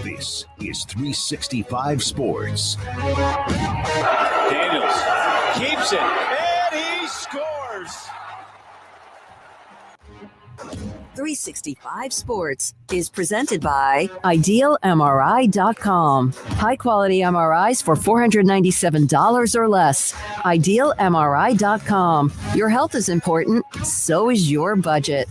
This is 365 Sports. Daniels keeps it, and he scores. 365 Sports is presented by IdealMRI.com. High-quality MRIs for $497 or less. IdealMRI.com. Your health is important, so is your budget.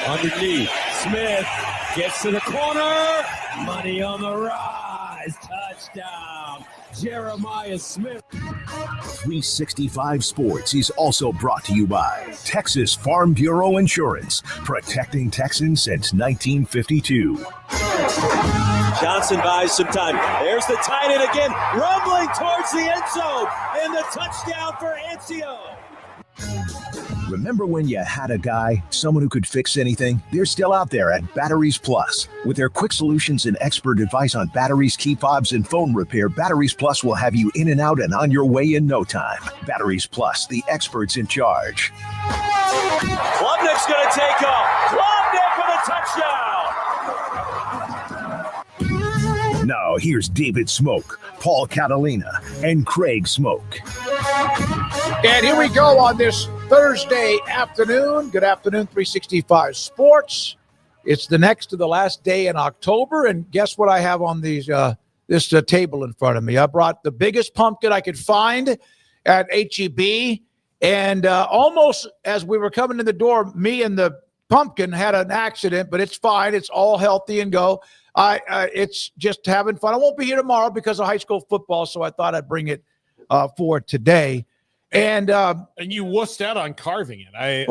Underneath, Smith gets to the corner. Money on the rise. Touchdown, Jeremiah Smith. 365 Sports is also brought to you by Texas Farm Bureau Insurance, protecting Texans since 1952. Johnson buys some time. There's the tight end again, rumbling towards the end zone, and the touchdown for Ancio. Remember when you had a guy, someone who could fix anything? They're still out there at Batteries Plus. With their quick solutions and expert advice on batteries, key fobs, and phone repair, Batteries Plus will have you in and out and on your way in no time. Batteries Plus, the experts in charge. Klubnik's going to take off. Klubnik for the touchdown. Now here's David Smoak, Paul Catalina, and Craig Smoak. And here we go on this Thursday afternoon. Good afternoon, 365 Sports. It's the next to the last day in October, and guess what I have on these this table in front of me? I brought the biggest pumpkin I could find at HEB, and almost as we were coming in the door, me and the pumpkin had an accident, but it's fine. It's all healthy and go. It's just having fun. I won't be here tomorrow because of high school football, so I thought I'd bring it for today. And you wussed out on carving it. I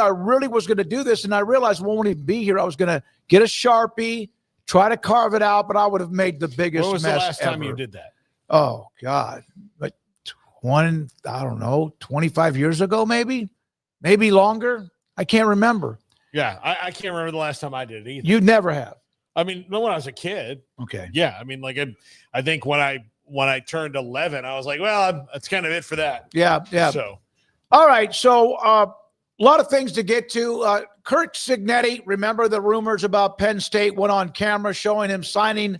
really was going to do this, and I realized I won't even be here. I was going to get a Sharpie, try to carve it out, but I would have made the biggest mess. When was the last time ever. you did that? Oh God, like 25 years ago, maybe longer. I can't remember. Yeah, I can't remember the last time I did it either. You never have. I mean, when I was a kid. Okay. Yeah, I mean, like I think when I turned 11, I was like, well, that's kind of it for that. Yeah. So, all right. So a lot of things to get to. Kirk Cignetti, remember the rumors about Penn State, went on camera showing him signing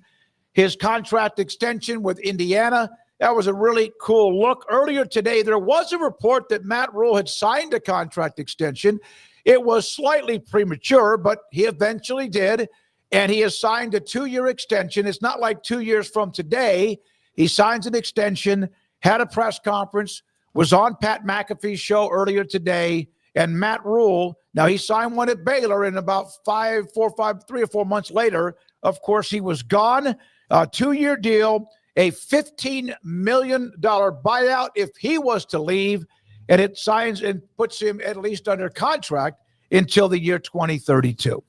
his contract extension with Indiana. That was a really cool look. Earlier today, there was a report that Matt Rhule had signed a contract extension. It was slightly premature, but he eventually did. And he has signed a 2-year extension. It's not like 2 years from today. He signs an extension, had a press conference, was on Pat McAfee's show earlier today, and Matt Rhule, now he signed one at Baylor, and about 3 or 4 months later, of course, he was gone. A 2-year deal, a $15 million buyout if he was to leave, and it signs and puts him at least under contract until the year 2032.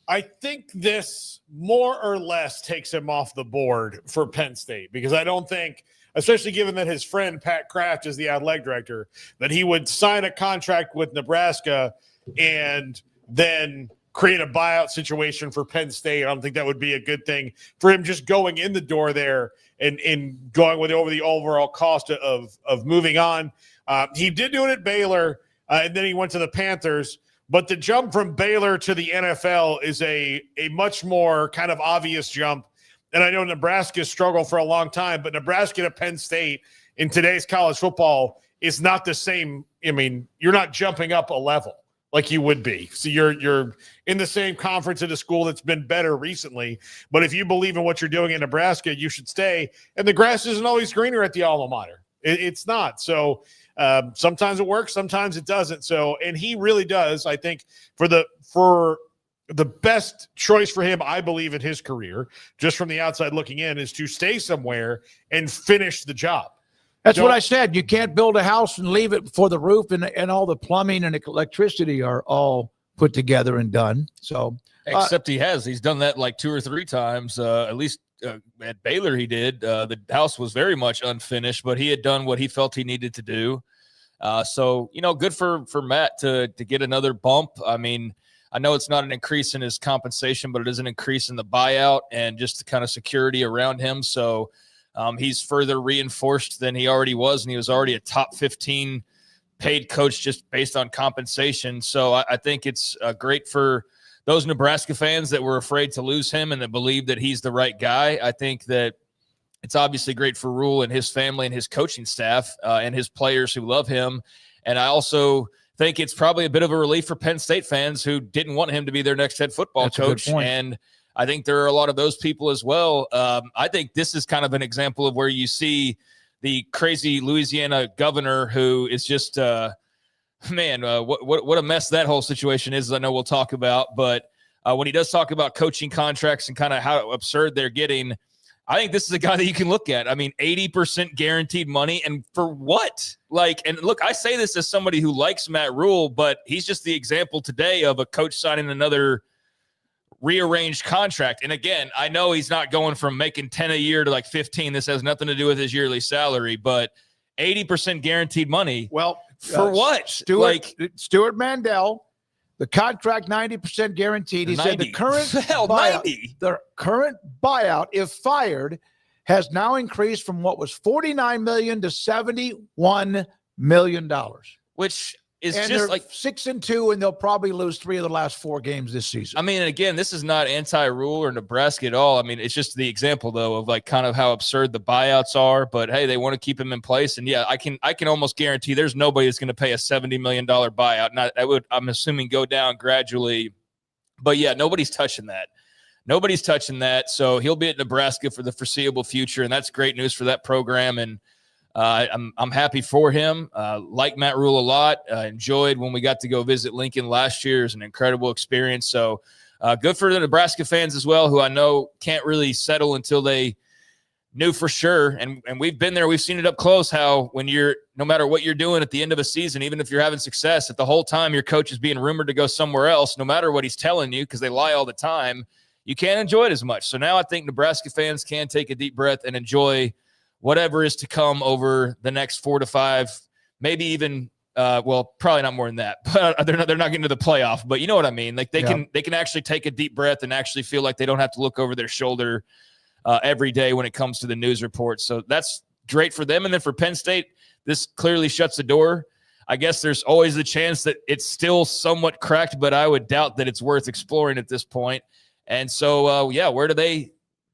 I think this more or less takes him off the board for Penn State, because I don't think, especially given that his friend Pat Kraft is the athletic director, that he would sign a contract with Nebraska and then create a buyout situation for Penn State. I don't think that would be a good thing for him just going in the door there and going with over the overall cost of moving on. He did do it at Baylor, and then he went to the Panthers. But the jump from Baylor to the NFL is a much more kind of obvious jump. And I know Nebraska struggled for a long time, but Nebraska to Penn State in today's college football is not the same. I mean, you're not jumping up a level like you would be. So you're in the same conference at a school that's been better recently. But if you believe in what you're doing in Nebraska, you should stay. And the grass isn't always greener at the alma mater. It's not. So sometimes it works, sometimes it doesn't. So, and he really does, I think, for the best choice for him, I believe, in his career, just from the outside looking in, is to stay somewhere and finish the job. That's what I said. You can't build a house and leave it before the roof and all the plumbing and electricity are all put together and done. So, except he's done that like 2 or 3 times, at least at Baylor he did. The house was very much unfinished, but he had done what he felt he needed to do. So, good for Matt to get another bump. I mean, I know it's not an increase in his compensation, but it is an increase in the buyout and just the kind of security around him. So he's further reinforced than he already was, and he was already a top 15 paid coach just based on compensation. So I think it's great for those Nebraska fans that were afraid to lose him and that believe that he's the right guy. I think that it's obviously great for Rhule and his family and his coaching staff and his players who love him. And I also think it's probably a bit of a relief for Penn State fans who didn't want him to be their next head football coach. And I think there are a lot of those people as well. I think this is kind of an example of where you see the crazy Louisiana governor who is just, what a mess that whole situation is. I know we'll talk about, but when he does talk about coaching contracts and kind of how absurd they're getting, I think this is a guy that you can look at. I mean, 80% guaranteed money. And for what? And look, I say this as somebody who likes Matt Rhule, but he's just the example today of a coach signing another rearranged contract. And again, I know he's not going from making 10 a year to like 15. This has nothing to do with his yearly salary, but 80% guaranteed money. Well, for what? Stuart Mandel, the contract 90% guaranteed. He 90. Said the current buyout, if fired, has now increased from what was $49 million to $71 million. Which is and just like 6-2, and they'll probably lose 3 of the last 4 games this season. I mean, again, this is not anti-Rhule or Nebraska at all. I mean, it's just the example though of like kind of how absurd the buyouts are. But hey, they want to keep him in place, and yeah, I can almost guarantee there's nobody that's going to pay a $70 million buyout. Not that would, I'm assuming, go down gradually. But yeah, nobody's touching that. Nobody's touching that. So he'll be at Nebraska for the foreseeable future, and that's great news for that program. And I'm happy for him. Like Matt Rhule a lot. Enjoyed when we got to go visit Lincoln last year. It was an incredible experience. So good for the Nebraska fans as well, who I know can't really settle until they knew for sure. And we've been there. We've seen it up close how when no matter what you're doing at the end of a season, even if you're having success, at the whole time your coach is being rumored to go somewhere else, no matter what he's telling you, because they lie all the time, you can't enjoy it as much. So now I think Nebraska fans can take a deep breath and enjoy whatever is to come over the next 4 to 5, maybe even, probably not more than that, but they're not getting to the playoff, but you know what I mean? Like they can actually take a deep breath and actually feel like they don't have to look over their shoulder every day when it comes to the news reports. So that's great for them. And then for Penn State, this clearly shuts the door. I guess there's always the chance that it's still somewhat cracked, but I would doubt that it's worth exploring at this point. And so,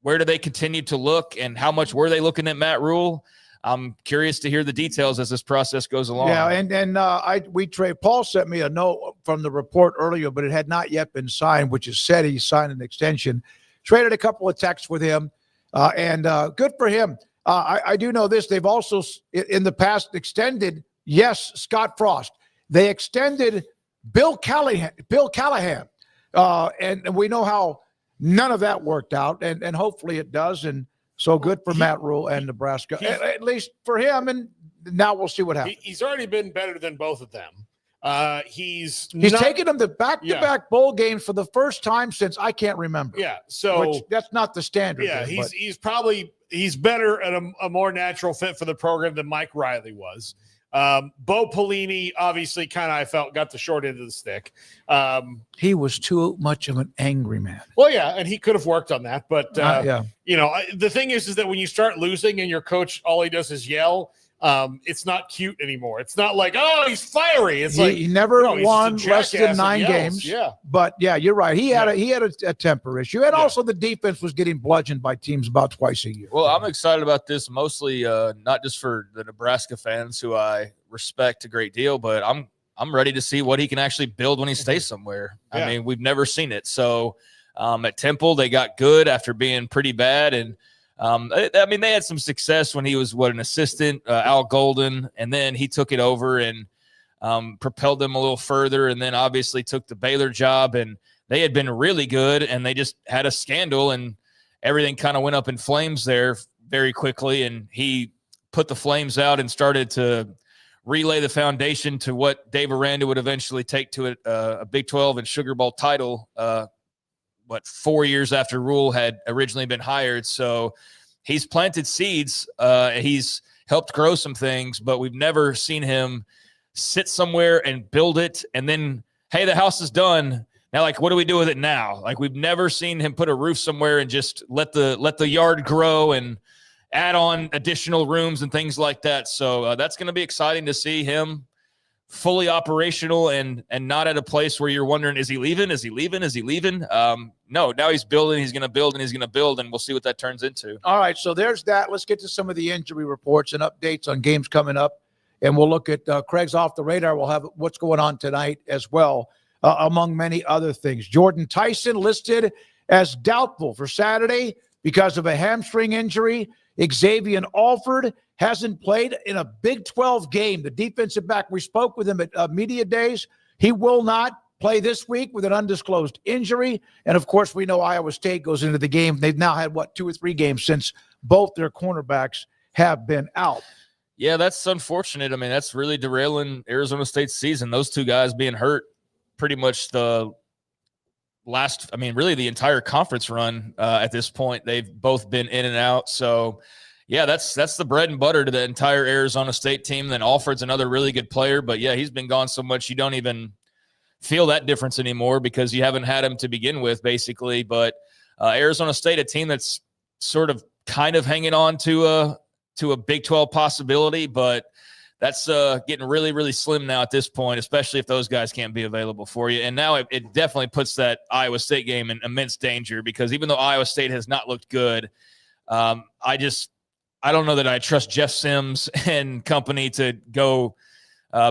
where do they continue to look, and how much were they looking at Matt Rhule? I'm curious to hear the details as this process goes along. Yeah, and Paul sent me a note from the report earlier, but it had not yet been signed, which is said he signed an extension. Traded a couple of texts with him, and good for him. I do know this. They've also, in the past, extended, Scott Frost. They extended Bill Callahan. And we know how none of that worked out, and hopefully it does. And so good for Matt Rhule and Nebraska, at least for him. And now we'll see what happens. He's already been better than both of them. He's taken them to back-to-back bowl games for the first time since I can't remember. Yeah, so that's not the standard. Yeah, he's better at a more natural fit for the program than Mike Riley was. Bo Pelini, obviously, I felt got the short end of the stick. He was too much of an angry man. Well, yeah, and he could have worked on that. But, yeah. The thing is that when you start losing and your coach, all he does is yell, it's not cute anymore. It's not like, oh, he's fiery. It's he never won less than 9 games. Yeah. But, yeah, you're right. He had a temper issue. And also the defense was getting bludgeoned by teams about twice a year. Well, I'm excited about this mostly not just for the Nebraska fans who I respect a great deal, but I'm ready to see what he can actually build when he stays somewhere. Yeah. I mean, we've never seen it. So at Temple, they got good after being pretty bad. And they had some success when he was an assistant, Al Golden, and then he took it over and propelled them a little further, and then obviously took the Baylor job, and they had been really good, and they just had a scandal, and everything kind of went up in flames there very quickly, and he put the flames out and started to relay the foundation to what Dave Aranda would eventually take to a Big 12 and Sugar Bowl title 4 years after Rhule had originally been hired. So he's planted seeds. He's helped grow some things, but we've never seen him sit somewhere and build it. And then, hey, the house is done. Now, what do we do with it now? We've never seen him put a roof somewhere and just let the yard grow and add on additional rooms and things like that. So that's going to be exciting to see him fully operational and not at a place where you're wondering, is he leaving? Is he leaving? Is he leaving? No, now he's building, he's going to build, and he's going to build, and we'll see what that turns into. All right, so there's that. Let's get to some of the injury reports and updates on games coming up, and we'll look at Craig's Off the Radar. We'll have what's going on tonight as well, among many other things. Jordan Tyson listed as doubtful for Saturday because of a hamstring injury. Xavier Alford hasn't played in a Big 12 game. The defensive back, we spoke with him at media days. He will not play this week with an undisclosed injury. And, of course, we know Iowa State goes into the game. They've now had, 2 or 3 games since both their cornerbacks have been out. Yeah, that's unfortunate. I mean, that's really derailing Arizona State's season. Those 2 guys being hurt pretty much the really the entire conference run at this point. They've both been in and out. So, yeah, that's the bread and butter to the entire Arizona State team. Then Alford's another really good player. But, yeah, he's been gone so much you don't even feel that difference anymore because you haven't had him to begin with, basically. But Arizona State, a team that's sort of kind of hanging on to a Big 12 possibility, but that's getting really, really slim now at this point, especially if those guys can't be available for you. And now it definitely puts that Iowa State game in immense danger because even though Iowa State has not looked good, I don't know that I trust Jeff Sims and company to go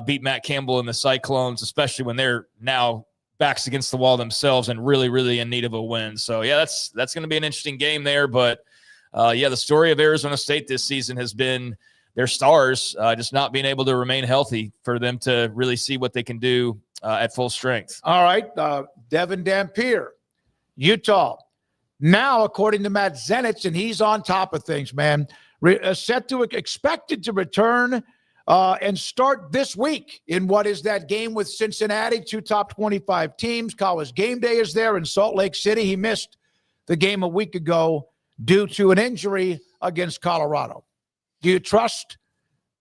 beat Matt Campbell and the Cyclones, especially when they're now backs against the wall themselves and really, really in need of a win. So, yeah, that's going to be an interesting game there. But, the story of Arizona State this season has been their stars just not being able to remain healthy for them to really see what they can do at full strength. All right, Devin Dampier, Utah. Now, according to Matt Zenitz, and he's on top of things, man, expected to return and start this week in what is that game with Cincinnati, 2 top 25 teams. College game day is there in Salt Lake City. He missed the game a week ago due to an injury against Colorado. Do you trust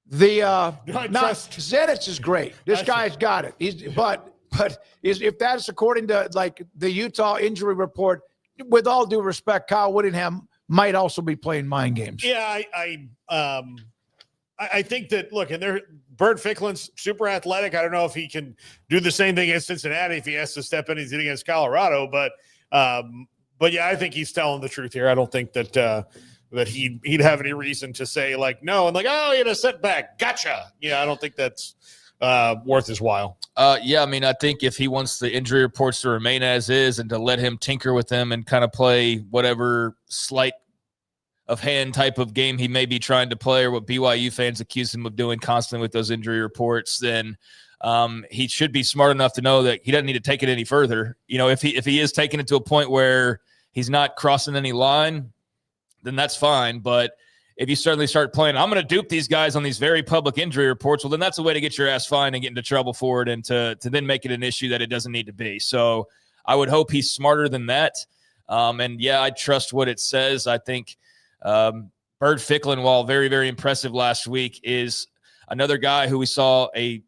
the Zenitz is great. This guy's got it. If that's according to the Utah injury report, with all due respect, Kyle Whittingham might also be playing mind games. Yeah, I think that Bert Ficklen's super athletic. I don't know if he can do the same thing against Cincinnati if he has to step in. He's in against Colorado, but yeah, I think he's telling the truth here. I don't think that he'd have any reason to say no and oh, he had a setback. Gotcha. Yeah, I don't think that's worth his while. Yeah, I mean, I think if he wants the injury reports to remain as is and to let him tinker with them and kind of play whatever sleight of hand type of game he may be trying to play or what BYU fans accuse him of doing constantly with those injury reports, then he should be smart enough to know that he doesn't need to take it any further. If he is taking it to a point where he's not crossing any line, then that's fine. But if you suddenly start playing, I'm going to dupe these guys on these very public injury reports, well, then that's a way to get your ass fined and get into trouble for it and to then make it an issue that it doesn't need to be. So I would hope he's smarter than that. And, yeah, I trust what it says. I think Bird Ficklin, while very, very impressive last week, is another guy who we saw a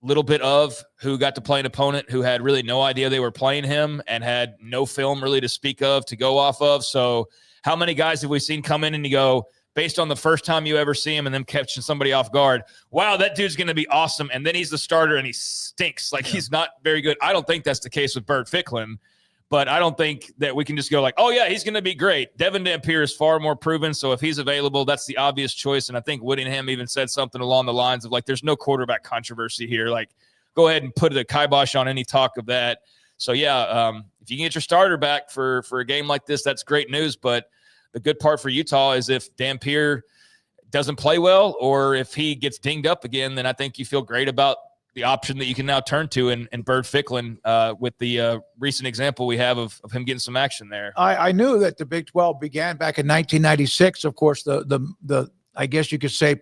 little bit of, who got to play an opponent who had really no idea they were playing him and had no film really to speak of, to go off of. So how many guys have we seen come in and you go, based on the first time you ever see him and them catching somebody off guard, wow, that dude's going to be awesome. And then he's the starter and he stinks. Like, he's not very good. I don't think that's the case with Bert Ficklin, but I don't think that we can just go like, oh yeah, he's going to be great. Devin Dampier is far more proven. So if he's available, that's the obvious choice. And I think Whittingham even said something along the lines of like, there's no quarterback controversy here. Like, go ahead and put a kibosh on any talk of that. So yeah, if you can get your starter back for a game like this, that's great news. But the good part for Utah is if Dampier doesn't play well, or if he gets dinged up again, then I think you feel great about the option that you can now turn to in Bert Ficklin with the recent example we have of him getting some action there. I knew that the Big 12 began back in 1996. Of course, the I guess you could say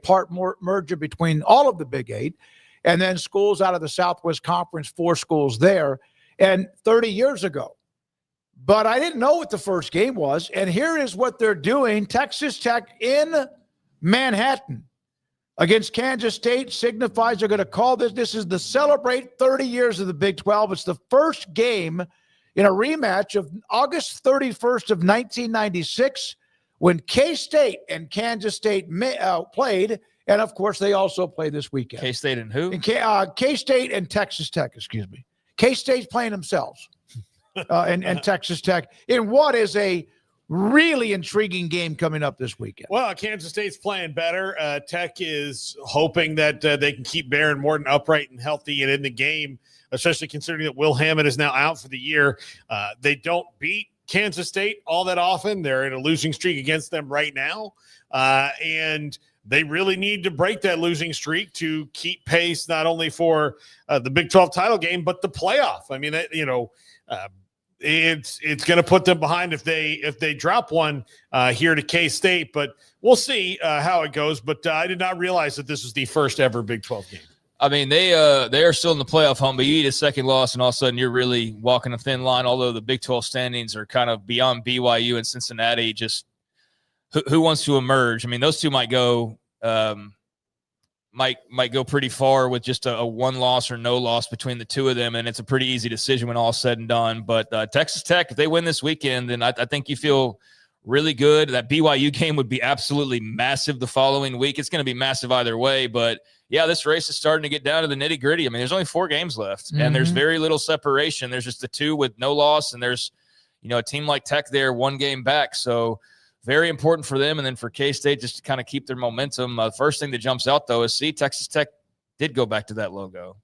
merger between all of the Big 8, and then schools out of the Southwest Conference, 4 schools there, and 30 years ago. But I didn't know what the first game was, and here is what they're doing. Texas Tech in Manhattan against Kansas State signifies they're going to call this. This is the celebrate 30 years of the Big 12. It's the first game in a rematch of August 31st of 1996 when K-State and Kansas State played, and of course they also play this weekend. K-State and who? And K-State and Texas Tech, excuse me. K-State's playing themselves. And Texas Tech in what is a really intriguing game coming up this weekend. Well, Kansas State's playing better. Tech is hoping that they can keep Baron Morton upright and healthy and in the game, especially considering that Will Hammond is now out for the year. They don't beat Kansas State all that often. They're in a losing streak against them right now. And they really need to break that losing streak to keep pace not only for the Big 12 title game, but the playoff. I mean, it's going to put them behind if they drop one here to K-State, but we'll see how it goes. But I did not realize that this was the first ever Big 12 game. I mean, they are still in the playoff hunt, but you eat a second loss, and all of a sudden you're really walking a thin line. Although the Big 12 standings are kind of beyond BYU and Cincinnati, just who wants to emerge? I mean, those two might go might go pretty far with just a one loss or no loss between the two of them, and it's a pretty easy decision when all's said and done. But Texas Tech, if they win this weekend, then I think you feel really good. That BYU game would be absolutely massive the following week. It's going to be massive either way, but yeah, this race is starting to get down to the nitty gritty. I mean, there's only 4 games left, and there's very little separation. There's just the 2 with no loss, and there's, a team like Tech there 1 game back. So very important for them. And then for K-State, just to kind of keep their momentum. The first thing that jumps out, though, is Texas Tech did go back to that logo.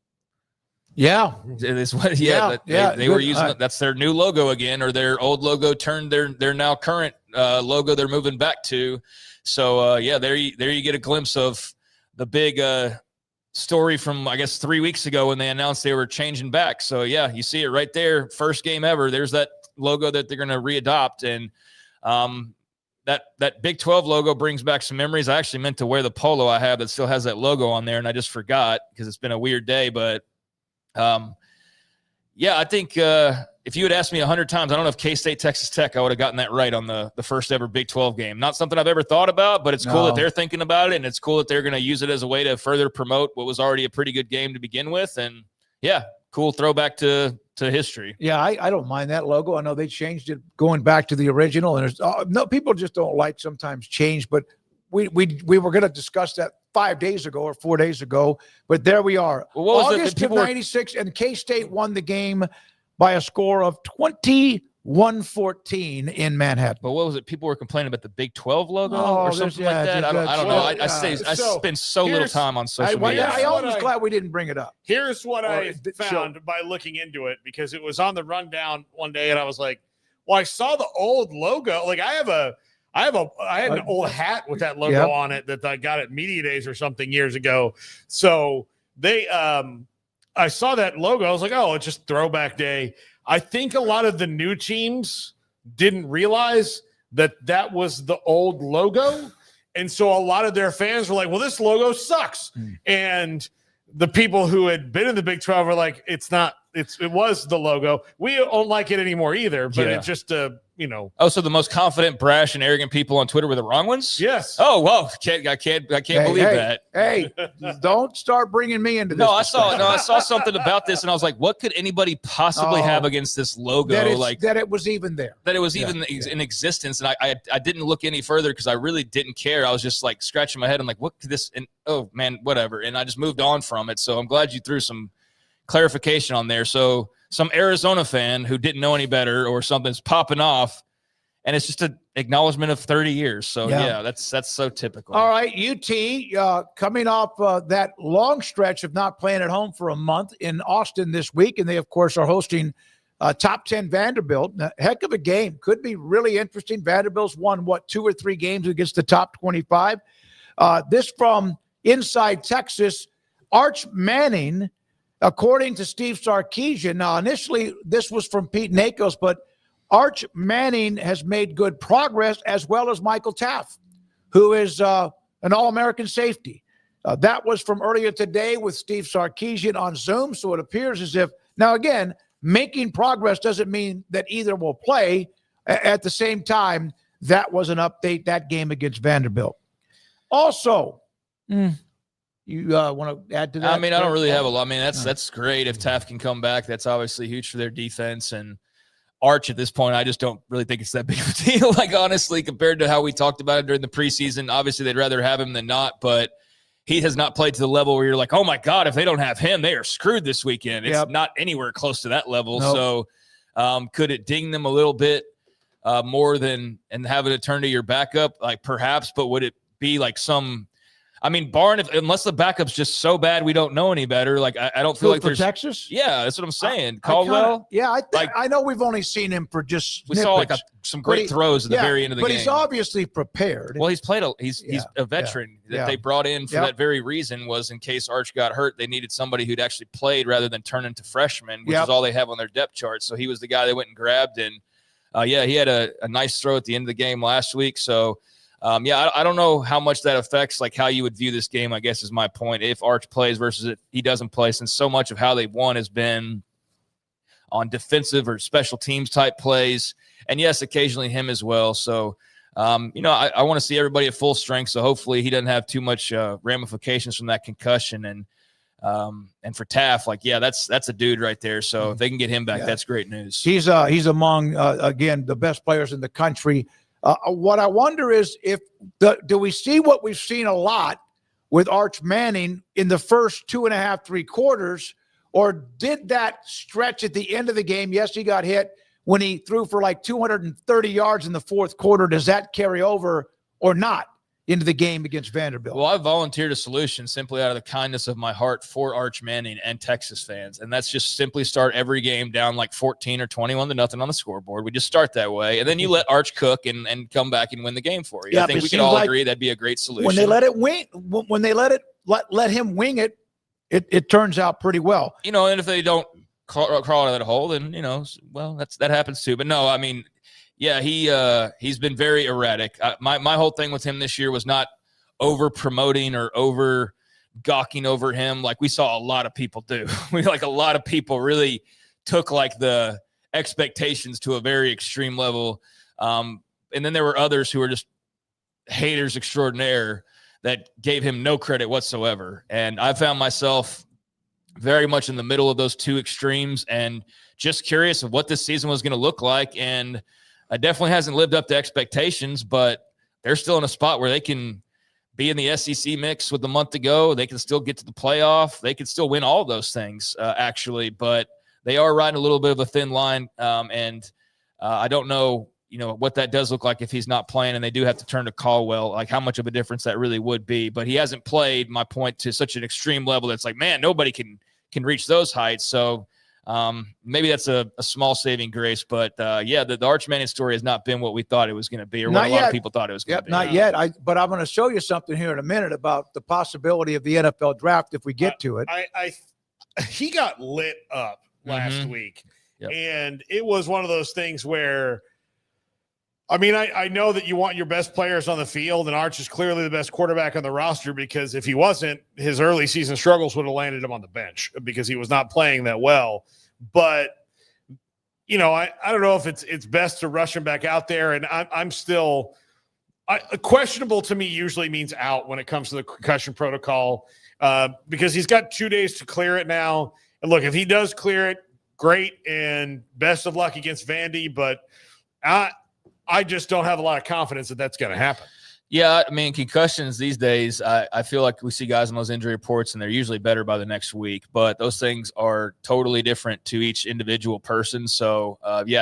Yeah. They were using that's their new logo again, or their old logo turned their now current logo they're moving back to. So, there you get a glimpse of the big story from, I guess, 3 weeks ago when they announced they were changing back. So, yeah, you see it right there. First game ever. There's that logo that they're going to readopt. And that Big 12 logo brings back some memories. I actually meant to wear the polo I have that still has that logo on there, and I just forgot because it's been a weird day. But, I think if you had asked me 100 times, I don't know if K-State, Texas Tech, I would have gotten that right on the first ever Big 12 game. Not something I've ever thought about, but it's cool that they're thinking about it, and it's cool that they're going to use it as a way to further promote what was already a pretty good game to begin with. And, cool throwback to history. Yeah, I don't mind that logo. I know they changed it going back to the original, and there's no people just don't like sometimes change. But we were going to discuss that 5 days ago or 4 days ago, but there we are. Well, what was August of '96, and K-State won the game by a score of 21-14 in Manhattan. But what was it? People were complaining about the Big 12 logo or something like that. I don't know. I spend so little time on social media. I was glad we didn't bring it up. Here's what I found by looking into it, because it was on the rundown one day, and I was like, well, I saw the old logo. Like I had an old hat with that logo on it that I got at Media Days or something years ago. So I saw that logo. I was like, oh, it's just throwback day. I think a lot of the new teams didn't realize that was the old logo. And so a lot of their fans were like, well, this logo sucks. And the people who had been in the Big 12 were like, it was the logo. We don't like it anymore either, but it just, Oh, so the most confident, brash, and arrogant people on Twitter were the wrong ones? Yes. Oh, whoa. I can't believe that. Hey, don't start bringing me into this. I saw something about this, and I was like, what could anybody possibly have against this logo? That it was even there. That it was even in existence. And I didn't look any further because I really didn't care. I was just like scratching my head. I'm like, what could this? And oh man, whatever. And I just moved on from it. So I'm glad you threw some clarification on there. So some Arizona fan who didn't know any better or something's popping off, and it's just an acknowledgement of 30 years. So yeah, that's so typical. All right, UT coming off that long stretch of not playing at home for a month in Austin this week, and they of course are hosting top 10 Vanderbilt. A heck of a game. Could be really interesting. Vanderbilt's won 2 or 3 games against the top 25. This from inside Texas, Arch Manning. According to Steve Sarkisian, now initially this was from Pete Nakos, but Arch Manning has made good progress, as well as Michael Taft, who is an All-American safety. That was from earlier today with Steve Sarkisian on Zoom, so it appears as if, now again, making progress doesn't mean that either will play. At the same time, that was an update, that game against Vanderbilt. Also, you want to add to that? I mean, I don't really have a lot. I mean, that's great if Taft can come back. That's obviously huge for their defense. And Arch at this point, I just don't really think it's that big of a deal. Like, honestly, compared to how we talked about it during the preseason, obviously they'd rather have him than not. But he has not played to the level where you're like, oh my God, if they don't have him, they are screwed this weekend. It's not anywhere close to that level. Nope. So could it ding them a little bit more than and having to turn to your backup? Like perhaps, but would it be like unless the backup's just so bad we don't know any better. Like I don't feel like there's Texas. Yeah, that's what I'm saying. Caldwell. I know we've only seen him for just we saw like some great throws at the very end of the game. But he's obviously prepared. Well, he's a veteran that they brought in for that very reason, was in case Arch got hurt, they needed somebody who'd actually played rather than turn into freshmen, which is all they have on their depth chart. So he was the guy they went and grabbed, and he had a nice throw at the end of the game last week. So. I don't know how much that affects like how you would view this game, I guess is my point. If Arch plays versus if he doesn't play, since so much of how they've won has been on defensive or special teams type plays. And yes, occasionally him as well. So, I want to see everybody at full strength. So hopefully he doesn't have too much ramifications from that concussion. And for Taft, that's a dude right there. So if they can get him back, that's great news. He's among, again, the best players in the country. What I wonder is do we see what we've seen a lot with Arch Manning in the first 2.5, 3 quarters, or did that stretch at the end of the game? Yes, he got hit when he threw for like 230 yards in the fourth quarter. Does that carry over or not into the game against Vanderbilt? Well, I volunteered a solution simply out of the kindness of my heart for Arch Manning and Texas fans. And that's just simply start every game down like 14 or 21-0 on the scoreboard. We just start that way. And then you let Arch cook and come back and win the game for you. Yeah, I think we can all agree that'd be a great solution. When they let it wing, when they let him wing it, it turns out pretty well. And if they don't crawl out of that hole, then, that happens too. But no, I mean, yeah, he's been very erratic. My whole thing with him this year was not over promoting or over gawking over him like we saw a lot of people do. A lot of people really took like the expectations to a very extreme level. And then there were others who were just haters extraordinaire that gave him no credit whatsoever. And I found myself very much in the middle of those two extremes and just curious of what this season was going to look like. And it definitely hasn't lived up to expectations, but they're still in a spot where they can be in the SEC mix with a month to go. They can still get to the playoff. They can still win all those things, actually, but they are riding a little bit of a thin line. I don't know, what that does look like if he's not playing and they do have to turn to Caldwell, like how much of a difference that really would be. But he hasn't played, my point, to such an extreme level that's like, man, nobody can reach those heights. So maybe that's a small saving grace, but the Arch Manning story has not been what we thought it was going to be, or what a lot of people thought it was going to be. Not yet. But I'm going to show you something here in a minute about the possibility of the NFL draft if we get to it. He got lit up last week, and it was one of those things where, I know that you want your best players on the field, and Arch is clearly the best quarterback on the roster, because if he wasn't, his early season struggles would have landed him on the bench because he was not playing that well. But, I don't know if it's best to rush him back out there. And I'm still questionable to me usually means out when it comes to the concussion protocol because he's got 2 days to clear it now. And look, if he does clear it, great, and best of luck against Vandy. But I just don't have a lot of confidence that that's going to happen. Yeah, I mean, concussions these days, I feel like we see guys in those injury reports, and they're usually better by the next week. But those things are totally different to each individual person. So,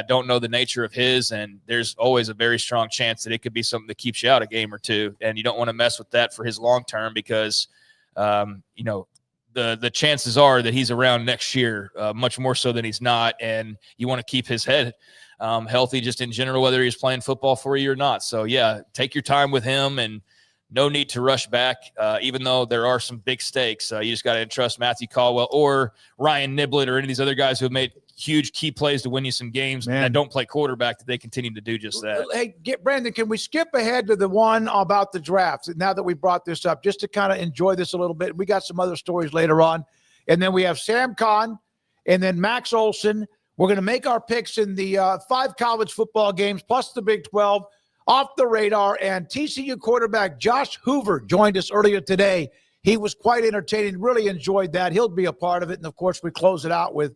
don't know the nature of his, and there's always a very strong chance that it could be something that keeps you out a game or two. And you don't want to mess with that for his long term because, the chances are that he's around next year, much more so than he's not. And you want to keep his head healthy just in general, whether he's playing football for you or not. So, yeah, take your time with him and no need to rush back, even though there are some big stakes. You just got to entrust Matthew Caldwell or Ryan Niblett or any of these other guys who have made huge key plays to win you some games that don't play quarterback, that they continue to do just that. Hey, Brandon, can we skip ahead to the one about the draft now that we brought this up, just to kind of enjoy this a little bit? We got some other stories later on. And then we have Sam Kahn and then Max Olsen. We're going to make our picks in the 5 college football games plus the Big 12 off the radar. And TCU quarterback Josh Hoover joined us earlier today. He was quite entertaining, really enjoyed that. He'll be a part of it. And, of course, we close it out with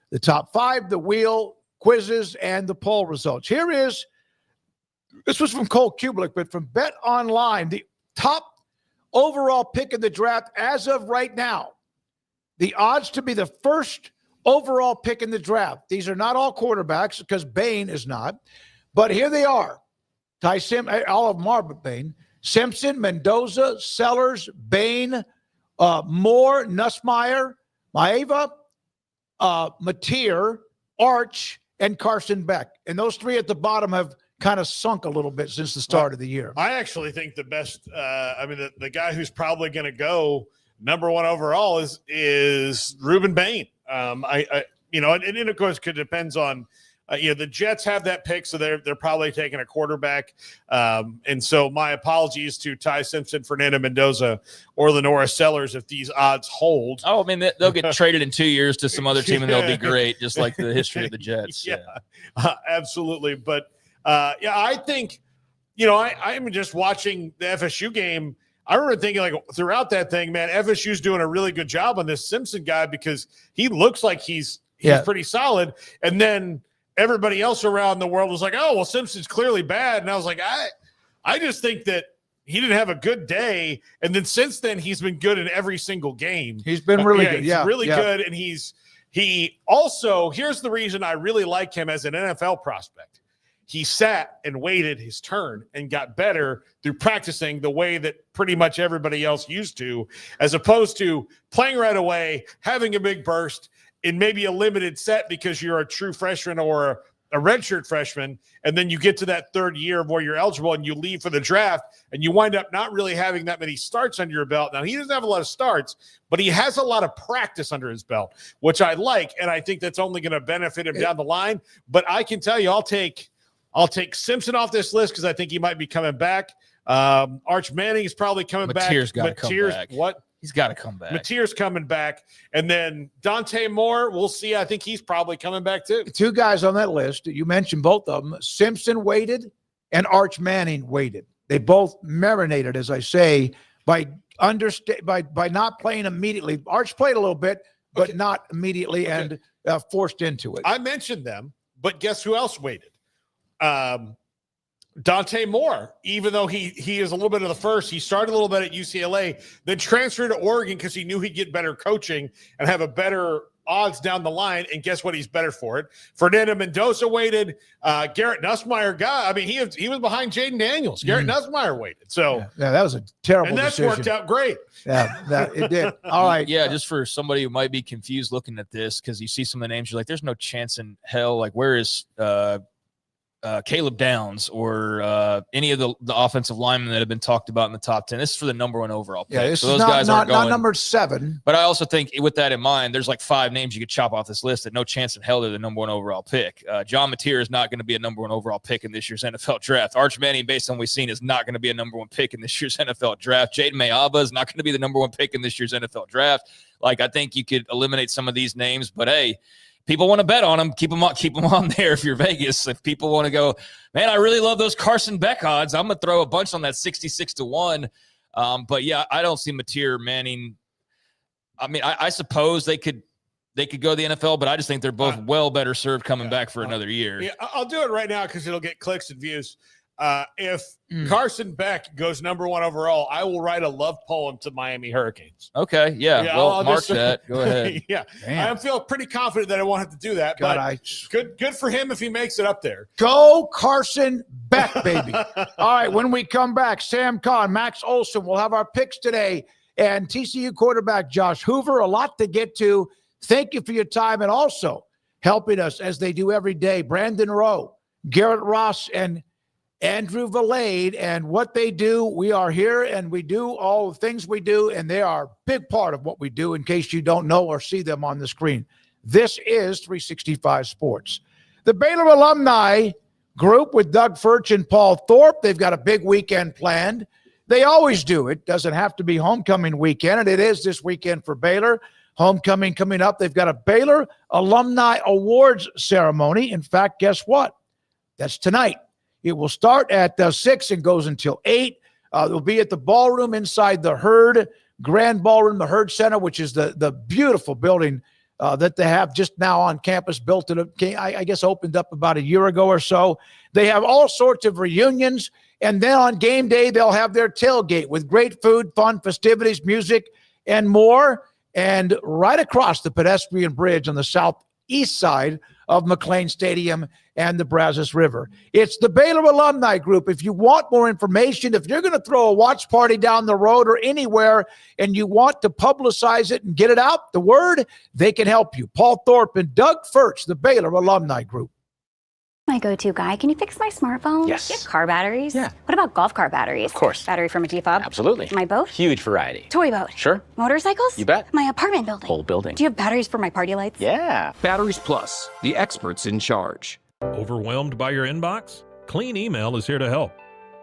the top 5, the wheel, quizzes, and the poll results. This was from Cole Kubelik, but from Bet Online, the top overall pick in the draft as of right now. The odds to be the first overall pick in the draft. These are not all quarterbacks because Bain is not, but here they are. All of them are but Bain. Simpson, Mendoza, Sellers, Bain, Moore, Nussmeier, Maeva, Mateer, Arch, and Carson Beck. And those 3 at the bottom have kind of sunk a little bit since the start of the year. I actually think the best, the guy who's probably going to go number 1 overall is Ruben Bain. And of course, it depends on, the Jets have that pick, so they're probably taking a quarterback. And so my apologies to Ty Simpson, Fernando Mendoza, or Lenora Sellers if these odds hold. Oh, I mean, they'll get traded in 2 years to some other team, and they'll be great, just like the history of the Jets. Absolutely. But, I think, I'm just watching the FSU game. I remember thinking, throughout that thing, man, FSU's doing a really good job on this Simpson guy because he looks like he's pretty solid. And then everybody else around the world was like, oh, well, Simpson's clearly bad. And I was like, I just think that he didn't have a good day. And then since then, he's been good in every single game. He's been really good. He's really good. And he also, here's the reason I really like him as an NFL prospect. He sat and waited his turn and got better through practicing the way that pretty much everybody else used to, as opposed to playing right away, having a big burst in maybe a limited set because you're a true freshman or a redshirt freshman, and then you get to that 3rd year where you're eligible and you leave for the draft and you wind up not really having that many starts under your belt. Now, he doesn't have a lot of starts, but he has a lot of practice under his belt, which I like, and I think that's only going to benefit him down the line. But I can tell you, I'll take Simpson off this list because I think he might be coming back. Arch Manning is probably coming back. Mateer's got to come back. What? He's got to come back. Mateer's coming back. And then Dante Moore, we'll see. I think he's probably coming back too. 2 guys on that list, you mentioned both of them. Simpson waited and Arch Manning waited. They both marinated, as I say, by not playing immediately. Arch played a little bit, but not immediately and forced into it. I mentioned them, but guess who else waited? Dante Moore, even though he is a little bit of the first, he started a little bit at UCLA, then transferred to Oregon because he knew he'd get better coaching and have a better odds down the line. And guess what? He's better for it. Fernando Mendoza waited. Garrett Nussmeier he was behind Jaden Daniels. Garrett Nussmeier waited. So that was a terrible and that's decision. Worked out great. Yeah, it did. All right. Yeah, just for somebody who might be confused looking at this, because you see some of the names, you're like, there's no chance in hell. Like, where is Caleb Downs or any of the offensive linemen that have been talked about in the top 10. This is for the number 1 overall pick. Yeah, this so is those guys aren't going. Not number 7. But I also think with that in mind, there's like 5 names you could chop off this list that no chance in hell they're the number 1 overall pick. John Mateer is not going to be a number 1 overall pick in this year's NFL draft. Arch Manning, based on what we've seen, is not going to be a number 1 pick in this year's NFL draft. Jaden Mayaba is not going to be the number 1 pick in this year's NFL draft. Like, I think you could eliminate some of these names, but hey, people want to bet on them, keep them on there. If you're Vegas, if people want to go, man, I really love those Carson Beck odds, I'm going to throw a bunch on that 66-1. But yeah, I don't see Mateer Manning. I mean, I suppose they could go to the NFL, but I just think they're both well better served coming back for another year. Yeah, I'll do it right now because it'll get clicks and views. If Carson Beck goes number 1 overall, I will write a love poem to Miami Hurricanes. Okay, yeah. Well, I'll mark that. Go ahead. Yeah, Man. I feel pretty confident that I won't have to do that. God, but good for him if he makes it up there. Go Carson Beck, baby. All right, when we come back, Sam Kahn, Max Olsen, we'll have our picks today. And TCU quarterback Josh Hoover, a lot to get to. Thank you for your time and also helping us as they do every day. Brandon Rowe, Garrett Ross, and Andrew Valade, and what they do. We are here and we do all the things we do, and they are a big part of what we do in case you don't know or see them on the screen. This is 365 Sports. The Baylor alumni group with Doug Furch and Paul Thorpe, they've got a big weekend planned. They always do. It doesn't have to be homecoming weekend, and it is this weekend for Baylor. Homecoming coming up. They've got a Baylor Alumni Awards ceremony. In fact, guess what? That's tonight. It will start at 6 and goes until 8. It'll be at the ballroom inside the Hurd Grand Ballroom, the Hurd Center, which is the beautiful building that they have just now on campus, built it, I guess opened up about a year ago or so. They have all sorts of reunions, and then on game day, they'll have their tailgate with great food, fun, festivities, music, and more. And right across the pedestrian bridge on the southeast side of McLean Stadium and the Brazos River. It's the Baylor Alumni Group. If you want more information, if you're going to throw a watch party down the road or anywhere and you want to publicize it and get it out, the word, they can help you. Paul Thorpe and Doug Furch, the Baylor Alumni Group. My go-to guy. Can you fix my smartphone? Yes. Do you have car batteries? Yeah. What about golf car batteries? Of course. Battery from a G-Fob? Absolutely. My boat? Huge variety. Toy boat? Sure. Motorcycles? You bet. My apartment building? Whole building. Do you have batteries for my party lights? Yeah. Batteries Plus, the experts in charge. Overwhelmed by your inbox? Clean Email is here to help.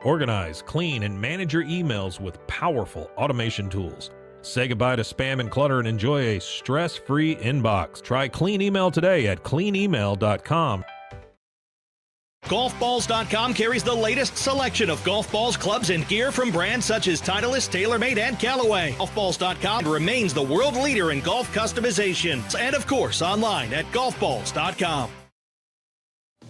Organize, clean, and manage your emails with powerful automation tools. Say goodbye to spam and clutter and enjoy a stress-free inbox. Try Clean Email today at cleanemail.com. Golfballs.com carries the latest selection of golf balls, clubs, and gear from brands such as Titleist, TaylorMade, and Callaway. Golfballs.com remains the world leader in golf customization. And of course, online at golfballs.com.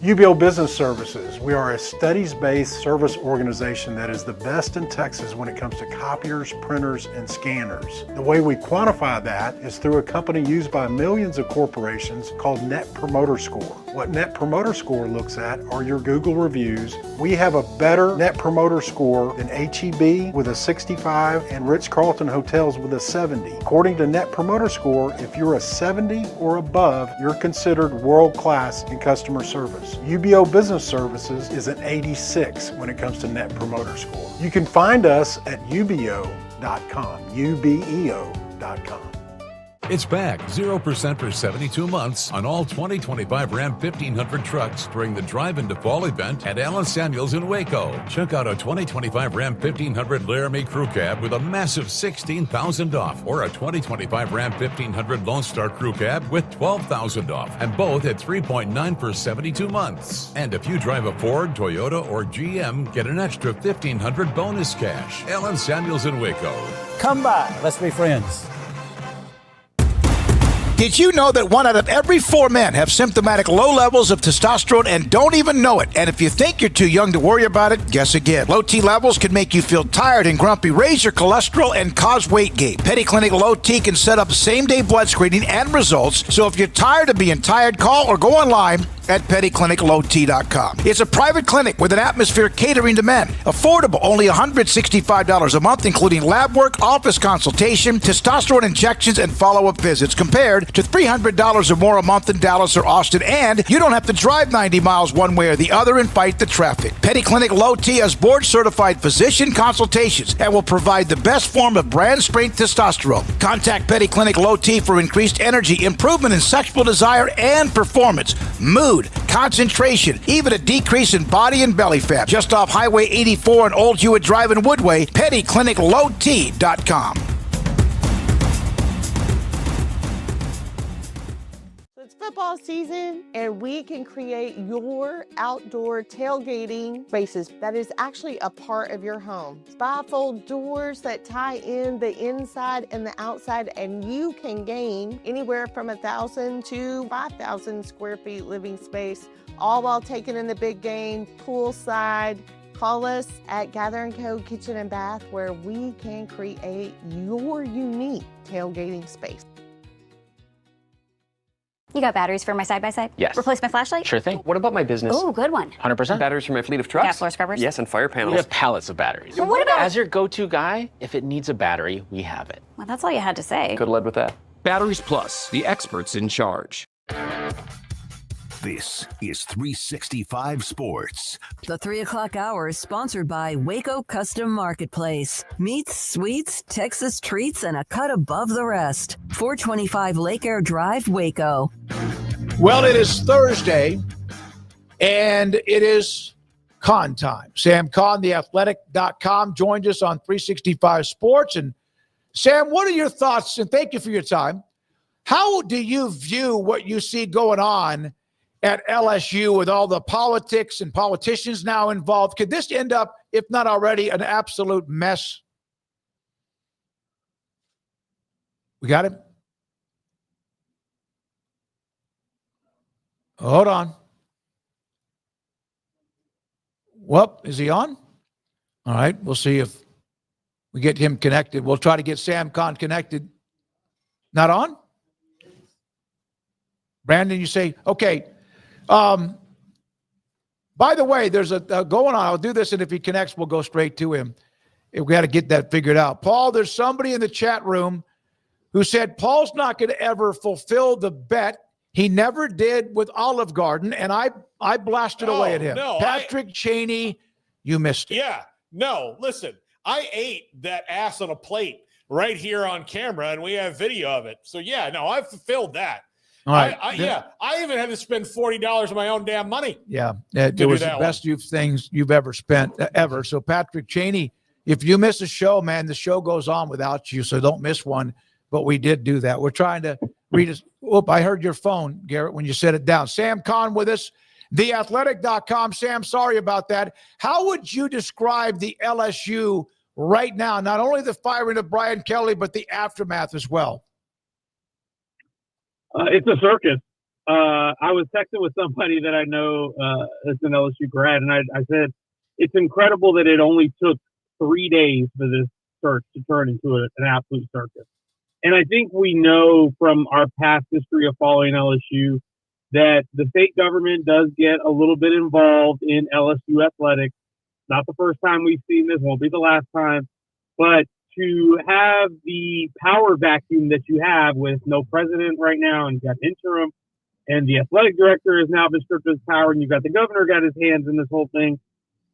UBO Business Services. We are a studies-based service organization that is the best in Texas when it comes to copiers, printers, and scanners. The way we quantify that is through a company used by millions of corporations called Net Promoter Score. What Net Promoter Score looks at are your Google reviews. We have a better Net Promoter Score than HEB with a 65 and Ritz-Carlton Hotels with a 70. According to Net Promoter Score, if you're a 70 or above, you're considered world-class in customer service. UBO Business Services is an 86 when it comes to Net Promoter Score. You can find us at ubeo.com, ubeo.com. It's back 0% for 72 months on all 2025 Ram 1500 trucks during the Drive into Fall event at Allen Samuels in Waco. Check out a 2025 Ram 1500 Laramie Crew Cab with a massive $16,000 off, or a 2025 Ram 1500 Lone Star Crew Cab with $12,000 off, and both at 3.9 for 72 months. And if you drive a Ford, Toyota, or GM, get an extra $1,500 bonus cash. Allen Samuels in Waco. Come by, let's be friends. Did you know that 1 out of every 4 men have symptomatic low levels of testosterone and don't even know it? And if you think you're too young to worry about it, guess again. Low T levels can make you feel tired and grumpy, raise your cholesterol, and cause weight gain. Petty Clinic Low T can set up same-day blood screening and results. So if you're tired of being tired, call or go online at pettycliniclowt.com. It's a private clinic with an atmosphere catering to men. Affordable, only $165 a month, including lab work, office consultation, testosterone injections, and follow-up visits, compared to $300 or more a month in Dallas or Austin. And you don't have to drive 90 miles one way or the other and fight the traffic. Petty Clinic Low T has board-certified physician consultations and will provide the best form of brand strength testosterone. Contact Petty Clinic Low T for increased energy, improvement in sexual desire and performance, mood, concentration, even a decrease in body and belly fat. Just off Highway 84 and Old Hewitt Drive in Woodway, pettycliniclowt.com. It's football season, and we can create your outdoor tailgating spaces that is actually a part of your home. Bifold doors that tie in the inside and the outside, and you can gain anywhere from 1,000 to 5,000 square feet living space, all while taking in the big game, poolside. Call us at Gather & Co. Kitchen and Bath, where we can create your unique tailgating space. You got batteries for my side-by-side? Yes. Replace my flashlight? Sure thing. What about my business? Oh, good one. 100%. Batteries for my fleet of trucks? Gas floor scrubbers? Yes, and fire panels. We have pallets of batteries. Well, what about... As your go-to guy, if it needs a battery, we have it. Well, that's all you had to say. Could have led with that. Batteries Plus, the experts in charge. This is 365 Sports. The 3 o'clock hour is sponsored by Waco Custom Marketplace. Meats, sweets, Texas treats, and a cut above the rest. 425 Lake Air Drive, Waco. Well, it is Thursday, and it is Con time. Sam Con, theathletic.com, joined us on 365 Sports. And Sam, what are your thoughts? And thank you for your time. How do you view what you see going on at LSU with all the politics and politicians now involved? Could this end up, if not already, an absolute mess? We got him? Hold on. Well, is he on? All right, we'll see if we get him connected. We'll try to get Sam Con connected. Not on? Brandon, you say, okay. By the way, there's a going on. I'll do this, and if he connects, we'll go straight to him. We got to get that figured out. Paul, there's somebody in the chat room who said Paul's not going to ever fulfill the bet he never did with Olive Garden, and I blasted away at him. No, Patrick Cheney, you missed it. Yeah, no, listen, I ate that ass on a plate right here on camera, and we have video of it. So, yeah, no, I've fulfilled that. All right. I even had to spend $40 of my own damn money. Yeah, it was the best things you've ever spent, ever. So, Patrick Cheney, if you miss a show, man, the show goes on without you, so don't miss one. But we did do that. We're trying to read us. Whoop, I heard your phone, Garrett, when you set it down. Sam Con with us, theathletic.com. Sam, sorry about that. How would you describe the LSU right now? Not only the firing of Brian Kelly, but the aftermath as well. It's a circus. I was texting with somebody that I know that's an LSU grad, and I said, it's incredible that it only took 3 days for this search to turn into an absolute circus. And I think we know from our past history of following LSU that the state government does get a little bit involved in LSU athletics. Not the first time we've seen this, won't be the last time. But to have the power vacuum that you have with no president right now, and you've got interim, and the athletic director has now been stripped of his power, and you've got the governor got his hands in this whole thing.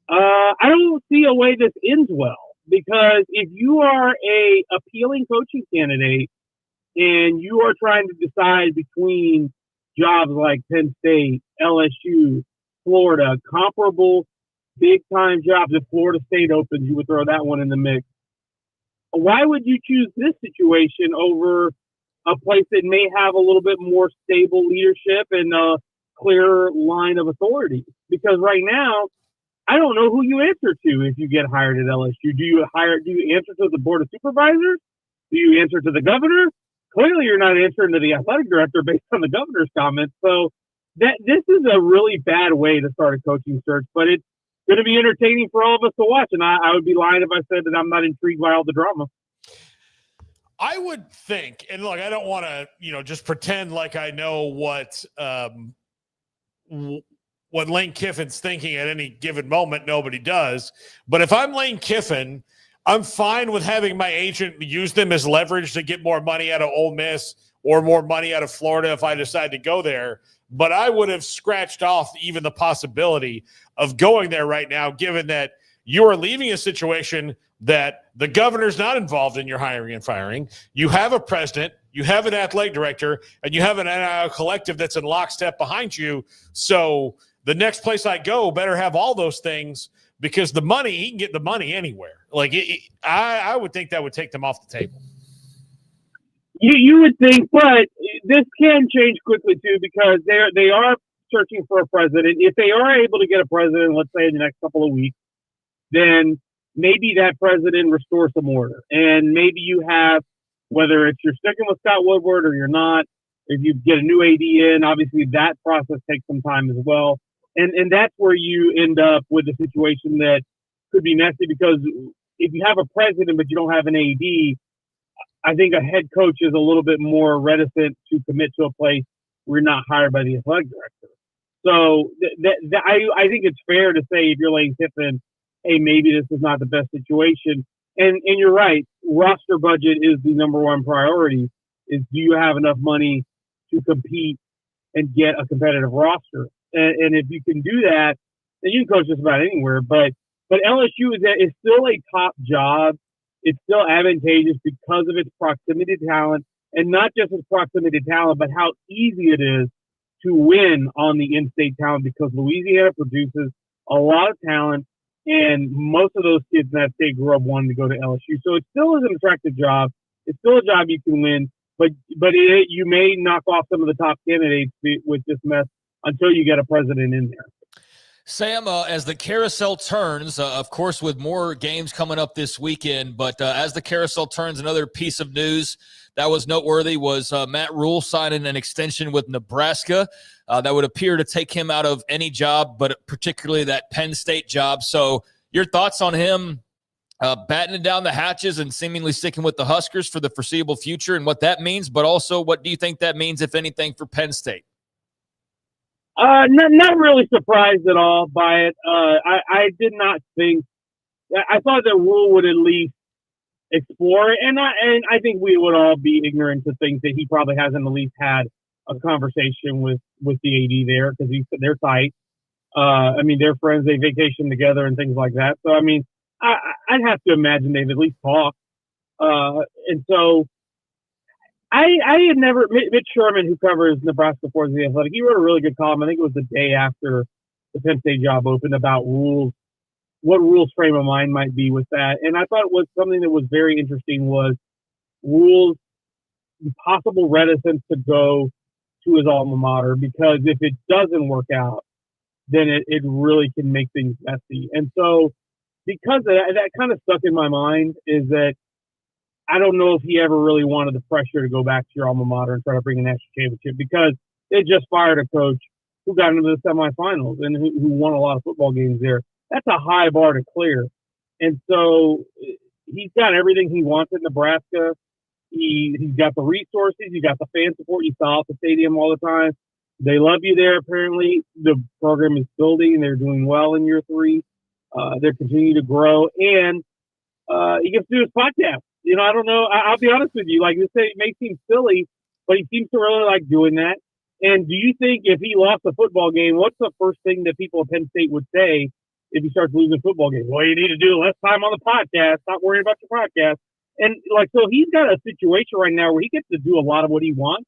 I don't see a way this ends well. Because if you are a appealing coaching candidate and you are trying to decide between jobs like Penn State, LSU, Florida, comparable big-time jobs, if Florida State opens, you would throw that one in the mix. Why would you choose this situation over a place that may have a little bit more stable leadership and a clear line of authority? Because right now, I don't know who you answer to if you get hired at LSU. Do you answer to the board of supervisors? Do you answer to the governor? Clearly, you're not answering to the athletic director based on the governor's comments. So this is a really bad way to start a coaching search, but it's going to be entertaining for all of us to watch. And I would be lying if I said that I'm not intrigued by all the drama. I would think, and look, I don't want to, just pretend like I know what Lane Kiffin's thinking at any given moment. Nobody does. But if I'm Lane Kiffin, I'm fine with having my agent use them as leverage to get more money out of Ole Miss or more money out of Florida if I decide to go there. But I would have scratched off even the possibility of going there right now, given that you are leaving a situation that the governor's not involved in your hiring and firing. You have a president, you have an athletic director, and you have an NIL collective that's in lockstep behind you. So the next place I go better have all those things, because the money, he can get the money anywhere. Like I would think that would take them off the table. You would think, but this can change quickly too, because they are searching for a president. If they are able to get a president, let's say in the next couple of weeks, then maybe that president restores some order. And maybe you have, whether it's you're sticking with Scott Woodward or you're not, if you get a new AD in, obviously that process takes some time as well. And that's where you end up with a situation that could be messy, because if you have a president but you don't have an AD, I think a head coach is a little bit more reticent to commit to a place where you're not hired by the athletic director. So I think it's fair to say, if you're Lane Kiffin, hey, maybe this is not the best situation. And you're right, roster budget is the number one priority. Is do you have enough money to compete and get a competitive roster? And if you can do that, then you can coach just about anywhere. But LSU is still a top job. It's still advantageous because of its proximity to talent, and not just its proximity to talent, but how easy it is to win on the in-state talent, because Louisiana produces a lot of talent, and most of those kids in that state grew up wanting to go to LSU. So it still is an attractive job. It's still a job you can win, but you may knock off some of the top candidates with this mess until you get a president in there. Sam, as the carousel turns, of course, with more games coming up this weekend, but as the carousel turns, another piece of news that was noteworthy was Matt Rhule signing an extension with Nebraska that would appear to take him out of any job, but particularly that Penn State job. So your thoughts on him battening down the hatches and seemingly sticking with the Huskers for the foreseeable future, and what that means, but also what do you think that means, if anything, for Penn State? Not really surprised at all by it. I did not think. I thought that Rhule would at least explore it, and I think we would all be ignorant to think that he probably hasn't at least had a conversation with the AD there, because they're tight. I mean, they're friends. They vacation together and things like that. So I mean, I'd have to imagine they've at least talked. And so. I had never, Mitch Sherman, who covers Nebraska for the Athletic, he wrote a really good column. I think it was the day after the Penn State job opened, about what Rhule's frame of mind might be with that. And I thought it was something that was very interesting was Rhule's possible reticence to go to his alma mater, because if it doesn't work out, then it really can make things messy. And so because of that kind of stuck in my mind, is that I don't know if he ever really wanted the pressure to go back to your alma mater and try to bring a national championship, because they just fired a coach who got into the semifinals and who won a lot of football games there. That's a high bar to clear. And so he's got everything he wants in Nebraska. He's got the resources. He's got the fan support. You saw at the stadium all the time. They love you there, apparently. The program is building. They're doing well in year 3. They're continuing to grow. And he gets to do his podcast. You know, I don't know. I'll be honest with you. Like, this may seem silly, but he seems to really like doing that. And do you think if he lost a football game, what's the first thing that people at Penn State would say if he starts losing football games? Well, you need to do less time on the podcast. Stop worrying about your podcast. And, like, so he's got a situation right now where he gets to do a lot of what he wants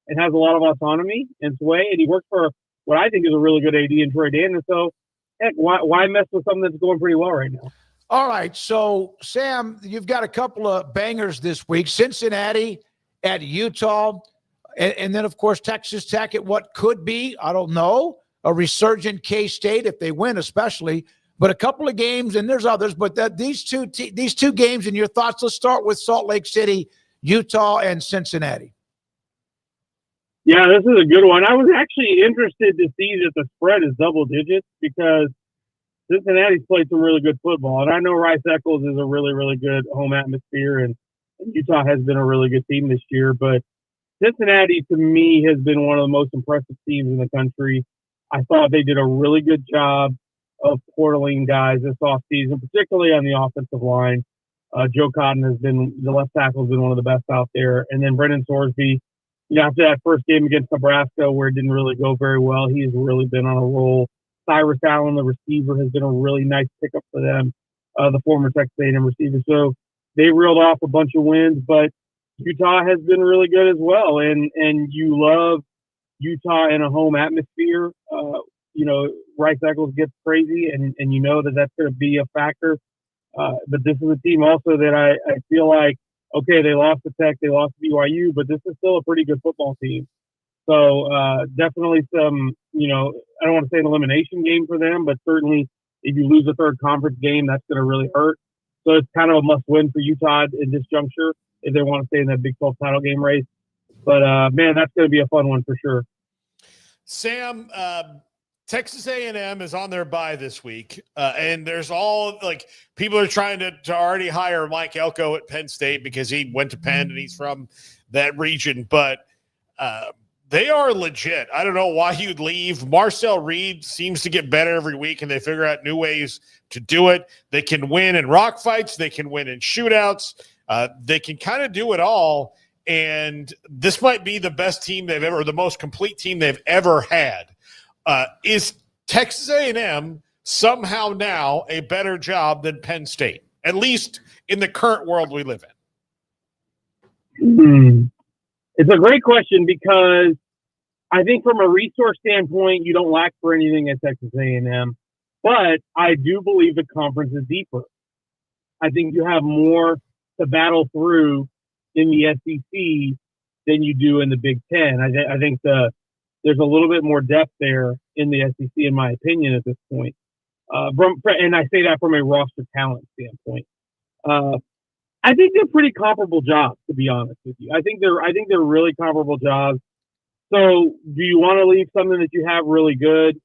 and has a lot of autonomy and sway. And he works for what I think is a really good AD in Troy Dan. And so, heck, why mess with something that's going pretty well right now? All right, so, Sam, you've got a couple of bangers this week. Cincinnati at Utah, and then, of course, Texas Tech at what could be, I don't know, a resurgent K-State if they win especially. But a couple of games, and there's others, but these two games and your thoughts. Let's start with Salt Lake City, Utah, and Cincinnati. Yeah, this is a good one. I was actually interested to see that the spread is double digits, because Cincinnati's played some really good football. And I know Rice Eccles is a really, really good home atmosphere, and Utah has been a really good team this year. But Cincinnati, to me, has been one of the most impressive teams in the country. I thought they did a really good job of portaling guys this offseason, particularly on the offensive line. Joe Cotton the left tackle has been one of the best out there. And then Brendan Sorsby, after that first game against Nebraska where it didn't really go very well, he's really been on a roll. Cyrus Allen, the receiver, has been a really nice pickup for them, the former Texas A&M receiver. So they reeled off a bunch of wins, but Utah has been really good as well. And you love Utah in a home atmosphere. Rice Eccles gets crazy, and you know that's going to be a factor. But this is a team also that I feel like okay, they lost to Tech, they lost to BYU, but this is still a pretty good football team. So definitely some, I don't want to say an elimination game for them, but certainly if you lose a third conference game, that's going to really hurt. So it's kind of a must-win for Utah in this juncture if they want to stay in that Big 12 title game race. But, man, that's going to be a fun one for sure. Sam, Texas A&M is on their bye this week, and there's all people are trying to already hire Mike Elko at Penn State because he went to Penn and he's from that region. But they are legit. I don't know why you'd leave. Marcel Reed seems to get better every week, and they figure out new ways to do it. They can win in rock fights. They can win in shootouts. They can kind of do it all. And this might be the best team they've ever, or the most complete team they've ever had. Is Texas A&M somehow now a better job than Penn State, at least in the current world we live in? It's a great question because I think from a resource standpoint, you don't lack for anything at Texas A&M, but I do believe the conference is deeper. I think you have more to battle through in the SEC than you do in the Big Ten. I think there's a little bit more depth there in the SEC, in my opinion, at this point. And I say that from a roster talent standpoint. I think they're pretty comparable jobs, to be honest with you. I think they're really comparable jobs. So, do you want to leave something that you have really good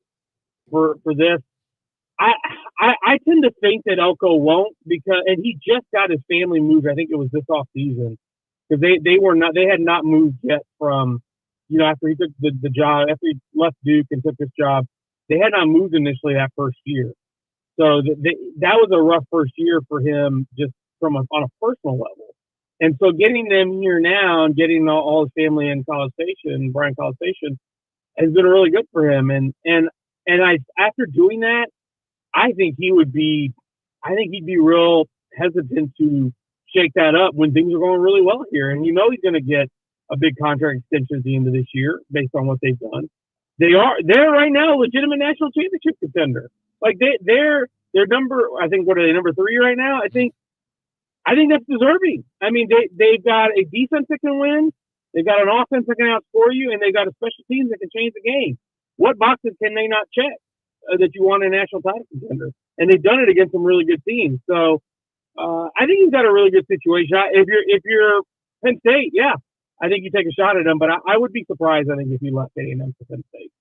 for this? I tend to think that Elko won't and he just got his family moved. I think it was this off season because they had not moved yet from, after he took the job, after he left Duke and took this job, they had not moved initially that first year. So that was a rough first year for him, just on a personal level. And so getting them here now and getting all his family in College Station, Bryan College Station, has been really good for him. And after doing that, I think he'd be real hesitant to shake that up when things are going really well here. And he's going to get a big contract extension at the end of this year based on what they've done. They're right now a legitimate national championship contender. Like they're number, I think, what are they, number 3 right now? I think that's deserving. I mean, they've got a defense that can win. They've got an offense that can outscore you, and they've got a special teams that can change the game. What boxes can they not check that you want a national title contender? And they've done it against some really good teams. So I think he's got a really good situation. If you're Penn State, yeah, I think you take a shot at him. But I would be surprised, I think, if you left A&M for Penn State.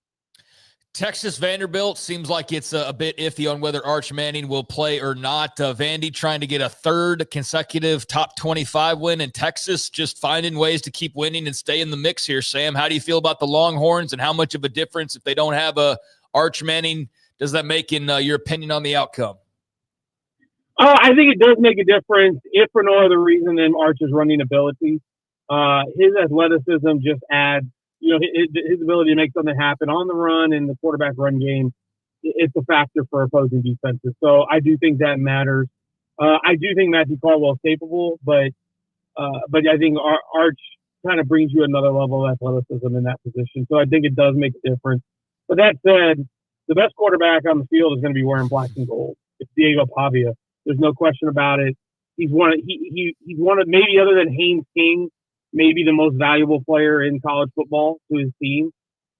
Texas Vanderbilt seems like it's a bit iffy on whether Arch Manning will play or not. Vandy trying to get a third consecutive top 25 win in Texas, just finding ways to keep winning and stay in the mix here. Sam, how do you feel about the Longhorns and how much of a difference, if they don't have a Arch Manning, does that make in your opinion on the outcome? I think it does make a difference, if for no other reason than Arch's running ability. His athleticism just adds, his ability to make something happen on the run and the quarterback run game. It's a factor for opposing defenses. So I do think that matters. I do think Matthew Caldwell's capable, but I think Arch kind of brings you another level of athleticism in that position. So I think it does make a difference. But that said, the best quarterback on the field is going to be wearing black and gold. It's Diego Pavia. There's no question about it. He's one of maybe other than Haynes King, maybe the most valuable player in college football to his team,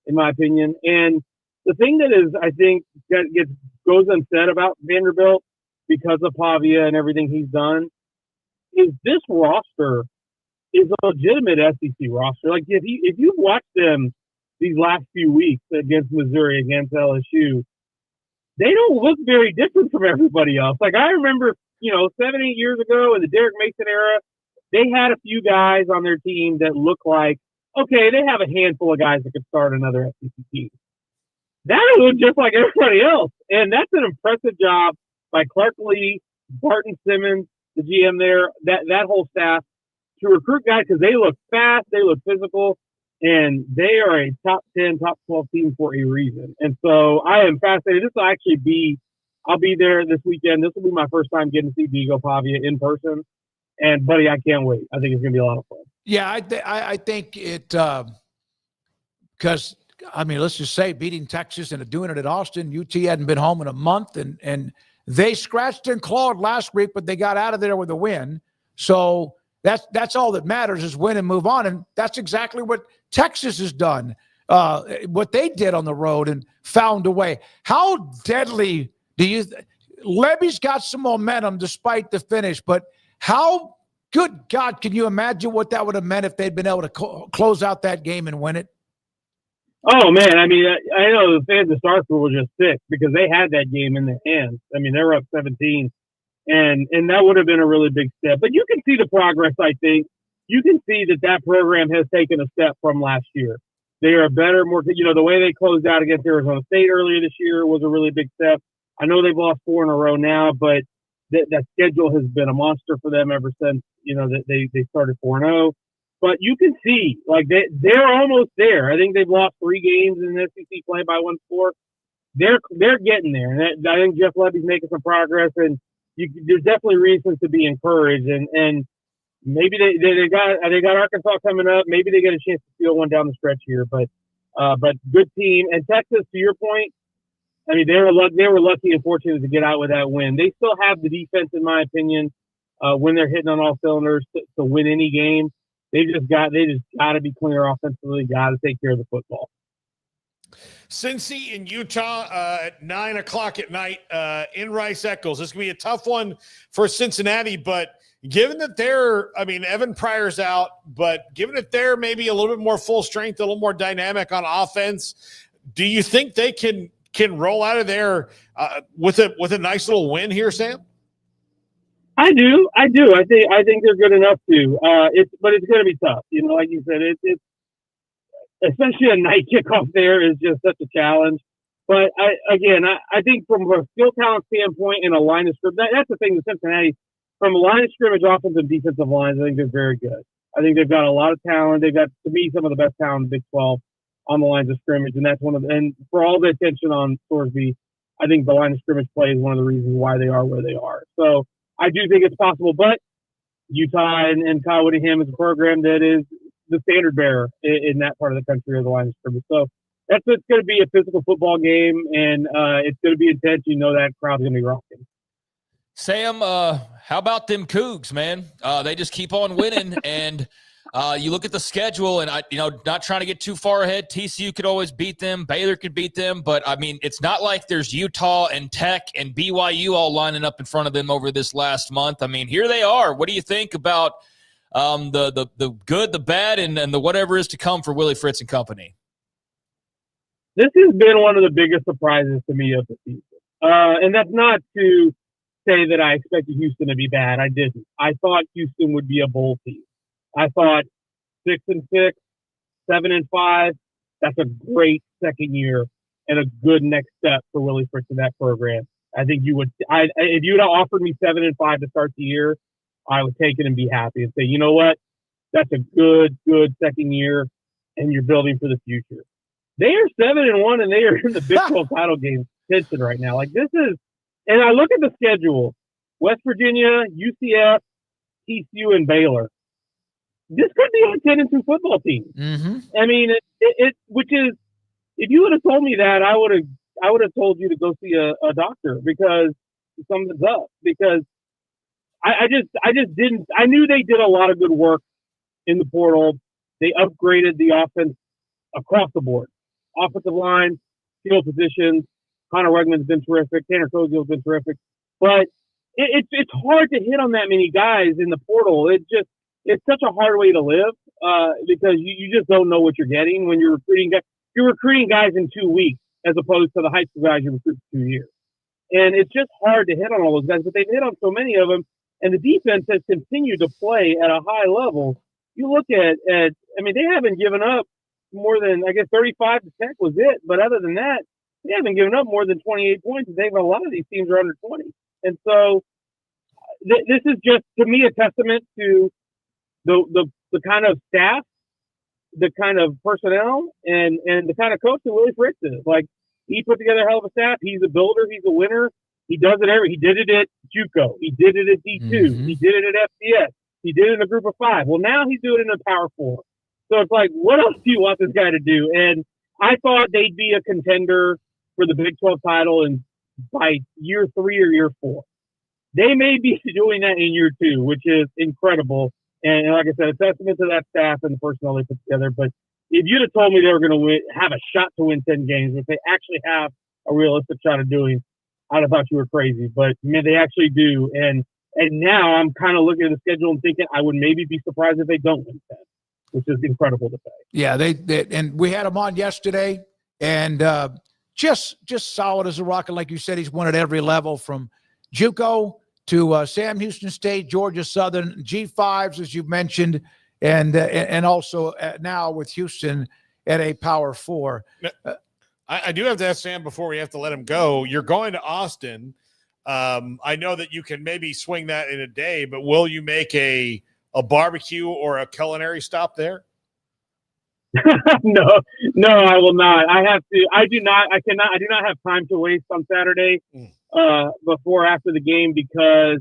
in my opinion. And the thing that is, I think, that goes unsaid about Vanderbilt because of Pavia and everything he's done is this roster is a legitimate SEC roster. Like if you've watched them these last few weeks against Missouri, against LSU, they don't look very different from everybody else. Like I remember, 7-8 years ago in the Derek Mason era, they had a few guys on their team that look like, okay, they have a handful of guys that could start another SEC team. That looked just like everybody else. And that's an impressive job by Clark Lee, Barton Simmons, the GM there, that whole staff, to recruit guys because they look fast, they look physical, and they are a top 10, top 12 team for a reason. And so I am fascinated. This will actually I'll be there this weekend. This will be my first time getting to see Diego Pavia in person. And, buddy, I can't wait. I think it's going to be a lot of fun. Yeah, I think it because, let's just say beating Texas and doing it at Austin, UT hadn't been home in a month, and they scratched and clawed last week, but they got out of there with a win. So That's all that matters is win and move on. And that's exactly what Texas has done, what they did on the road and found a way. How deadly Levy's got some momentum despite the finish, but how good God can you imagine what that would have meant if they'd been able to close out that game and win it? Oh, man. I mean, I know the fans of Starkville were just sick because they had that game in their hands. I mean, they were up 17. And that would have been a really big step. But you can see the progress, I think. You can see that program has taken a step from last year. They are better, more, the way they closed out against Arizona State earlier this year was a really big step. I know they've lost 4 in a row now, but that schedule has been a monster for them ever since, that they started 4-0. But you can see, like, they're almost there. I think they've lost 3 games in the SEC play by 1 score. They're getting there. And I think Jeff Levy's making some progress, and there's definitely reasons to be encouraged, and maybe they got Arkansas coming up. Maybe they get a chance to steal one down the stretch here, but good team. And Texas, to your point, I mean they were lucky and fortunate to get out with that win. They still have the defense, in my opinion, when they're hitting on all cylinders to win any game. They just got to be cleaner offensively. Got to take care of the football. Cincy in Utah at 9 o'clock at night in Rice-Eccles. This is going to be a tough one for Cincinnati, but given that Evan Pryor's out, but given that they're maybe a little bit more full strength, a little more dynamic on offense, do you think they can roll out of there with a nice little win here, Sam? I do. I think they're good enough to. But it's going to be tough. Like you said, it's especially a night kickoff there is just such a challenge. But I think from a skill talent standpoint and a line of scrimmage, that's the thing with Cincinnati. From a line of scrimmage, offensive and defensive lines, I think they're very good. I think they've got a lot of talent. They've got, to me, some of the best talent in the Big 12 on the lines of scrimmage, and that's and for all the attention on Thorsby, I think the line of scrimmage play is one of the reasons why they are where they are. So I do think it's possible, but Utah and Kyle Whittingham is a program that is the standard bearer in that part of the country of the line of scrimmage. So it's going to be a physical football game, and it's going to be intense. That crowd's going to be rocking. Sam, how about them Cougs, man? They just keep on winning, and you look at the schedule, and not trying to get too far ahead. TCU could always beat them. Baylor could beat them, but I mean, it's not like there's Utah and Tech and BYU all lining up in front of them over this last month. I mean, here they are. What do you think about the good, the bad, and the whatever is to come for Willie Fritz and company? This has been one of the biggest surprises to me of the season, and that's not to say that I expected Houston to be bad. I didn't. I thought Houston would be a bowl team. I thought 6-6, 7-5. That's a great second year and a good next step for Willie Fritz in that program. I think you would. If you would have offered me 7-5 to start the year, I would take it and be happy and say, you know what, that's a good second year, and you're building for the future. They are 7-1, and they are in the Big 12 title game tension right now. Like this is. And I look at the schedule: West Virginia, UCF, TCU, and Baylor. This could be a 10-2 football team. Mm-hmm. I mean, which is, if you would have told me that, I would have told you to go see a doctor because something's up. Because I just didn't. I knew they did a lot of good work in the portal. They upgraded the offense across the board, offensive line, field positions. Connor Wegman's been terrific. Tanner Koziel's been terrific. But it's hard to hit on that many guys in the portal. It's such a hard way to live because you just don't know what you're getting when you're recruiting guys. You're recruiting guys in 2 weeks as opposed to the high school guys you recruit for 2 years. And it's just hard to hit on all those guys, but they've hit on so many of them. And the defense has continued to play at a high level. You look at I mean, they haven't given up more than, I guess, 35 to Tech was it. But other than that, they haven't given up more than 28 points. A lot of these teams are under 20. And so this is just, to me, a testament to the kind of staff, the kind of personnel, and the kind of coach that Willie Fritz is. Like, he put together a hell of a staff. He's a builder. He's a winner. He does it he did it at JUCO. He did it at D2. Mm-hmm. He did it at FCS. He did it in a group of 5. Well, now he's doing it in a Power 4. So it's like, what else do you want this guy to do? And I thought they'd be a contender for the Big 12 title by year 3 or year 4. They may be doing that in year 2, which is incredible. And like I said, a testament to that staff and the personnel they put together. But if you'd have told me they were going to have a shot to win 10 games, if they actually have a realistic shot of doing, I'd have thought you were crazy. But man, they actually do. And now I'm kind of looking at the schedule and thinking I would maybe be surprised if they don't win 10, which is incredible to say. Yeah, they and we had him on yesterday, and just solid as a rock. And like you said, he's won at every level from JUCO to Sam Houston State, Georgia Southern, G5s, as you mentioned, and also now with Houston at a Power 4. I do have to ask Sam before we have to let him go. You're going to Austin. I know that you can maybe swing that in a day, but will you make a barbecue or a culinary stop there? No, I will not. I do not have time to waste on Saturday before or after the game because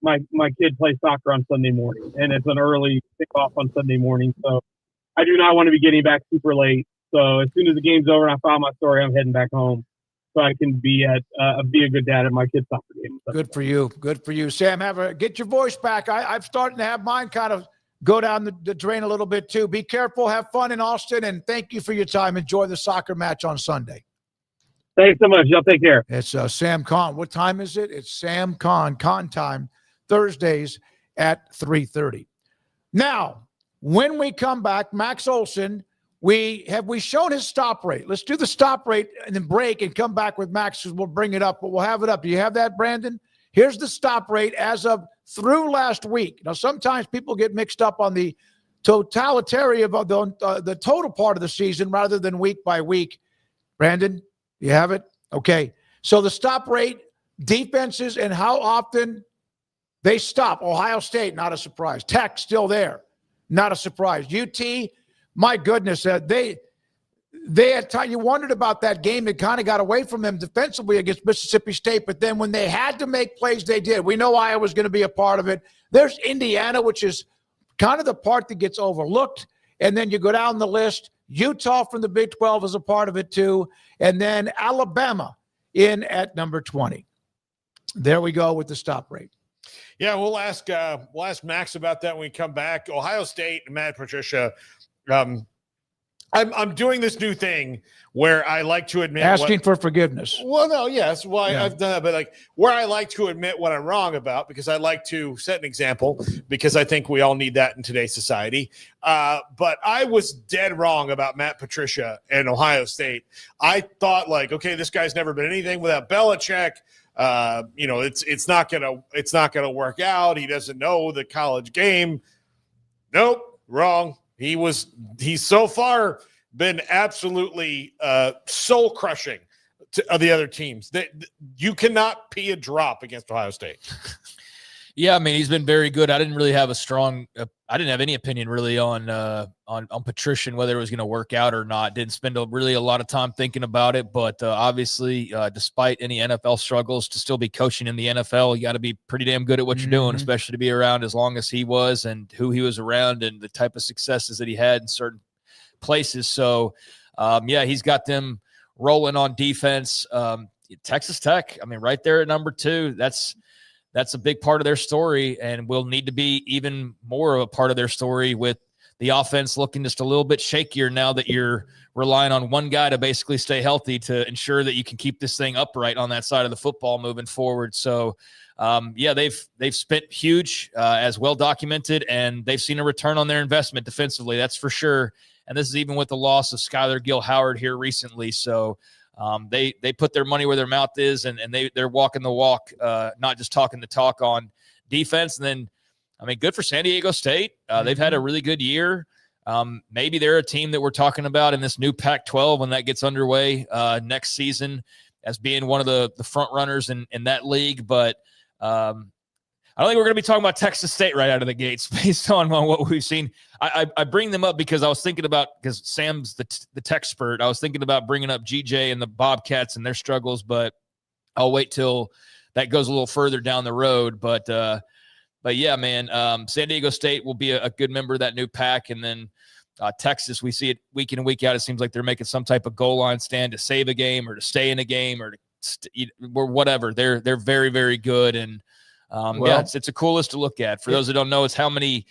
my kid plays soccer on Sunday morning and it's an early kickoff on Sunday morning. So I do not want to be getting back super late. So as soon as the game's over and I file my story, I'm heading back home so I can be a good dad at my kid's soccer game. Good for you. Good for you. Sam, get your voice back. I'm starting to have mine kind of go down the drain a little bit too. Be careful. Have fun in Austin. And thank you for your time. Enjoy the soccer match on Sunday. Thanks so much. Y'all take care. It's Sam Kahn. What time is it? It's Sam Kahn time, Thursdays at 3:30. Now, when we come back, Max Olsen, we shown his stop rate. Let's do the stop rate and then break and come back with Max because we'll bring it up, but we'll have it up. Do you have that, Brandon? Here's the stop rate as of through last week. Now, sometimes people get mixed up on the totality of the total part of the season rather than week by week. Brandon, you have it? Okay. So the stop rate, defenses, and how often they stop. Ohio State, not a surprise. Tech, still there. Not a surprise. UT, my goodness, they had time. You wondered about that game. It kind of got away from them defensively against Mississippi State, but then when they had to make plays, they did. We know Iowa was going to be a part of it. There's Indiana, which is kind of the part that gets overlooked, and then you go down the list. Utah from the Big 12 is a part of it too, and then Alabama in at number 20. There we go with the stop rate. Yeah, we'll ask Max about that when we come back. Ohio State, Matt Patricia. I'm doing this new thing where I like to admit asking for forgiveness. Well, no, yes, I've done that, but like where I like to admit what I'm wrong about because I like to set an example because I think we all need that in today's society. But I was dead wrong about Matt Patricia and Ohio State. I thought like, okay, this guy's never been anything without Belichick. It's not gonna work out. He doesn't know the college game. Nope, wrong. He's so far been absolutely soul crushing to the other teams. That you cannot pee a drop against Ohio State. Yeah, I mean he's been very good. I didn't really have I didn't have any opinion really on Patricia, whether it was going to work out or not. Didn't spend a lot of time thinking about it, but obviously, despite any NFL struggles, to still be coaching in the NFL, you got to be pretty damn good at what you're doing, especially to be around as long as he was and who he was around and the type of successes that he had in certain places. So, he's got them rolling on defense. Texas Tech, I mean, right there at number 2. That's a big part of their story and will need to be even more of a part of their story with the offense looking just a little bit shakier now that you're relying on one guy to basically stay healthy to ensure that you can keep this thing upright on that side of the football moving forward. So, they've spent huge, as well documented, and they've seen a return on their investment defensively. That's for sure. And this is even with the loss of Skylar Gill-Howard here recently. So, they put their money where their mouth is, and they're walking the walk, not just talking the talk on defense. And then, I mean, good for San Diego State. They've had a really good year. Maybe they're a team that we're talking about in this new Pac-12 when that gets underway next season as being one of the front runners in that league. But I don't think we're going to be talking about Texas State right out of the gates based on what we've seen. I bring them up because I was thinking about, because Sam's the tech expert, I was thinking about bringing up GJ and the Bobcats and their struggles, but I'll wait till that goes a little further down the road. But yeah, man, San Diego State will be a good member of that new pack. And then Texas, we see it week in and week out. It seems like they're making some type of goal line stand to save a game or to stay in a game or whatever. They're very, very good. And Yeah, it's a cool list to look at. For those that don't know, it's how many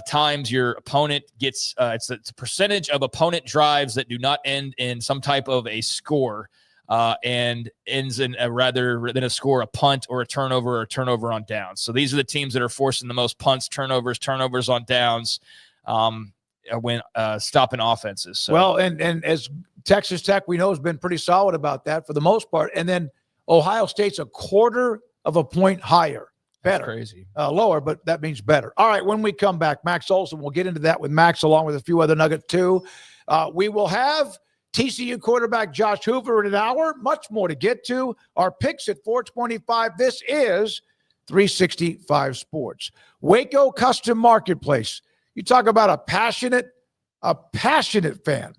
times your opponent gets it's a percentage of opponent drives that do not end in some type of a score and ends in rather than a score, a punt or a turnover on downs. So these are the teams that are forcing the most punts, turnovers on downs when stopping offenses. So. Well, and as Texas Tech, we know, has been pretty solid about that for the most part. And then Ohio State's a quarter of a point higher. Better. That's crazy. Lower, but that means better. All right, when we come back, Max Olsen, we'll get into that with Max along with a few other nuggets too. We will have TCU quarterback Josh Hoover in an hour. Much more to get to. Our picks at 425. This is 365 Sports. Waco Custom Marketplace. You talk about a passionate fan.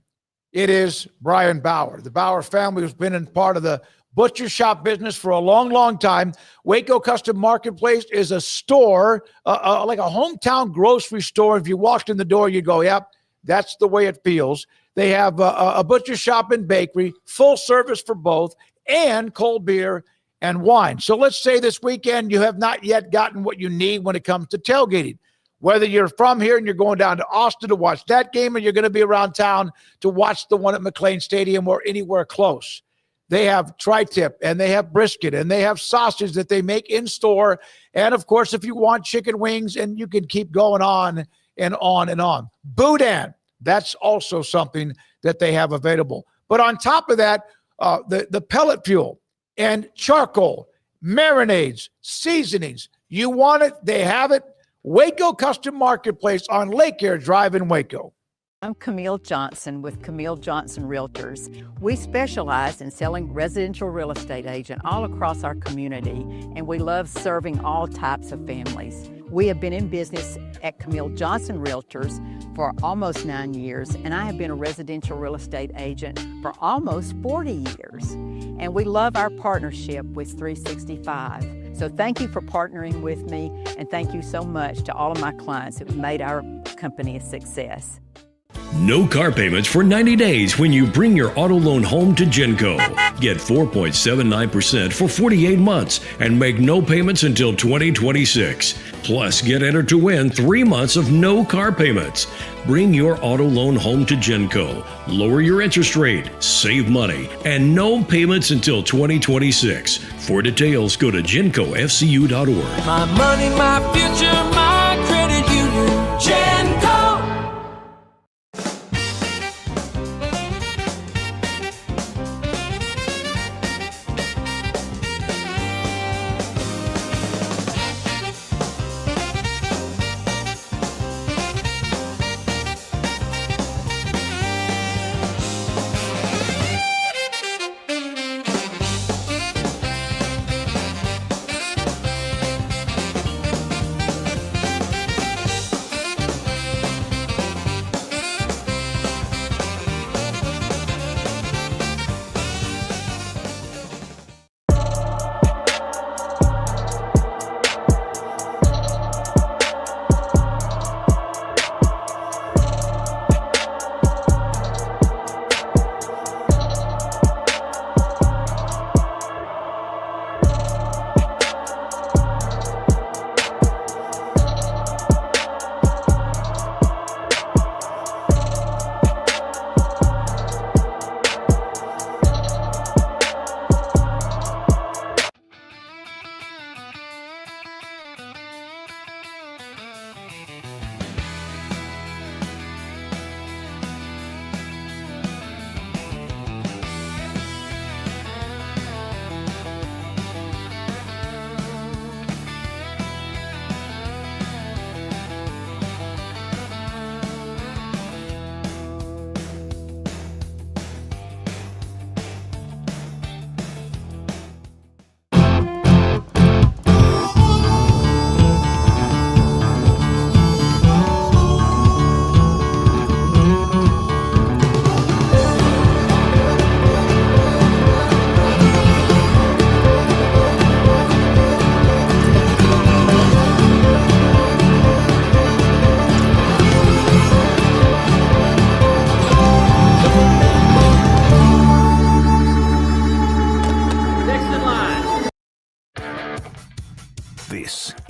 It is Brian Bauer. The Bauer family has been in part of the butcher shop business for a long, long time. Waco Custom Marketplace is a store, like a hometown grocery store. If you walked in the door, you'd go, yep, that's the way it feels. They have a butcher shop and bakery, full service for both, and cold beer and wine. So let's say this weekend you have not yet gotten what you need when it comes to tailgating. Whether you're from here and you're going down to Austin to watch that game, or you're going to be around town to watch the one at McLean Stadium or anywhere close. They have tri-tip, and they have brisket, and they have sausage that they make in store. And, of course, if you want chicken wings, and you can keep going on and on and on. Boudin, that's also something that they have available. But on top of that, the pellet fuel and charcoal, marinades, seasonings. You want it, they have it. Waco Custom Marketplace on Lake Air Drive in Waco. I'm Camille Johnson with Camille Johnson Realtors. We specialize in selling residential real estate agent all across our community, and we love serving all types of families. We have been in business at Camille Johnson Realtors for almost 9 years, and I have been a residential real estate agent for almost 40 years. And we love our partnership with 365. So thank you for partnering with me, and thank you so much to all of my clients who have made our company a success. No car payments for 90 days when you bring your auto loan home to Genco. Get 4.79% for 48 months and make no payments until 2026. Plus, get entered to win 3 months of no car payments. Bring your auto loan home to Genco. Lower your interest rate, save money, and no payments until 2026. For details, go to GencoFCU.org. My money, my future, my credit union. Genco.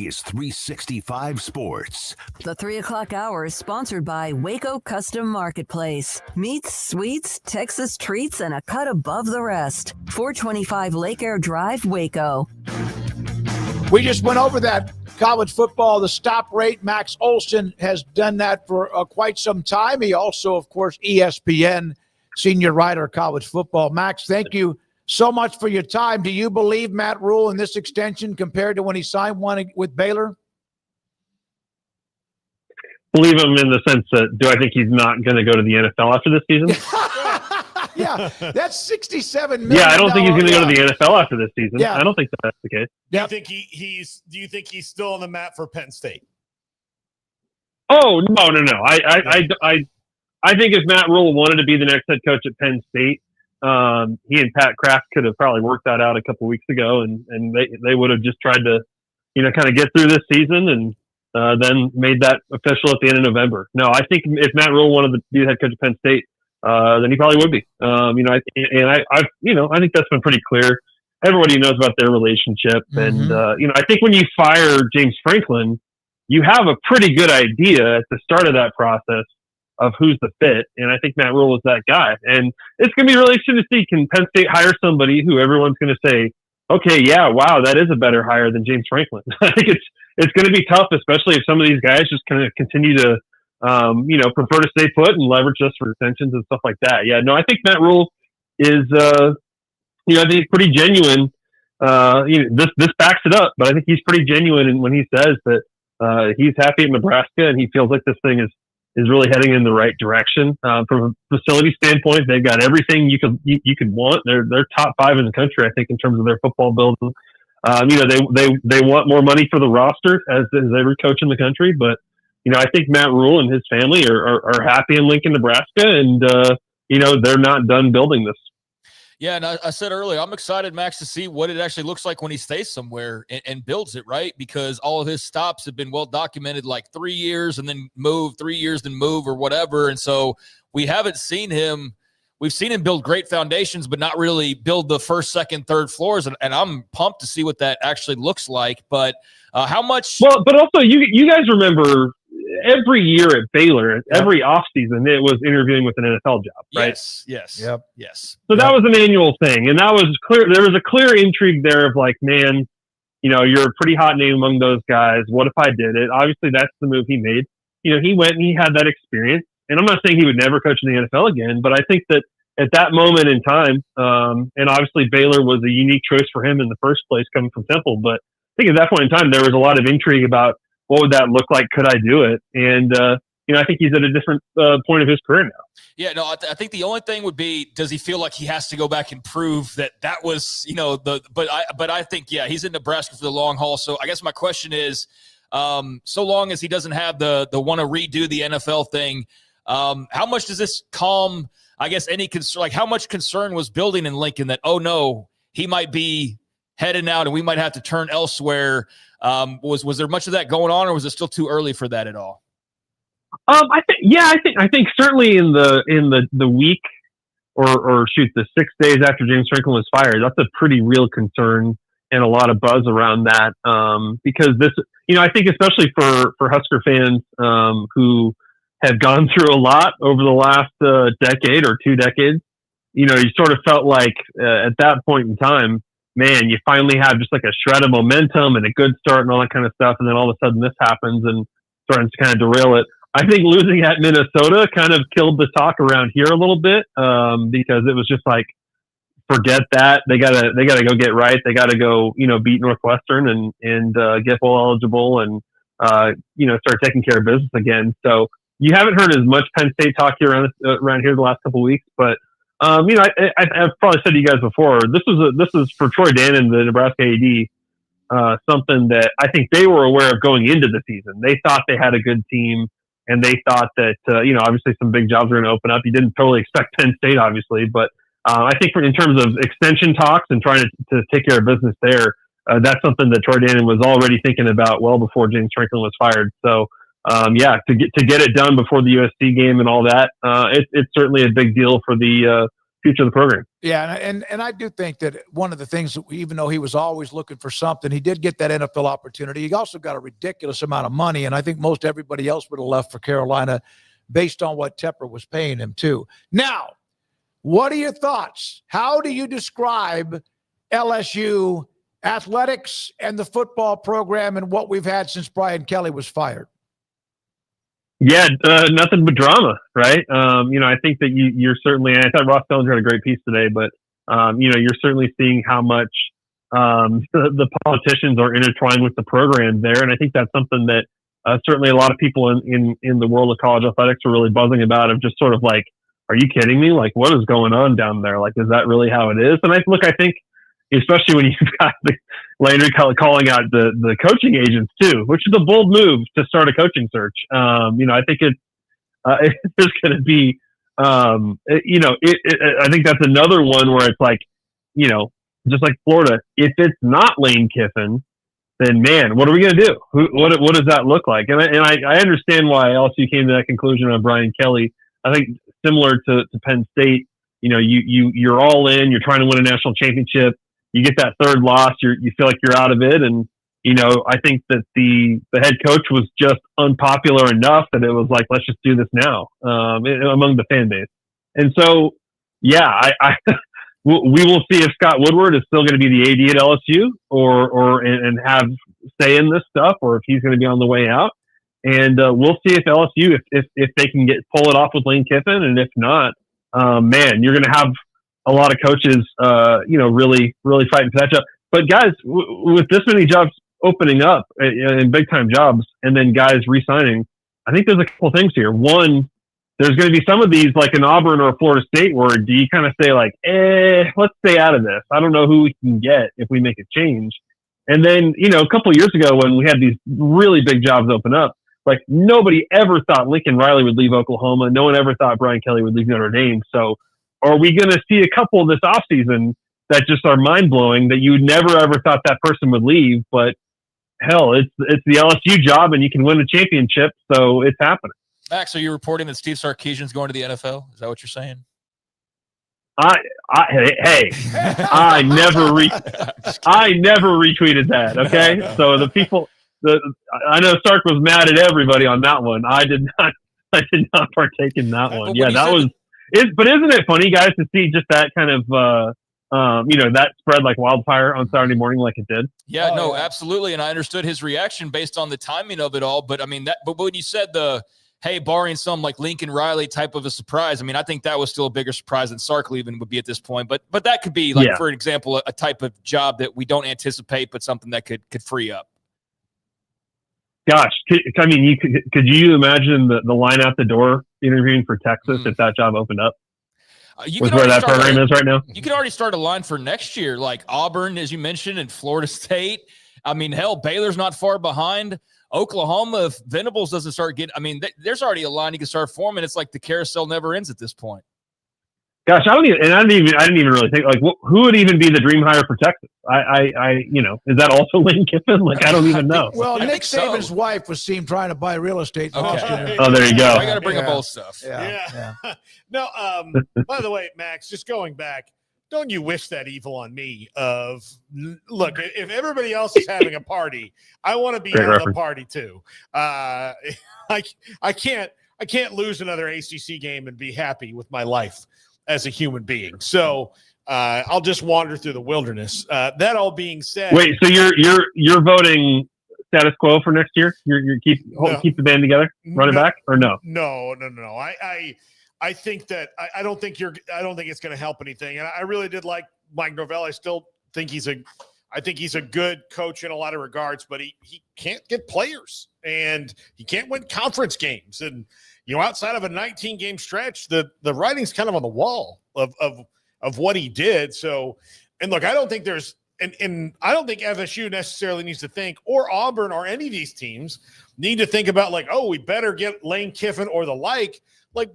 is 365 Sports. The 3 o'clock hour is sponsored by Waco Custom Marketplace. Meats, sweets, Texas treats, and a cut above the rest. 425 Lake Air Drive, Waco. We just went over that college football, the stop rate. Max Olsen has done that for quite some time. He also, of course, ESPN senior writer of college football. Max, thank you so much for your time. Do you believe Matt Rhule in this extension compared to when he signed one with Baylor? Believe him in the sense that, do I think he's not going to go to the NFL after this season? Yeah, that's $67 million. Yeah, I don't think he's going to go to the NFL after this season. Yeah. I don't think that's the case. Do you think he's still on the map for Penn State? Oh, no. I think if Matt Rhule wanted to be the next head coach at Penn State, he and Pat Kraft could have probably worked that out a couple weeks ago, and they would have just tried to, kind of get through this season and then made that official at the end of November. No, I think if Matt Rhule wanted to be the head coach of Penn State, then he probably would be. I think that's been pretty clear. Everybody knows about their relationship, and I think when you fire James Franklin, you have a pretty good idea at the start of that process of who's the fit, and I think Matt Rhule is that guy. And it's going to be really interesting to see, can Penn State hire somebody who everyone's going to say, okay, yeah, wow, that is a better hire than James Franklin. I think it's going to be tough, especially if some of these guys just kind of continue to, prefer to stay put and leverage us for extensions and stuff like that. Yeah, no, I think Matt Rhule is, I think pretty genuine. This backs it up, but I think he's pretty genuine when he says that he's happy at Nebraska and he feels like this thing is really heading in the right direction. From a facility standpoint, they've got everything you could want. They're top 5 in the country, I think, in terms of their football building. They want more money for the roster as every coach in the country, but I think Matt Rhule and his family are happy in Lincoln, Nebraska, and they're not done building this. Yeah, and I said earlier, I'm excited, Max, to see what it actually looks like when he stays somewhere and builds it, right? Because all of his stops have been well documented, like 3 years and then move, 3 years, then move or whatever. And so we haven't seen him. We've seen him build great foundations, but not really build the first, second, third floors. And I'm pumped to see what that actually looks like. But how much? Well, but also you guys remember every year at Baylor, every offseason, it was interviewing with an NFL job, right? Yes. Yep. Yes. So that was an annual thing. And that was clear. There was a clear intrigue there of like, man, you're a pretty hot name among those guys. What if I did it? Obviously, that's the move he made. He went and he had that experience. And I'm not saying he would never coach in the NFL again, but I think that at that moment in time, and obviously Baylor was a unique choice for him in the first place coming from Temple, but I think at that point in time, there was a lot of intrigue about what would that look like? Could I do it? And, I think he's at a different point of his career now. Yeah, no, I think the only thing would be, does he feel like he has to go back and prove that was, but I think, yeah, he's in Nebraska for the long haul. So I guess my question is, so long as he doesn't have the want to redo the NFL thing, how much does this calm, I guess, any concern? Like, how much concern was building in Lincoln that, oh no, he might be heading out and we might have to turn elsewhere? Was there much of that going on, or was it still too early for that at all? I think certainly in the week or the 6 days after James Franklin was fired, that's a pretty real concern and a lot of buzz around that. Because this, I think especially for Husker fans who have gone through a lot over the last decade or 2 decades, you sort of felt like at that point in time, man, you finally have just like a shred of momentum and a good start and all that kind of stuff. And then all of a sudden this happens and starting to kind of derail it. I think losing at Minnesota kind of killed the talk around here a little bit because it was just like, forget that. They gotta go get right. They gotta go, beat Northwestern and get bowl eligible and start taking care of business again. So you haven't heard as much Penn State talk here around here the last couple of weeks, but I've probably said to you guys before, this is for Troy Dannon, the Nebraska AD, something that I think they were aware of going into the season. They thought they had a good team, and they thought that obviously some big jobs were going to open up. You didn't totally expect Penn State, obviously, but I think in terms of extension talks and trying to take care of business there, that's something that Troy Dannon was already thinking about well before James Franklin was fired. So. To get it done before the USC game and all that, it's certainly a big deal for the future of the program. Yeah, and I do think that one of the things that even though he was always looking for something, he did get that NFL opportunity. He also got a ridiculous amount of money, and I think most everybody else would have left for Carolina based on what Tepper was paying him too. Now, what are your thoughts? How do you describe LSU athletics and the football program and what we've had since Brian Kelly was fired? Yeah, nothing but drama, right? I think that you're certainly, and I thought Ross Bellinger had a great piece today, but, you're certainly seeing how much the politicians are intertwined with the program there. And I think that's something that certainly a lot of people in the world of college athletics are really buzzing about, of just sort of like, are you kidding me? Like, what is going on down there? Like, is that really how it is? And I think, especially when you've got Landry calling out the coaching agents too, which is a bold move to start a coaching search. I think there's going to be, I think that's another one where it's like, just like Florida, if it's not Lane Kiffin, then man, what are we going to do? What does that look like? And I understand why LSU came to that conclusion on Brian Kelly. I think similar to Penn State, you're all in, you're trying to win a national championship. You get that third loss, you feel like you're out of it. And, I think that the head coach was just unpopular enough that it was like, let's just do this now, among the fan base. And so, yeah, we will see if Scott Woodward is still going to be the AD at LSU and have say in this stuff, or if he's going to be on the way out. And we'll see if LSU, if they can pull it off with Lane Kiffin. And if not, man, you're going to have a lot of coaches, really, really fighting for that job. But guys, with this many jobs opening up and big time jobs, and then guys re-signing, I think there's a couple things here. One, there's going to be some of these, like in Auburn or Florida State, where do you kind of say like, let's stay out of this. I don't know who we can get if we make a change. And then, a couple of years ago when we had these really big jobs open up, like nobody ever thought Lincoln Riley would leave Oklahoma. No one ever thought Brian Kelly would leave Notre Dame. So are we going to see a couple this offseason that just are mind-blowing that you never ever thought that person would leave? But hell, it's the LSU job and you can win a championship. So it's happening. Max, are you reporting that Steve Sarkisian's going to the NFL? Is that what you're saying? I never retweeted that. Okay. So the people, I know Sark was mad at everybody on that one. I did not partake in that one. Yeah, that was it. But isn't it funny, guys, to see just that kind of, that spread like wildfire on Saturday morning, like it did? Yeah, no, absolutely. And I understood his reaction based on the timing of it all. But I mean, but when you said hey, barring some like Lincoln Riley type of a surprise, I mean, I think that was still a bigger surprise than Sark even would be at this point. But that could be like, for example, a type of job that we don't anticipate, but something that could free up. Gosh, could you imagine the line out the door interviewing for Texas if that job opened up? With where that program is right now? You could already start a line for next year, like Auburn, as you mentioned, and Florida State. I mean, hell, Baylor's not far behind. Oklahoma, if Venables doesn't start getting, I mean, there's already a line you can start forming. It's like the carousel never ends at this point. Gosh, I didn't even really think like who would even be the dream hire for Texas. Is that also Lane Kiffin? Like I don't even know. Well, Nick Saban's wife was seen trying to buy real estate. Okay. Oh, there you go. I got to bring up old stuff. Yeah. No. By the way, Max, just going back, don't you wish that evil on me? Look, if everybody else is having a party, I want to be having a party too. I can't lose another ACC game and be happy with my life as a human being. So I'll just wander through the wilderness. That all being said, wait, so you're voting status quo for next year? You keep the band together, run it back, or no? No. I think that I don't think it's going to help anything. And I really did like Mike Norvell. I still think he's a good coach in a lot of regards, but he can't get players and he can't win conference games. And, outside of a 19-game stretch, the writing's kind of on the wall of what he did. So, and look, I don't think and I don't think FSU necessarily needs to think, or Auburn or any of these teams need to think about like, oh, we better get Lane Kiffin or the like. Like,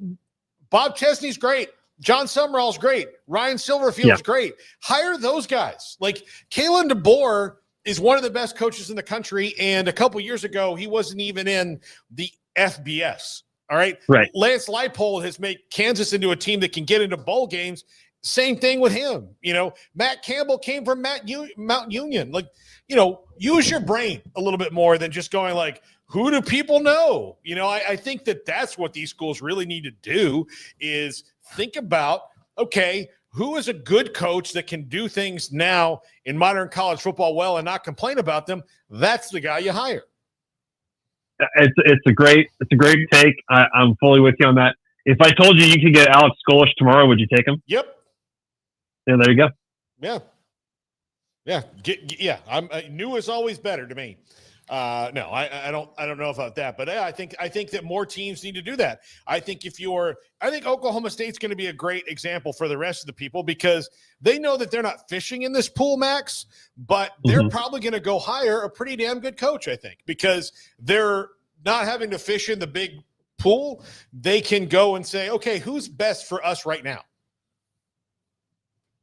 Bob Chesney's great. John Summerall's great. Ryan Silverfield's great. Hire those guys. Like Kalen DeBoer is one of the best coaches in the country. And a couple years ago, he wasn't even in the FBS. All right. Right. Lance Leipold has made Kansas into a team that can get into bowl games. Same thing with him. Matt Campbell came from Mount Union. Like, use your brain a little bit more than just going like, who do people know? I think that's what these schools really need to do is think about, okay, who is a good coach that can do things now in modern college football well and not complain about them? That's the guy you hire. It's a great take. I'm fully with you on that. If I told you could get Alex Skolish tomorrow, would you take him? Yep. Yeah, there you go. Yeah. Yeah. New is always better to me. No, I don't know about that, but I think that more teams need to do that. I think Oklahoma State's going to be a great example for the rest of the people because they know that they're not fishing in this pool, Max, but they're probably going to go hire a pretty damn good coach, I think, because they're not having to fish in the big pool. They can go and say, okay, who's best for us right now?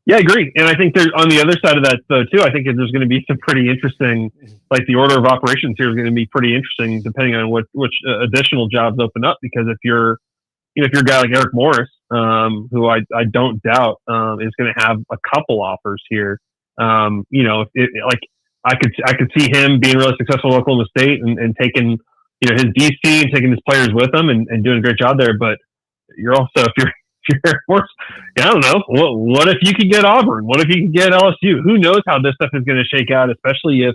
Yeah, I agree. And I think there's on the other side of that though too, I think there's going to be some pretty interesting, like the order of operations here is going to be pretty interesting depending on which additional jobs open up. Because if you're a guy like Eric Morris, who I don't doubt is going to have a couple offers here. I could see him being really successful at Oklahoma State and taking his DC and taking his players with him and doing a great job there. But you're also if you're Air Force, I don't know. What if you could get Auburn? What if you could get LSU? Who knows how this stuff is going to shake out, especially if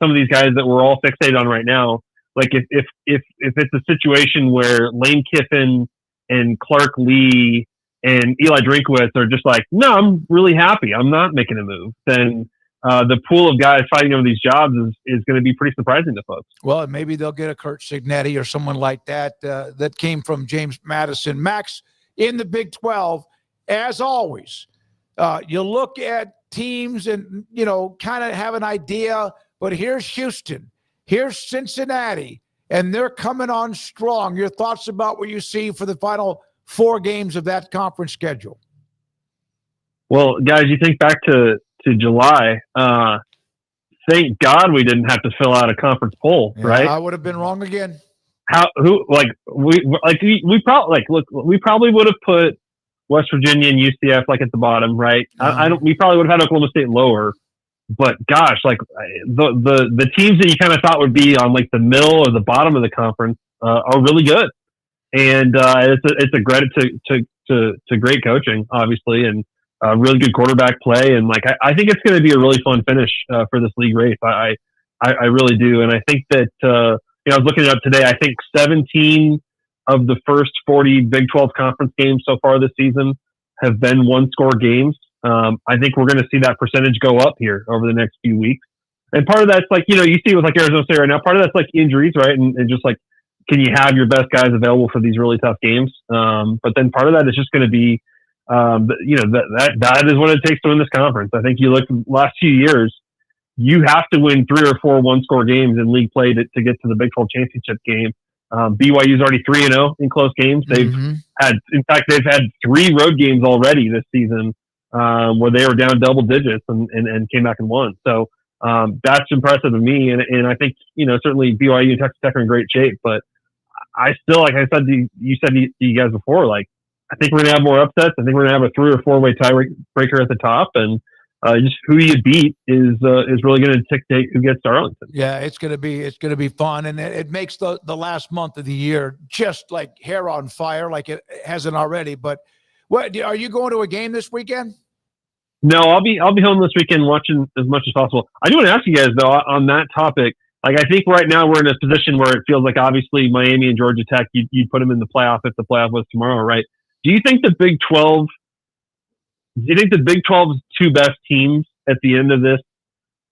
some of these guys that we're all fixated on right now, like if it's a situation where Lane Kiffin and Clark Lee and Eli Drinkwitz are just like, no, I'm really happy, I'm not making a move, then the pool of guys fighting over these jobs is going to be pretty surprising to folks. Well, maybe they'll get a Kurt Cignetti or someone like that that came from James Madison. Max, in the Big 12, as always, you look at teams and, kind of have an idea, but here's Houston, here's Cincinnati, and they're coming on strong. Your thoughts about what you see for the final 4 games of that conference schedule? Well, guys, you think back to July, thank God we didn't have to fill out a conference poll, right? I would have been wrong again. We probably would have put West Virginia and UCF like at the bottom, right? We probably would have had Oklahoma State lower, but gosh, like the teams that you kind of thought would be on like the middle or the bottom of the conference are really good, and it's a credit to great coaching, obviously, and really good quarterback play, and like I think it's going to be a really fun finish for this league race. I really do, and I think that. I was looking it up today. I think 17 of the first 40 Big 12 conference games so far this season have been one-score games. I think we're going to see that percentage go up here over the next few weeks. And part of that's like, you see with like Arizona State right now, part of that's like injuries, right? And just like, can you have your best guys available for these really tough games? But then part of that is just going to be, that is what it takes to win this conference. I think you look at the last few years, you have to win 3 or 4 one-score games in league play to get to the Big 12 championship game. BYU's already 3-0 in close games. They've had 3 road games already this season where they were down double digits and came back and won. So that's impressive to me. And I think, certainly BYU and Texas Tech are in great shape, but I still, like I said, you said to you guys before, like, I think we're going to have more upsets. I think we're going to have a 3 or 4-way tiebreaker at the top, and just who you beat is really going to dictate who gets to Arlington. Yeah, it's going to be fun, and it makes the last month of the year just like hair on fire, like it hasn't already. But what are you going to a game this weekend? No, I'll be home this weekend watching as much as possible. I do want to ask you guys though on that topic. Like, I think right now we're in a position where it feels like obviously Miami and Georgia Tech, you'd put them in the playoff if the playoff was tomorrow, right? Do you think the Big 12's 2 best teams at the end of this,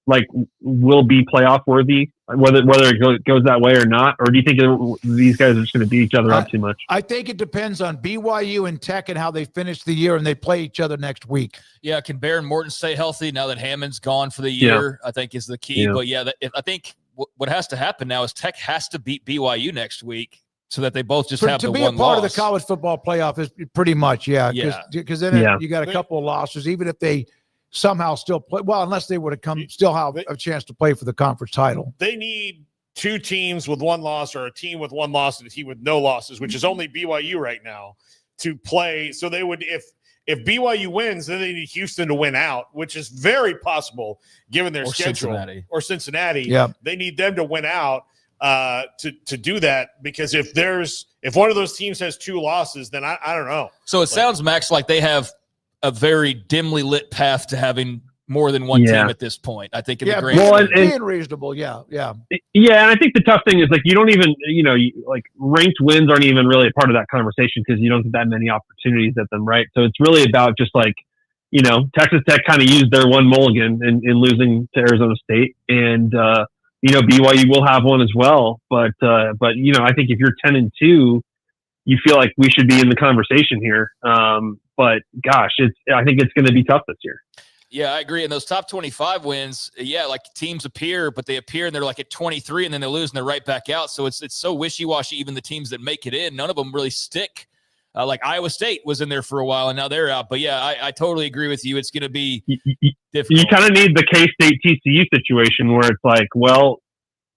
like, will be playoff worthy, whether it goes that way or not? Or do you think these guys are just going to beat each other up too much? I think it depends on BYU and Tech and how they finish the year, and they play each other next week. Yeah, can Bear Morton stay healthy now that Hammond's gone for the year? Yeah. I think is the key. Yeah. But yeah, I think what has to happen now is Tech has to beat BYU next week, so that they both just have the one loss. To be a part of the college football playoff is pretty much, because then you got a couple of losses, even if they somehow still play, well, unless they would have still have a chance to play for the conference title. They need 2 teams with 1 loss, or a team with 1 loss and a team with no losses, which is only BYU right now, to play. So they would, If BYU wins, then they need Houston to win out, which is very possible given their schedule. Or Cincinnati. Yeah. They need them to win out to do that, because if one of those teams has 2 losses, then I don't know. So it sounds, Max, like they have a very dimly lit path to having more than one team at this point. I think in the grand being reasonable. Yeah. Yeah. And I think the tough thing is, like, you don't even, like, ranked wins aren't even really a part of that conversation because you don't get that many opportunities at them. Right. So it's really about just like, Texas Tech kind of used their one mulligan in losing to Arizona State, and, BYU will have one as well. But I think if you're 10-2, you feel like we should be in the conversation here. But gosh, I think it's going to be tough this year. Yeah, I agree. And those top 25 wins, like teams appear, but they appear and they're like at 23 and then they lose and they're right back out. So it's so wishy-washy, even the teams that make it in. None of them really stick. Like Iowa State was in there for a while and now they're out. But yeah, I totally agree with you. It's going to be difficult. You kind of need the K-State TCU situation where it's like, well,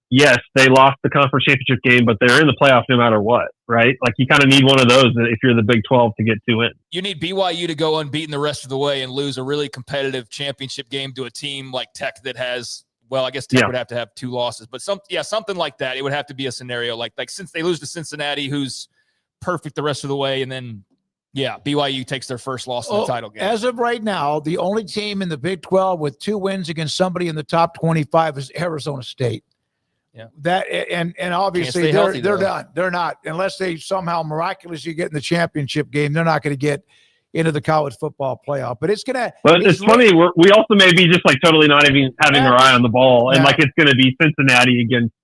yes, they lost the conference championship game, but they're in the playoff no matter what, right? Like, you kind of need one of those if you're the Big 12 to get 2 in. You need BYU to go unbeaten the rest of the way and lose a really competitive championship game to a team like Tech that has, I guess Tech would have to have 2 losses, but something like that. It would have to be a scenario like since they lose to Cincinnati, who's perfect the rest of the way, and then BYU takes their first loss in the title game. As of right now, the only team in the Big 12 with 2 wins against somebody in the top 25 is Arizona State. Yeah. That and obviously they're done. They're not, unless they somehow miraculously get in the championship game, they're not going to get into the college football playoff. But it's gonna. But it's funny. We also may be just like totally not even having our eye on the ball, and like it's going to be Cincinnati against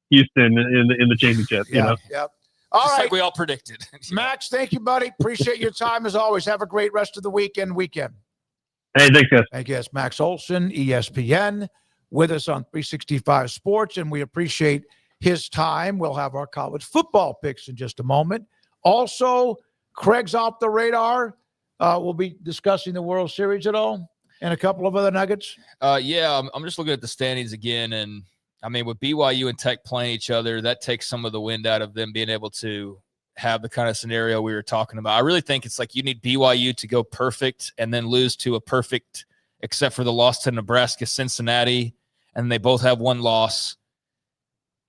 Houston in the championship. You know. Yep. All just right, like we all predicted. Max, thank you, buddy. Appreciate your time as always. Have a great rest of the weekend. Hey, thanks, guys. Thank you. Max Olsen, ESPN, with us on 365 Sports, and we appreciate his time. We'll have our college football picks in just a moment. Also, Craig's off the radar. We'll be discussing the World Series at all and a couple of other nuggets. I'm just looking at the standings again, and I mean, with BYU and Tech playing each other, that takes some of the wind out of them being able to have the kind of scenario we were talking about. I really think it's like you need BYU to go perfect and then lose to a perfect, except for the loss to Nebraska, Cincinnati, and they both have 1 loss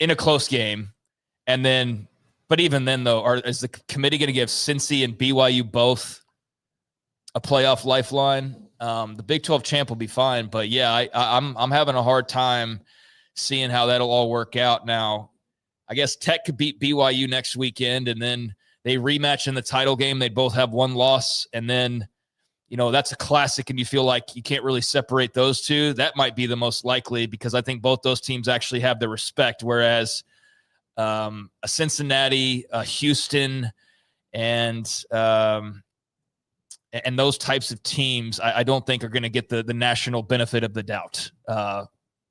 in a close game. And then, but even then, though, is the committee going to give Cincy and BYU both a playoff lifeline? The Big 12 champ will be fine, but I'm having a hard time seeing how that'll all work out. Now, I guess Tech could beat BYU next weekend, and then they rematch in the title game. They'd both have 1 loss, and then, that's a classic, and you feel like you can't really separate those two. That might be the most likely because I think both those teams actually have the respect, whereas a Cincinnati, a Houston, and those types of teams, I don't think are going to get the national benefit of the doubt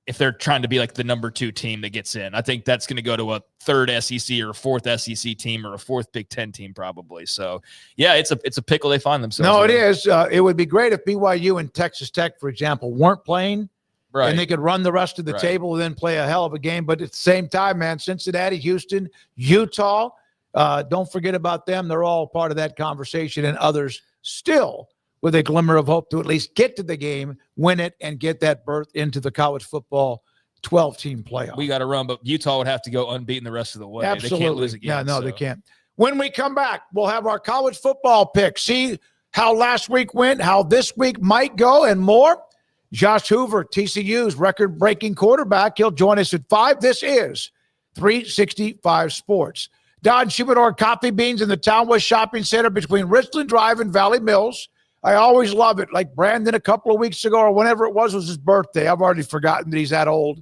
if they're trying to be like the number 2 team that gets in. I think that's going to go to a 3rd SEC or a 4th SEC team or a 4th Big 10 team probably. So, it's a pickle they find themselves No, in. it is. It would be great if BYU and Texas Tech, for example, weren't playing. Right. And they could run the rest of the table and then play a hell of a game. But at the same time, man, Cincinnati, Houston, Utah, don't forget about them. They're all part of that conversation, and others still with a glimmer of hope to at least get to the game, win it, and get that berth into the college football 12-team playoff. We got to run, but Utah would have to go unbeaten the rest of the way. Absolutely. They can't lose again. They can't. When we come back, we'll have our college football pick. See how last week went, how this week might go, and more. Josh Hoover, TCU's record-breaking quarterback. He'll join us at 5. This is 365 Sports. Don Shumidor Coffee Beans in the Town West Shopping Center between Richland Drive and Valley Mills. I always love it. Like Brandon a couple of weeks ago or whenever it was his birthday. I've already forgotten that he's that old.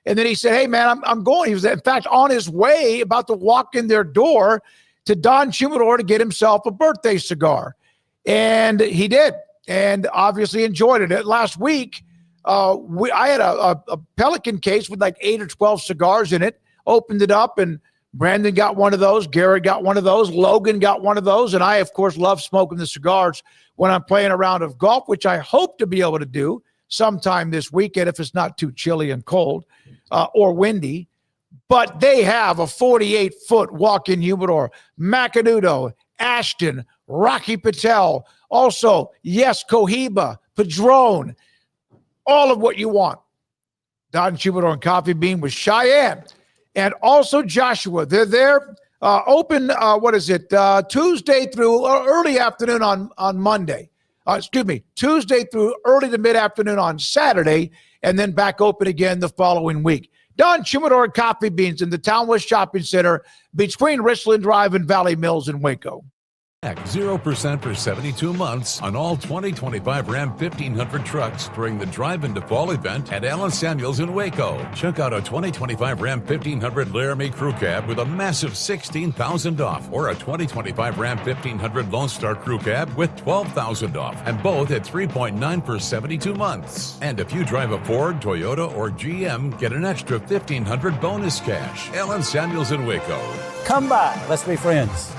And then he said, hey, man, I'm going. He was, in fact, on his way, about to walk in their door to Don Shumidor to get himself a birthday cigar. And he did, and obviously enjoyed it. Last week, I had a Pelican case with like 8 or 12 cigars in it, opened it up, and Brandon got one of those. Garrett got one of those. Logan got one of those. And I, of course, love smoking the cigars when I'm playing a round of golf, which I hope to be able to do sometime this weekend if it's not too chilly and cold or windy. But they have a 48-foot walk-in humidor. Macanudo, Ashton, Rocky Patel, Also, yes, Cohiba, Padron, all of what you want. Don Chubador and Coffee Bean with Cheyenne. And also Joshua. They're there open, Tuesday through early afternoon on Monday. Tuesday through early to mid-afternoon on Saturday, and then back open again the following week. Don Chubador and Coffee Beans in the Town West Shopping Center between Richland Drive and Valley Mills in Waco. 0% for 72 months on all 2025 Ram 1500 trucks during the Drive into Fall event at Allen Samuels in Waco. Check out a 2025 Ram 1500 Laramie Crew Cab with a massive $16,000 off, or a 2025 Ram 1500 Lone Star Crew Cab with $12,000 off, and both at 3.9 for 72 months. And if you drive a Ford, Toyota, or GM, get an extra $1,500 bonus cash. Allen Samuels in Waco. Come by. Let's be friends.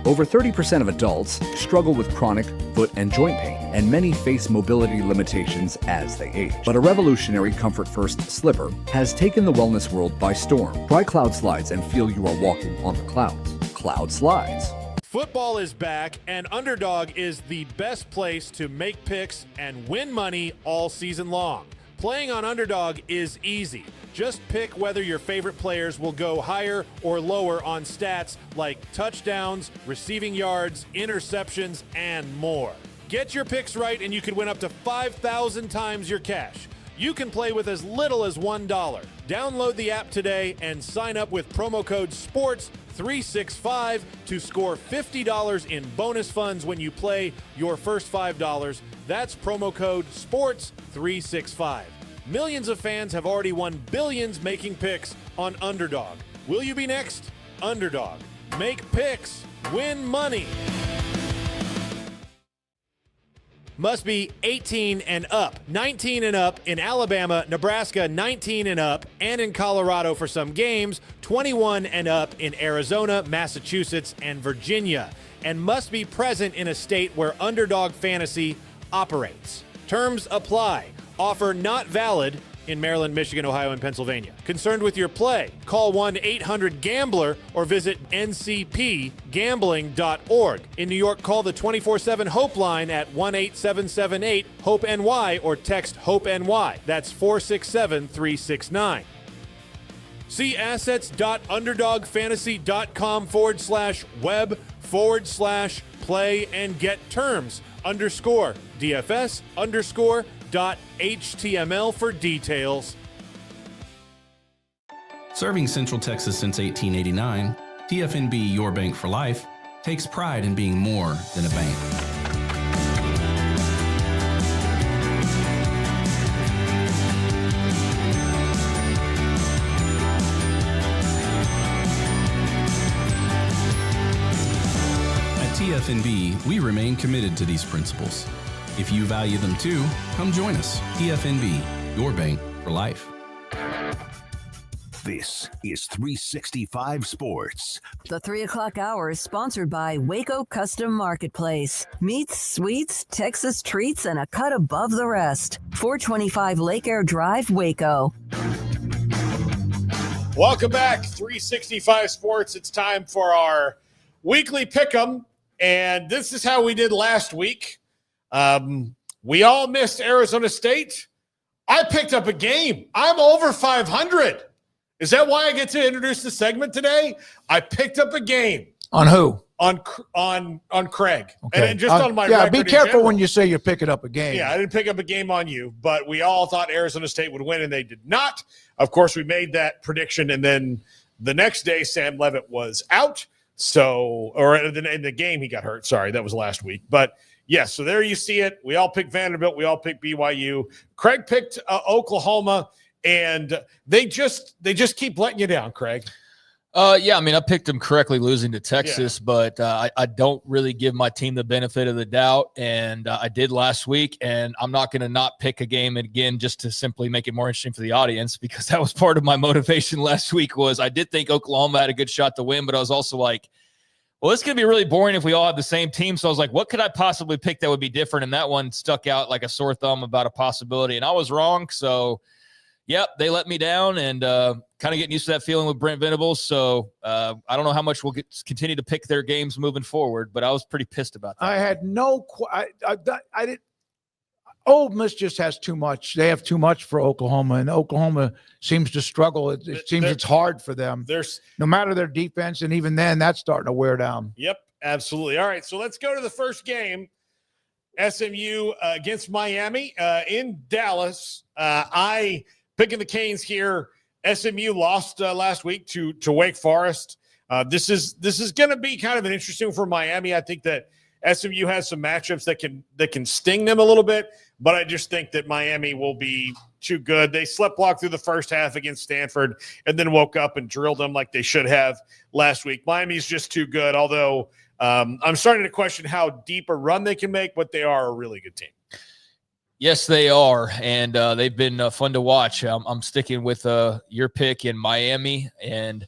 Over 30% of adults struggle with chronic foot and joint pain, and many face mobility limitations as they age. But a revolutionary Comfort First slipper has taken the wellness world by storm. Try Cloud Slides and feel you are walking on the clouds. Cloud Slides. Football is back, and Underdog is the best place to make picks and win money all season long. Playing on Underdog is easy. Just pick whether your favorite players will go higher or lower on stats like touchdowns, receiving yards, interceptions, and more. Get your picks right and you could win up to 5,000 times your cash. You can play with as little as $1. Download the app today and sign up with promo code SPORTS365 to score $50 in bonus funds when you play your first $5. That's promo code SPORTS365. Millions of fans have already won billions making picks on Underdog. Will you be next? Underdog. Make picks. Win money. Must be 18 and up. 19 and up in Alabama, Nebraska, 19 and up, and in Colorado for some games, 21 and up in Arizona, Massachusetts, and Virginia. And must be present in a state where Underdog Fantasy operates. Terms apply. Offer not valid in Maryland, Michigan, Ohio, and Pennsylvania. Concerned with your play? Call 1-800-GAMBLER or visit ncpgambling.org. In New York, call the 24/7 Hope line at 1-8778-HOPE-NY or text HOPE-NY. That's 467-369. See assets.underdogfantasy.com/web/play and get terms _DFS_.html for details. Serving Central Texas since 1889, TFNB Your Bank for Life takes pride in being more than a bank. TFNB, we remain committed to these principles. If you value them too, come join us. TFNB, your bank for life. This is 365 Sports. The 3 o'clock hour is sponsored by Waco Custom Marketplace. Meats, sweets, Texas treats, and a cut above the rest. 425 Lake Air Drive, Waco. Welcome back, 365 Sports. It's time for our weekly pick'em. And this is how we did last week. We all missed Arizona State. I picked up a game. I'm over 500. Is that why I get to introduce the segment today? I picked up a game. On who? On Craig. Okay. And just on my yeah, record be in careful general. when you say you're picking up a game. Yeah, I didn't pick up a game on you, but we all thought Arizona State would win, and they did not. Of course, we made that prediction, and then the next day, Sam Levitt was out. So, or in the game, he got hurt. Sorry, that was last week. But yes, so there you see it. We all picked Vanderbilt. We all picked BYU. Craig picked Oklahoma, and they just keep letting you down, Craig. Yeah, I mean, I picked them correctly losing to Texas, but I don't really give my team the benefit of the doubt, and I did last week, and I'm not going to not pick a game again just to simply make it more interesting for the audience, because that was part of my motivation last week. Was I did think Oklahoma had a good shot to win, but I was also like, well, it's going to be really boring if we all have the same team. So I was like, what could I possibly pick that would be different? And that one stuck out like a sore thumb about a possibility, and I was wrong. So Yep, they let me down, and kind of getting used to that feeling with Brent Venables. So I don't know how much we'll continue to pick their games moving forward, but I was pretty pissed about that. I had I didn't. Ole Miss just has too much. They have too much for Oklahoma, and Oklahoma seems to struggle. It seems it's hard for them. No matter their defense, and even then, that's starting to wear down. Yep, absolutely. All right, so let's go to the first game. SMU against Miami in Dallas. I picking the Canes here. SMU lost last week to Wake Forest. This is going to be kind of an interesting one for Miami. I think that SMU has some matchups that can sting them a little bit, but I just think that Miami will be too good. They slept walk through the first half against Stanford and then woke up and drilled them like they should have last week. Miami's just too good, although I'm starting to question how deep a run they can make, but they are a really good team. Yes, they are, and they've been fun to watch. I'm sticking with your pick in Miami, and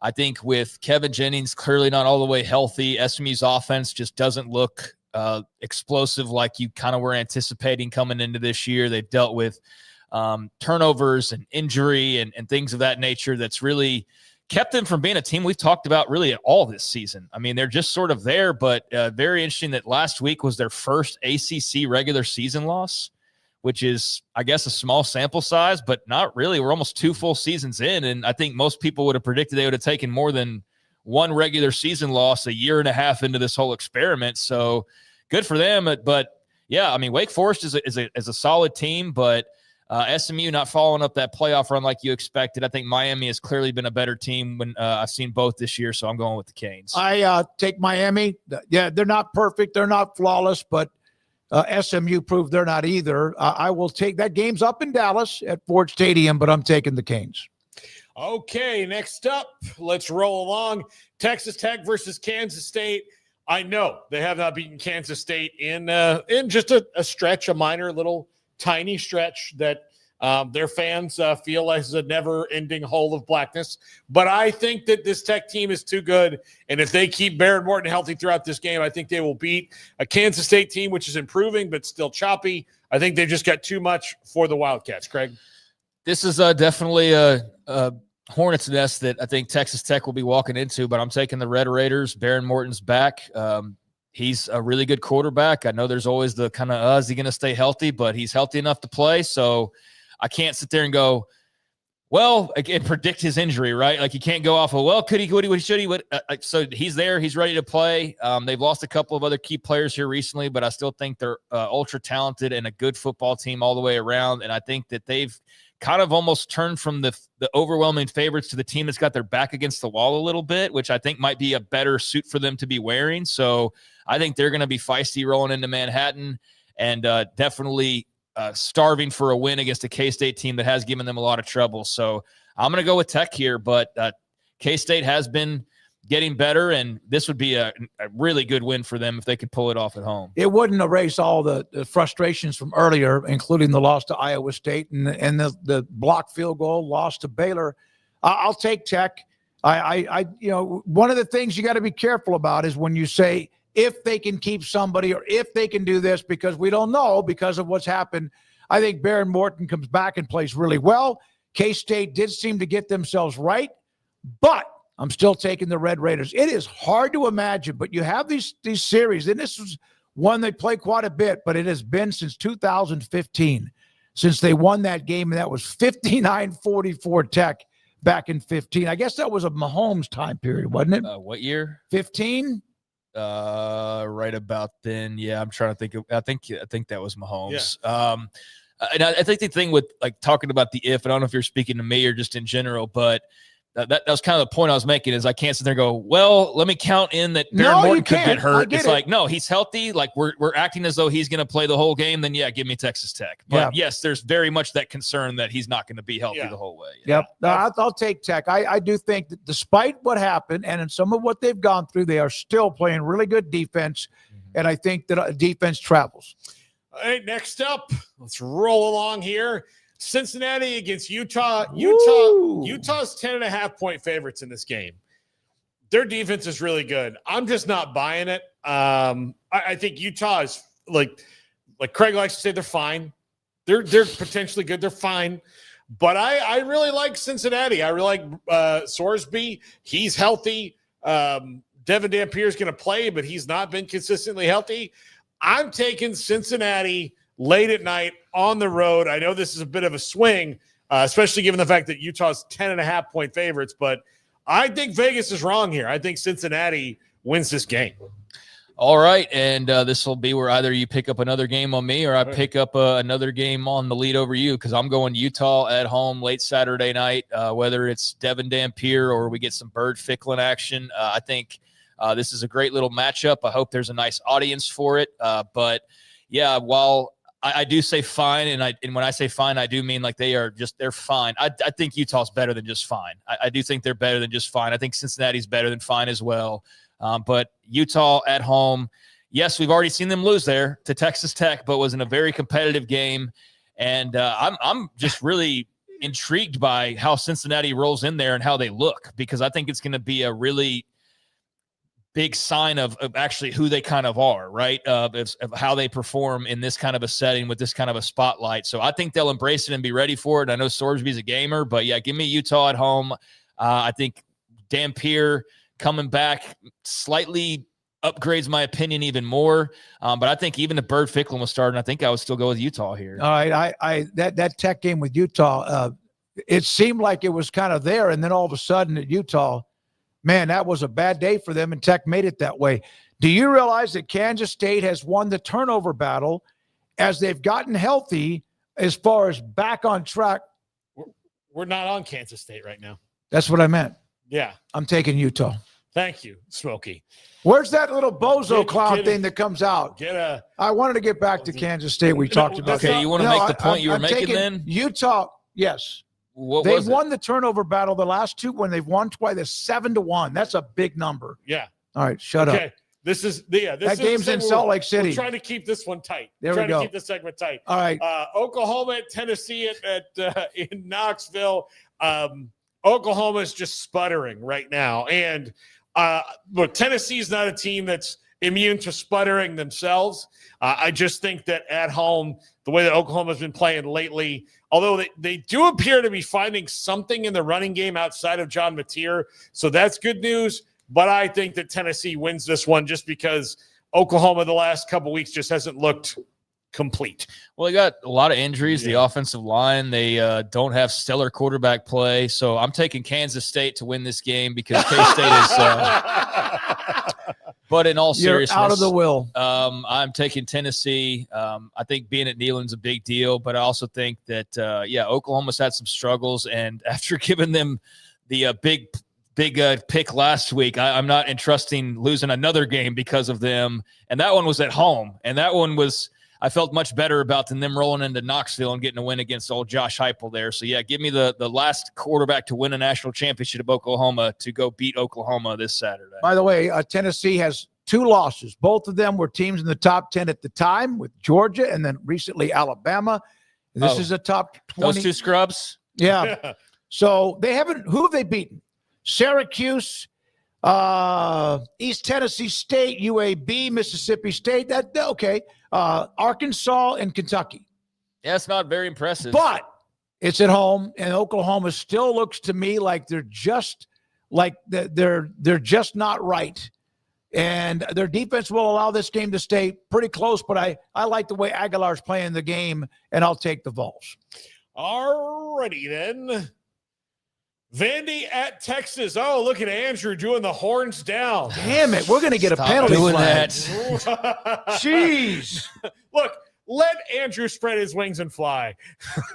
I think with Kevin Jennings clearly not all the way healthy, SMU's offense just doesn't look explosive like you kind of were anticipating coming into this year. They've dealt with turnovers and injury and things of that nature that's really kept them from being a team we've talked about really at all this season. I mean, they're just sort of there, but very interesting that last week was their first ACC regular season loss, which is, I guess, a small sample size, but not really. We're almost 2 full seasons in, and I think most people would have predicted they would have taken more than one regular season loss a year and a half into this whole experiment. So good for them. But yeah, I mean, Wake Forest is a solid team, but SMU not following up that playoff run like you expected. I think Miami has clearly been a better team when I've seen both this year, so I'm going with the Canes. I take Miami. Yeah, they're not perfect. They're not flawless, but SMU proved they're not either. I will take that. Game's up in Dallas at Ford Stadium, but I'm taking the Canes. Okay, next up, let's roll along. Texas Tech versus Kansas State. I know they have not beaten Kansas State in just a stretch, a minor little tiny stretch that their fans feel like is a never-ending hole of blackness. But I think that this Tech team is too good, and if they keep Baron Morton healthy throughout this game, I think they will beat a Kansas State team, which is improving but still choppy. I think they've just got too much for the Wildcats, Craig. This is definitely a hornet's nest that I think Texas Tech will be walking into, but I'm taking the Red Raiders. Baron Morton's back. He's a really good quarterback. I know there's always the kind of, is he going to stay healthy? But he's healthy enough to play, so I can't sit there and go, well, and predict his injury, right? Like you can't go off of, well, could he, would he, should he? So he's there. He's ready to play. They've lost a couple of other key players here recently, but I still think they're ultra talented and a good football team all the way around. And I think that they've kind of almost turned from the overwhelming favorites to the team that's got their back against the wall a little bit, which I think might be a better suit for them to be wearing. So I think they're going to be feisty rolling into Manhattan and definitely starving for a win against a K-State team that has given them a lot of trouble. So I'm going to go with Tech here, but K-State has been getting better, and this would be a really good win for them if they could pull it off at home. It wouldn't erase all the frustrations from earlier, including the loss to Iowa State and the blocked field goal loss to Baylor. I'll take Tech. One of the things you got to be careful about is when you say if they can keep somebody or if they can do this, because we don't know because of what's happened. I think Baron Morton comes back and plays really well. K-State did seem to get themselves right, but I'm still taking the Red Raiders. It is hard to imagine, but you have these series, and this was one they play quite a bit, but it has been since 2015 since they won that game, and that was 59-44 Tech back in 15. I guess that was a Mahomes time period, wasn't it? What year? 15? Right about then. Yeah, I'm trying to think. I think that was Mahomes. Yeah. And I think the thing with like talking about the if, I don't know if you're speaking to me or just in general, but that was kind of the point I was making is I can't sit there and go, well, let me count in that Baron Morton could get hurt. It's like, no, he's healthy. Like we're acting as though he's going to play the whole game. Then, yeah, give me Texas Tech. But yes, there's very much that concern that he's not going to be healthy the whole way. Yep. I'll take Tech. I do think that despite what happened and in some of what they've gone through, they are still playing really good defense. And I think that defense travels. All right, next up, let's roll along here. Cincinnati against Utah. Utah's 10.5-point favorites in this game. Their defense is really good. I'm just not buying it. I think Utah is like Craig likes to say, they're fine. They're potentially good. They're fine. But I really like Cincinnati. I really like Sorsby. He's healthy. Devin Dampier is going to play, but he's not been consistently healthy. I'm taking Cincinnati late at night on the road. I know this is a bit of a swing, especially given the fact that Utah's 10.5-point favorites, but I think Vegas is wrong here. I think Cincinnati wins this game. All right, and this will be where either you pick up another game on me or I pick up another game on the lead over you, because I'm going Utah at home late Saturday night, whether it's Devin Dampier or we get some Bird Ficklin action. I think this is a great little matchup. I hope there's a nice audience for it. But, yeah, while I do say fine, and when I say fine, I do mean like they're fine. I think Utah's better than just fine. I do think they're better than just fine. I think Cincinnati's better than fine as well. But Utah at home, yes, we've already seen them lose there to Texas Tech, but was in a very competitive game. And I'm just really intrigued by how Cincinnati rolls in there and how they look, because I think it's going to be a really big sign of actually who they kind of are, right? Of how they perform in this kind of a setting with this kind of a spotlight. So I think they'll embrace it and be ready for it. I know Sorsby's a gamer, but yeah, give me Utah at home. I think Dampier coming back slightly upgrades my opinion even more. But I think even the Bird Ficklin was starting, I think I would still go with Utah here. All right. That Tech game with Utah, it seemed like it was kind of there. And then all of a sudden at Utah, man, that was a bad day for them, and Tech made it that way. Do you realize that Kansas State has won the turnover battle as they've gotten healthy as far as back on track? We're not on Kansas State right now. That's what I meant. Yeah. I'm taking Utah. Thank you, Smokey. Where's that little bozo clown thing that comes out? I wanted to get back to Kansas State. We talked about that. Okay, you want to make the point you were making then? Utah, yes. They've won the turnover battle the last two when they've won twice. They're 7-1. That's a big number. Yeah. All right, shut up. This game's in Salt Lake City. We're trying to keep this one tight. There we go. Trying to keep this segment tight. All right. Oklahoma at Tennessee in Knoxville. Oklahoma is just sputtering right now. And look, Tennessee's not a team that's immune to sputtering themselves. I just think that at home, the way that Oklahoma's been playing lately, although they do appear to be finding something in the running game outside of John Mateer, so that's good news. But I think that Tennessee wins this one just because Oklahoma the last couple weeks just hasn't looked complete. Well, they got a lot of injuries. The offensive line, they don't have stellar quarterback play. So I'm taking Kansas State to win this game because K-State is but in all seriousness, you're out of the will. I'm taking Tennessee. I think being at Neyland's a big deal, but I also think that, Oklahoma's had some struggles. And after giving them the big pick last week, I'm not entrusting losing another game because of them. And that one was at home. And that one was – I felt much better about than them rolling into Knoxville and getting a win against old Josh Heupel there. So, yeah, give me the last quarterback to win a national championship of Oklahoma to go beat Oklahoma this Saturday. By the way, Tennessee has 2 losses. Both of them were teams in the top 10 at the time with Georgia and then recently Alabama. This is a top 20. Those 2 scrubs? Yeah. So they haven't – who have they beaten? Syracuse, East Tennessee State, UAB, Mississippi State. Okay. Arkansas and Kentucky. Yeah, it's not very impressive. But it's at home, and Oklahoma still looks to me like they're just not right. And their defense will allow this game to stay pretty close, but I like the way Aguilar's playing the game, and I'll take the Vols. All righty then. Vandy at Texas. Oh, look at Andrew doing the horns down. Damn it. We're going to get a penalty flag. Jeez. Look, let Andrew spread his wings and fly.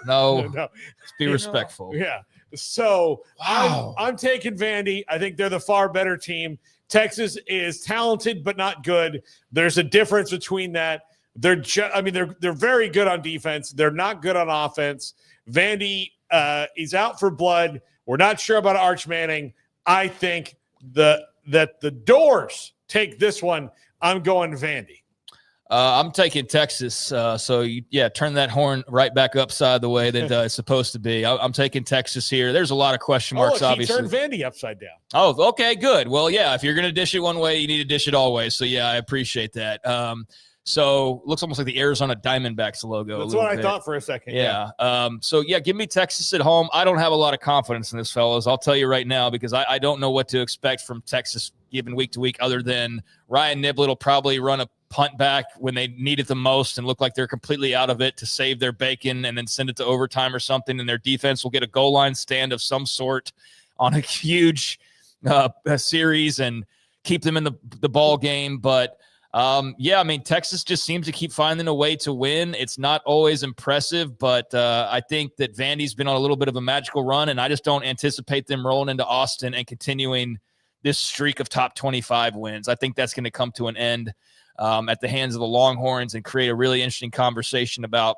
No. Let's be respectful. Yeah. So I'm taking Vandy. I think they're the far better team. Texas is talented but not good. There's a difference between that. They're very good on defense. They're not good on offense. Vandy is out for blood. We're not sure about Arch Manning. I think that the Doors take this one. I'm going Vandy. I'm taking Texas. Turn that horn right back upside the way that it's supposed to be. I'm taking Texas here. There's a lot of question marks, obviously. He turned Vandy upside down. Oh, okay, good. Well, yeah, if you're going to dish it one way, you need to dish it all ways. So, yeah, I appreciate that. So looks almost like the Arizona Diamondbacks logo. That's what I thought for a second. Yeah. So, give me Texas at home. I don't have a lot of confidence in this, fellas. I'll tell you right now, because I don't know what to expect from Texas given week to week, other than Ryan Niblett will probably run a punt back when they need it the most and look like they're completely out of it to save their bacon and then send it to overtime or something, and their defense will get a goal line stand of some sort on a huge series and keep them in the ball game. But Texas just seems to keep finding a way to win. It's not always impressive, but I think that Vandy's been on a little bit of a magical run, and I just don't anticipate them rolling into Austin and continuing this streak of top 25 wins. I think that's going to come to an end at the hands of the Longhorns and create a really interesting conversation about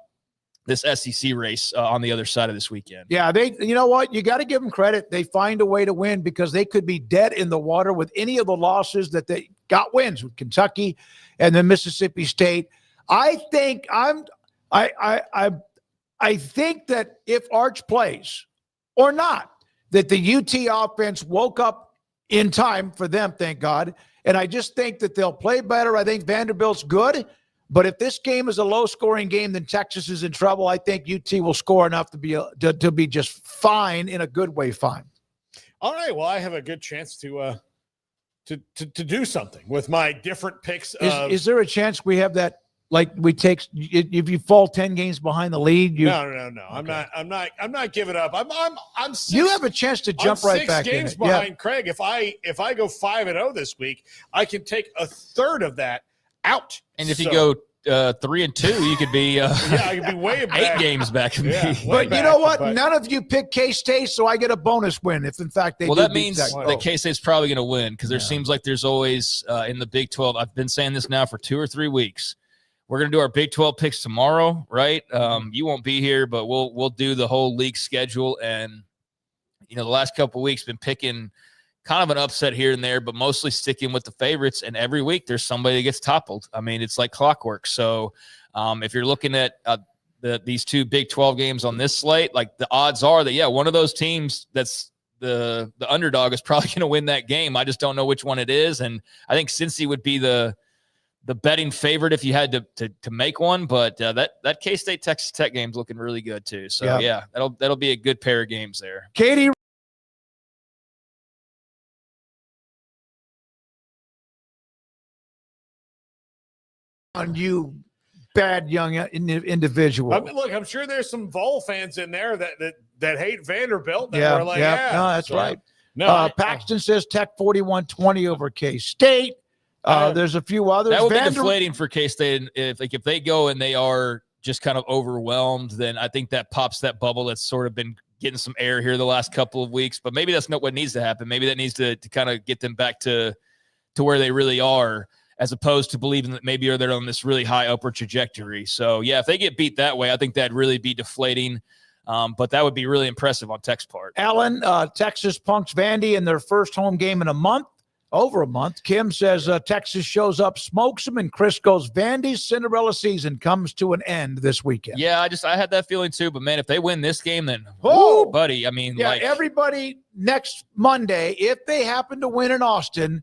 this SEC race on the other side of this weekend. Yeah, you know what? You got to give them credit. They find a way to win, because they could be dead in the water with any of the losses that they got wins with Kentucky and then Mississippi State. I think I think that if Arch plays or not, that the UT offense woke up in time for them, thank God. And I just think that they'll play better. I think Vanderbilt's good. But if this game is a low-scoring game, then Texas is in trouble. I think UT will score enough to be just fine, in a good way fine. All right. Well, I have a good chance to do something with my different picks. Is there a chance we have that? Like, we take, if you fall 10 games behind the lead, No. Okay. I'm not giving up. I'm six, you have a chance to jump right back in. 6 games behind Craig. If I go 5-0 this week, I can take a third of that out. And if you go 3-2, you could be I could be way back. 8 games back. But you know what? None of you pick K-State, so I get a bonus win if, in fact, they do. That means that K-State's probably going to win, because there seems like there's always in the Big 12. I've been saying this now for 2 or 3 weeks. We're going to do our Big 12 picks tomorrow, right? You won't be here, but we'll do the whole league schedule. And, the last couple of weeks been picking kind of an upset here and there, but mostly sticking with the favorites. And every week there's somebody that gets toppled. I mean, it's like clockwork. So if you're looking at these 2 Big 12 games on this slate, like, the odds are that, one of those teams that's the underdog is probably going to win that game. I just don't know which one it is. And I think Cincy would be the betting favorite if you had to make one, but that K-State Texas Tech game's looking really good too. So that'll be a good pair of games there. Katie, on you, bad young individual. I'm sure there's some Vol fans in there that hate Vanderbilt. That No, that's right. Paxton says Tech 41-20 over K-State. There's a few others. That would be deflating for K-State. If they go and they are just kind of overwhelmed, then I think that pops that bubble that's sort of been getting some air here the last couple of weeks. But maybe that's not what needs to happen. Maybe that needs to kind of get them back to where they really are, as opposed to believing that maybe they're on this really high upward trajectory. So, if they get beat that way, I think that'd really be deflating. But that would be really impressive on Tech's part. Alan, Texas punks Vandy in their first home game in over a month. Kim says Texas shows up, smokes them, and Chris goes, Vandy's Cinderella season comes to an end this weekend. Yeah, I had that feeling too. But, man, if they win this game, then, buddy, I mean. Everybody next Monday, if they happen to win in Austin,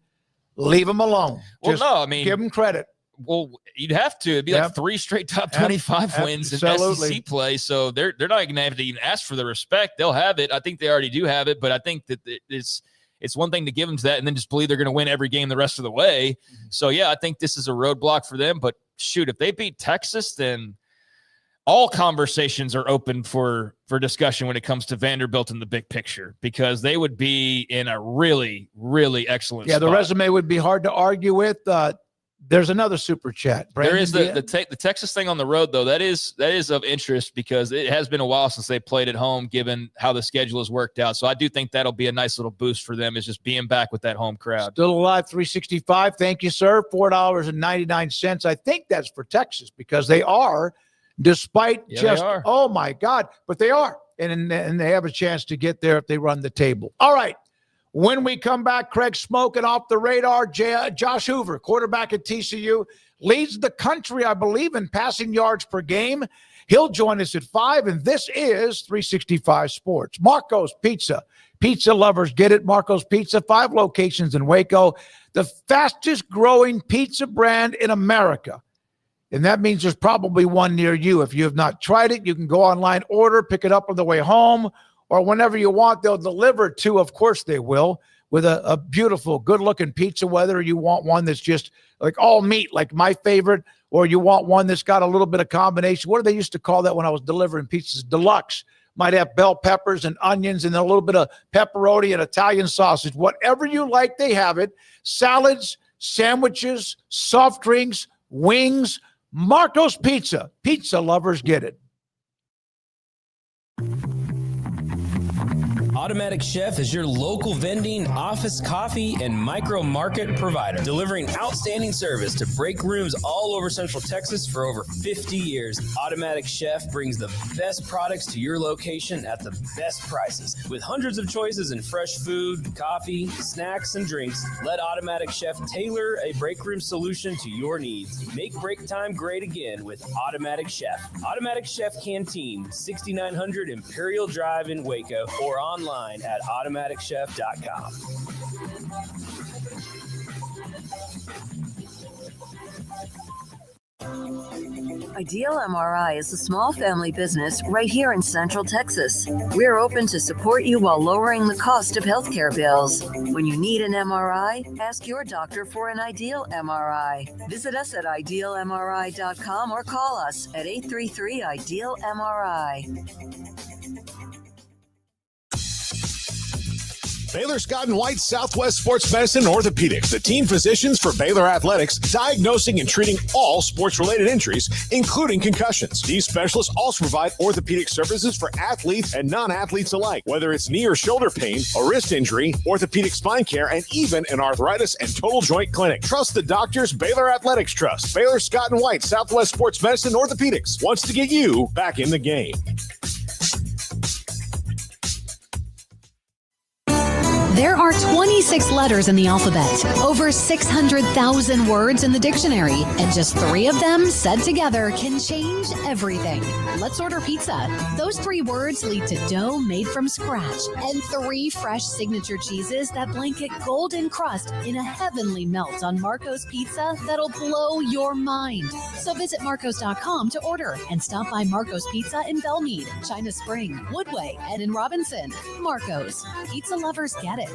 leave them alone. Well, no, I mean. Give them credit. Well, you'd have to. It'd be like 3 straight top 25 wins in SEC play. So they're not going to have to even ask for the respect. They'll have it. I think they already do have it. But I think that it's one thing to give them to that and then just believe they're going to win every game the rest of the way. So, I think this is a roadblock for them. But, shoot, if they beat Texas, then all conversations are open for discussion when it comes to Vanderbilt in the big picture, because they would be in a really, really excellent spot. The resume would be hard to argue with. There's another super chat. Brandon, there is the Texas thing on the road, though. That is of interest, because it has been a while since they played at home, given how the schedule has worked out. So I do think that'll be a nice little boost for them, is just being back with that home crowd. Still alive, 365. Thank you, sir. $4.99. I think that's for Texas, because they are, despite oh my God, but they are. And they have a chance to get there if they run the table. All right. When we come back, Craig Smoak, and off the radar, Josh Hoover, quarterback at TCU, leads the country, I believe, in passing yards per game. He'll join us at 5, and this is 365 Sports. Marco's Pizza. Pizza lovers get it. Marco's Pizza, 5 locations in Waco. The fastest growing pizza brand in America And that means there's probably one near you. If you have not tried it, you can go online, order, pick it up on the way home, or whenever you want, they'll deliver it to, of course they will, with a beautiful, good-looking pizza, whether you want one that's just like all meat, like my favorite, or you want one that's got a little bit of combination. What do they used to call that when I was delivering pizzas? Deluxe. Might have bell peppers and onions and a little bit of pepperoni and Italian sausage. Whatever you like, they have it. Salads, sandwiches, soft drinks, wings. Marco's Pizza. Pizza lovers get it. Automatic Chef is your local vending, office coffee, and micro market provider, delivering outstanding service to break rooms all over Central Texas for over 50 years. Automatic Chef brings the best products to your location at the best prices. With hundreds of choices in fresh food, coffee, snacks, and drinks, let Automatic Chef tailor a break room solution to your needs. Make break time great again with Automatic Chef. Automatic Chef Canteen, 6900 Imperial Drive in Waco, or online at automaticchef.com. Ideal MRI is a small family business right here in Central Texas. We're open to support you while lowering the cost of healthcare bills. When you need an MRI, ask your doctor for an Ideal MRI. Visit us at idealmri.com or call us at 833-IDEAL-MRI. Baylor Scott & White Southwest Sports Medicine and Orthopedics, the team physicians for Baylor Athletics, diagnosing and treating all sports-related injuries, including concussions. These specialists also provide orthopedic services for athletes and non-athletes alike, whether it's knee or shoulder pain, a wrist injury, orthopedic spine care, and even an arthritis and total joint clinic. Trust the doctors Baylor Athletics trust. Baylor Scott & White Southwest Sports Medicine and Orthopedics wants to get you back in the game. There are 26 letters in the alphabet, over 600,000 words in the dictionary, and just 3 of them said together can change everything. Let's order pizza. Those 3 words lead to dough made from scratch and 3 fresh signature cheeses that blanket golden crust in a heavenly melt on Marco's Pizza that'll blow your mind. So visit marcos.com to order and stop by Marco's Pizza in Belmead, China Spring, Woodway, and in Robinson. Marco's. Pizza lovers get it.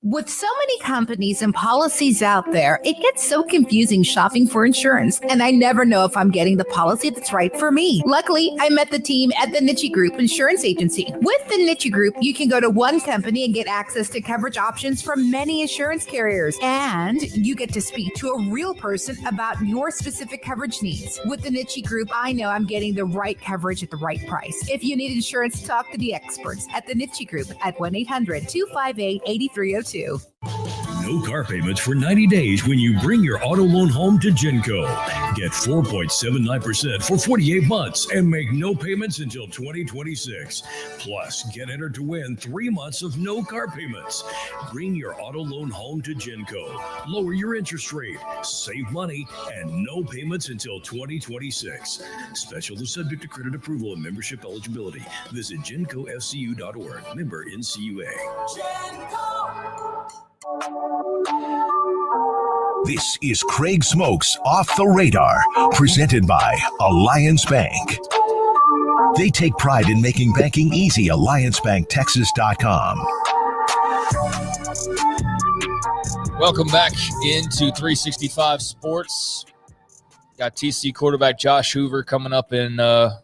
With so many companies and policies out there, it gets so confusing shopping for insurance, and I never know if I'm getting the policy that's right for me. Luckily, I met the team at the Niche Group Insurance Agency. With the Niche Group, you can go to one company and get access to coverage options from many insurance carriers, and you get to speak to a real person about your specific coverage needs. With the Niche Group, I know I'm getting the right coverage at the right price. If you need insurance, talk to the experts at the Niche Group at 1-800-258-8302. No car payments for 90 days when you bring your auto loan home to Genco. Get 4.79% for 48 months and make no payments until 2026. Plus, get entered to win 3 months of no car payments. Bring your auto loan home to Genco. Lower your interest rate, save money, and no payments until 2026. Special is subject to credit approval and membership eligibility. Visit GencoFCU.org. Member NCUA. This is Craig Smoak's Off the Radar, presented by Alliance Bank. They take pride in making banking easy. AllianceBankTexas.com. Welcome back into 365 Sports. Got TC quarterback Josh Hoover coming up in about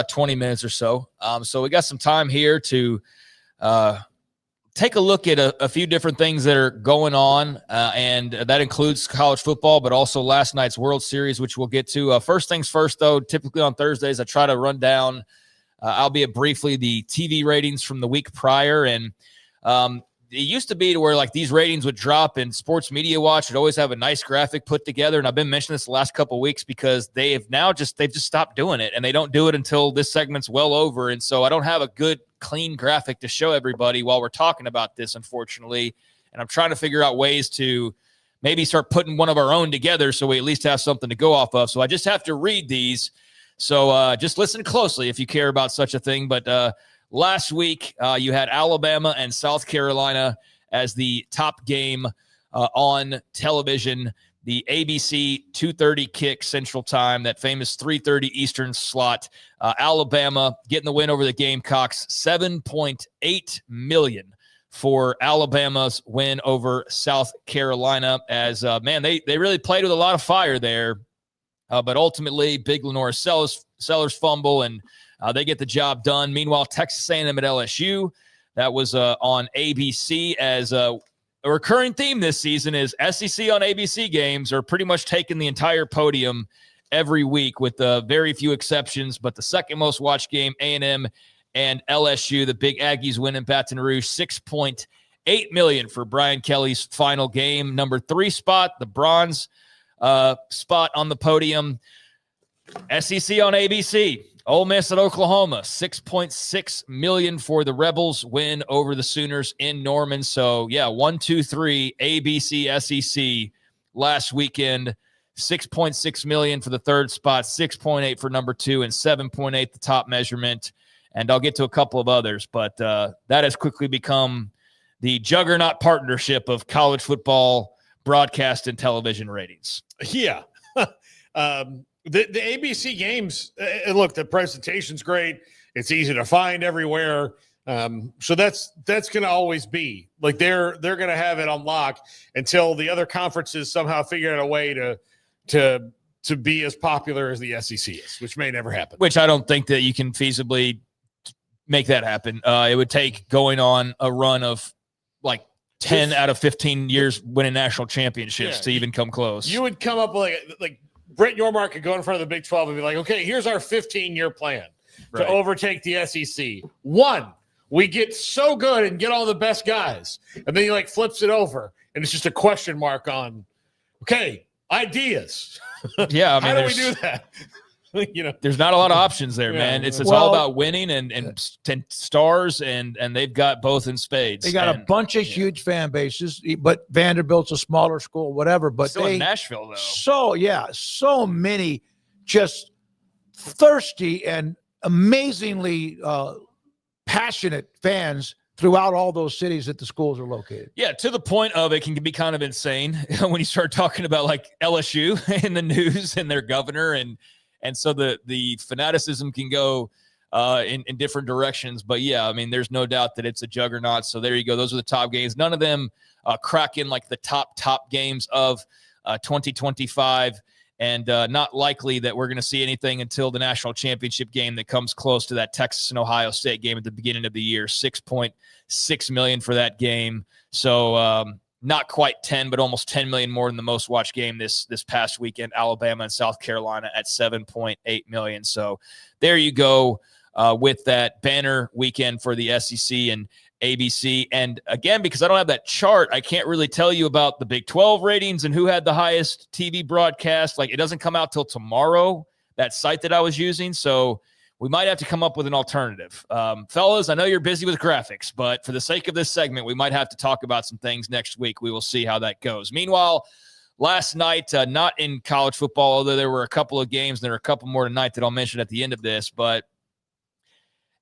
20 minutes or so. So we got some time here to take a look at a few different things that are going on, and that includes college football, but also last night's World Series, which we'll get to. First things first, though, typically on Thursdays, I try to run down, albeit briefly, the TV ratings from the week prior. And it used to be to where like these ratings would drop, and Sports Media Watch would always have a nice graphic put together. And I've been mentioning this the last couple of weeks because they've just stopped doing it, and they don't do it until this segment's well over. And so I don't have a good clean graphic to show everybody while we're talking about this, unfortunately. And I'm trying to figure out ways to maybe start putting one of our own together so we at least have something to go off of. So I just have to read these. So just listen closely if you care about such a thing. But last week, you had Alabama and South Carolina as the top game on television. The ABC 2:30 kick Central Time, that famous 3:30 Eastern slot. Alabama getting the win over the Gamecocks, $7.8 million for Alabama's win over South Carolina. As man, they really played with a lot of fire there, but ultimately Big Lenore Sellers fumble, and they get the job done. Meanwhile, Texas A&M at LSU, that was on ABC. As a recurring theme this season is SEC on ABC games are pretty much taking the entire podium every week with very few exceptions. But the second most watched game, A&M and LSU, the big Aggies win in Baton Rouge, $6.8 million for Brian Kelly's final game. Number 3 spot, the bronze spot on the podium. SEC on ABC. Ole Miss at Oklahoma, $6.6 million for the Rebels win over the Sooners in Norman. So, yeah, 1, 2, 3, ABC, SEC last weekend. $6.6 million for the third spot, $6.8 for number 2, and $7.8 the top measurement. And I'll get to a couple of others, but that has quickly become the juggernaut partnership of college football broadcast and television ratings. Yeah. The ABC games, look, the presentation's great. It's easy to find everywhere. So that's going to always be like they're going to have it on lock until the other conferences somehow figure out a way to be as popular as the SEC is, which may never happen. Which I don't think that you can feasibly make that happen. It would take going on a run of like 10 out of 15 years winning national championships to even come close. You would come up with like Brett Yormark could go in front of the Big 12 and be like, okay, here's our 15-year plan to overtake the SEC. 1, we get so good and get all the best guys. And then he like flips it over and it's just a question mark on, okay, ideas. Yeah. I mean, how do we do that? There's not a lot of options there, man. It's all about winning and stars, and they've got both in spades. They got a bunch of huge fan bases, but Vanderbilt's a smaller school, whatever. But still in Nashville, though. So many just thirsty and amazingly passionate fans throughout all those cities that the schools are located. Yeah, to the point of it can be kind of insane when you start talking about like LSU in the news and their governor and so the fanaticism can go in different directions. But, yeah, I mean, there's no doubt that it's a juggernaut. So there you go. Those are the top games. None of them crack in like the top games of 2025. And not likely that we're going to see anything until the national championship game that comes close to that Texas and Ohio State game at the beginning of the year. $6.6 million for that game. So not quite 10, but almost 10 million more than the most watched game this past weekend, Alabama and South Carolina at 7.8 million. So there you go with that banner weekend for the SEC and ABC. And again, because I don't have that chart, I can't really tell you about the Big 12 ratings and who had the highest TV broadcast. Like, it doesn't come out till tomorrow, that site that I was using. So we might have to come up with an alternative. Fellas, I know you're busy with graphics, but for the sake of this segment, we might have to talk about some things next week. We will see how that goes. Meanwhile, last night, not in college football, although there were a couple of games, and there are a couple more tonight that I'll mention at the end of this, but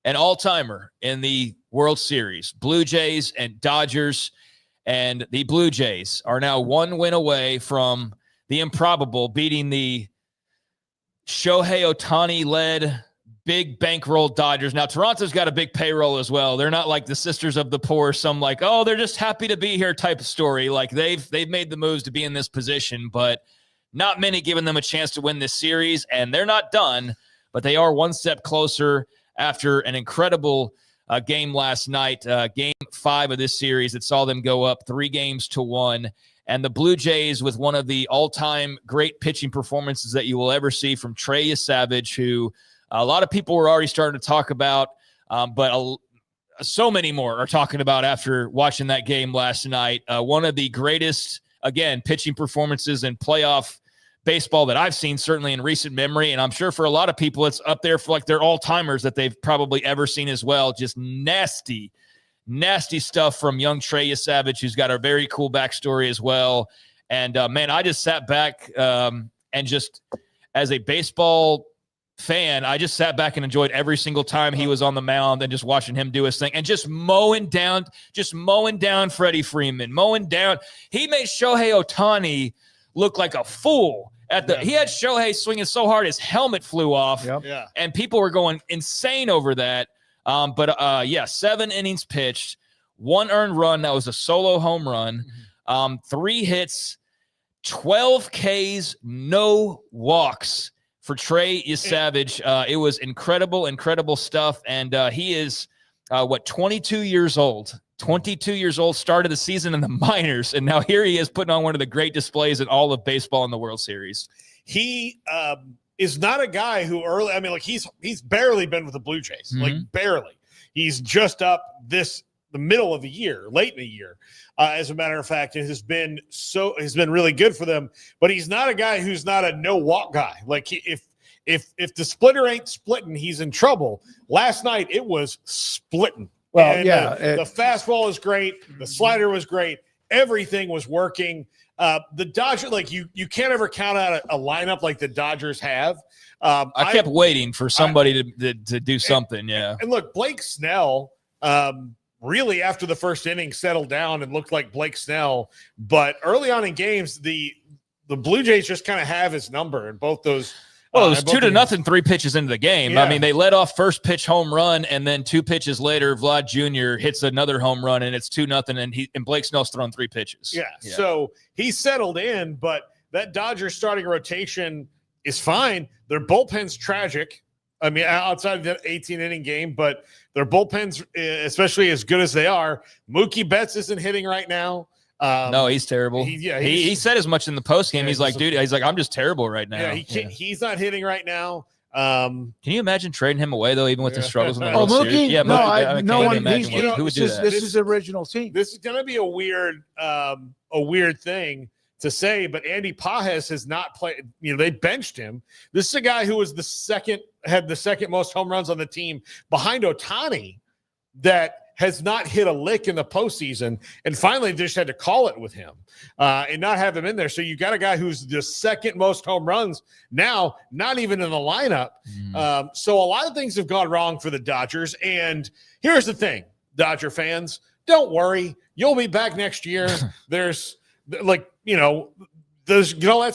an all-timer in the World Series, Blue Jays and Dodgers, and the Blue Jays are now one win away from the improbable, beating the Shohei Ohtani-led big bankroll Dodgers. Now, Toronto's got a big payroll as well. They're not like the sisters of the poor, some like, oh, they're just happy to be here type of story. Like they've made the moves to be in this position, but not many giving them a chance to win this series, and they're not done, but they are one step closer after an incredible game last night, game 5 of this series that saw them go up 3-1. And the Blue Jays with one of the all-time great pitching performances that you will ever see from Trey Savage, who a lot of people were already starting to talk about, but so many more are talking about after watching that game last night. One of the greatest, again, pitching performances in playoff baseball that I've seen, certainly in recent memory. And I'm sure for a lot of people, it's up there for like their all-timers that they've probably ever seen as well. Just nasty stuff from young Trey Savage, who's got a very cool backstory as well. And man, I just sat back and just as a baseball fan, I just sat back and enjoyed every single time he was on the mound and just watching him do his thing and just mowing down Freddie Freeman, He made Shohei Ohtani look like a fool. He had Shohei swinging so hard his helmet flew off, and people were going insane over that. But 7 innings pitched, 1 earned run. That was a solo home run. 3 hits, 12 Ks, no walks for Trey Yesavage. It was incredible stuff. And he is, 22 years old. 22 years old, started the season in the minors, and now here he is putting on one of the great displays in all of baseball in the World Series. He is not a guy who he's barely been with the Blue Jays, like barely. He's just up the middle of the year, late in the year. As a matter of fact, it has been really good for them, but he's not a guy who's not a no walk guy. Like if the splitter ain't splitting, he's in trouble. Last night it was splitting. Well, and the fastball is great. The slider was great. Everything was working. The Dodgers, you can't ever count out a lineup like the Dodgers have. I kept waiting for somebody to do something. And look, Blake Snell, really after the first inning settled down and looked like Blake Snell. But early on in games, the Blue Jays just kind of have his number in both those. Well, it was 2-0, 3 pitches into the game. Yeah. I mean, they led off first pitch home run, and then 2 pitches later, Vlad Jr. hits another home run, and it's 2-0, and Blake Snell's thrown 3 pitches. Yeah, so he settled in, but that Dodgers starting rotation is fine. Their bullpen's tragic. I mean, outside of the 18-inning game, but their bullpen's, especially as good as they are, Mookie Betts isn't hitting right now. No, he's terrible. He said as much in the post game. He's like, I'm just terrible right now. Yeah, he's not hitting right now. Can you imagine trading him away though, even with the struggles in the World Mookie? Series? Yeah, Mookie. Who would do that? This is original team. This is going to be a weird thing to say, but Andy Pages has not played. They benched him. This is a guy who was had the second most home runs on the team behind Ohtani, that has not hit a lick in the postseason, and finally just had to call it with him and not have him in there. So you got a guy who's the second most home runs now, not even in the lineup. So a lot of things have gone wrong for the Dodgers. And here's the thing, Dodger fans, don't worry. You'll be back next year. There's let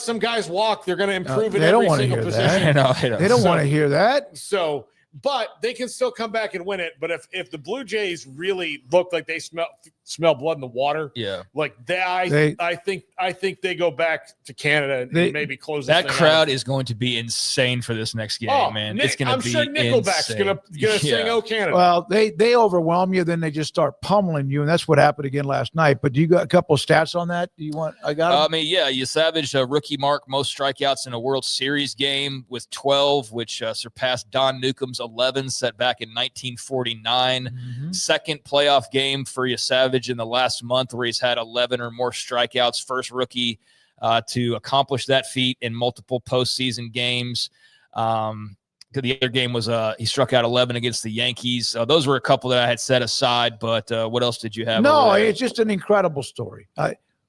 some guys walk. They're going to improve in every single position. They don't want to hear that. So, but they can still come back and win it. But if the Blue Jays really look like they smell blood in the water, I think they go back to Canada and maybe close that this thing crowd out. is going to be insane for this next game, man. Nick, it's going to be I'm sure Nickelback's insane. gonna sing "Oh Canada." Well, they overwhelm you, then they just start pummeling you, and that's what happened again last night. But do you got a couple of stats on that? Do you want? I got. Yesavage rookie mark most strikeouts in a World Series game with 12, which surpassed Don Newcombe's 11 set back in 1949. Second playoff game for Yesavage in the last month, where he's had 11 or more strikeouts. First rookie to accomplish that feat in multiple postseason games. The other game was he struck out 11 against the Yankees. Those were a couple that I had set aside, but what else did you have? No, it's just an incredible story.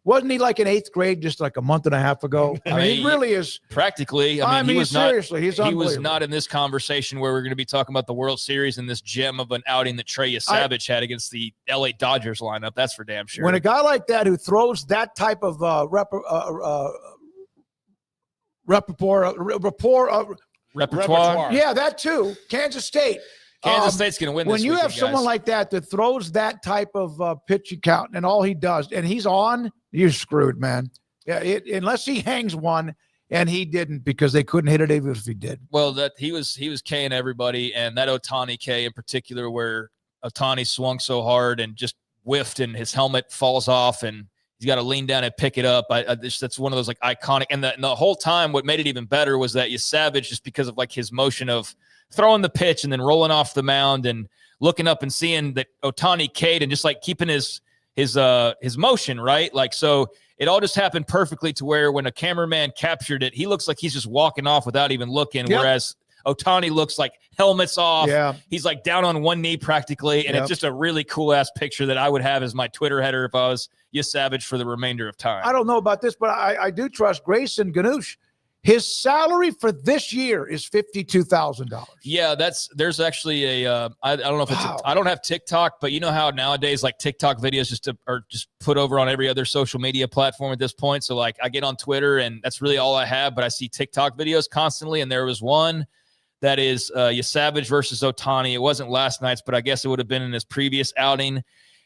Wasn't he like in 8th grade just like a month and a half ago? I mean, he really is. Practically. He was seriously, he's he was not in this conversation where we're going to be talking about the World Series and this gem of an outing that Trey Yesavage had against the LA Dodgers lineup. That's for damn sure. When a guy like that who throws that type of repertoire. Yeah, that too. Kansas State. Kansas State's going to win this when you weekend, have someone guys. like that throws that type of pitch count and all he does, and he's on, you're screwed, man. Yeah, unless he hangs one, and he didn't because they couldn't hit it even if he did. Well, that he was K-ing everybody, and that Ohtani K in particular, where Ohtani swung so hard and just whiffed, and his helmet falls off, and he's got to lean down and pick it up. That's one of those like iconic. And the whole time, what made it even better was that Yesavage, just because of like his motion of throwing the pitch and then rolling off the mound and looking up and seeing that Ohtani K'd and just like keeping his motion, right? Like, so it all just happened perfectly to where when a cameraman captured it, he looks like he's just walking off without even looking. Yep. Whereas Ohtani looks like helmets off. Yeah. He's like down on one knee practically. And it's just a really cool ass picture that I would have as my Twitter header if I was Yesavage for the remainder of time. I don't know about this, but I do trust Grayson Ganoush. His salary for this year is $52,000. Yeah, there's actually a I don't know if it's I don't have TikTok, but you know how nowadays like TikTok videos are just put over on every other social media platform at this point. So like I get on Twitter and that's really all I have, but I see TikTok videos constantly. And there was one that is Savage versus Ohtani. It wasn't last night's, but I guess it would have been in his previous outing.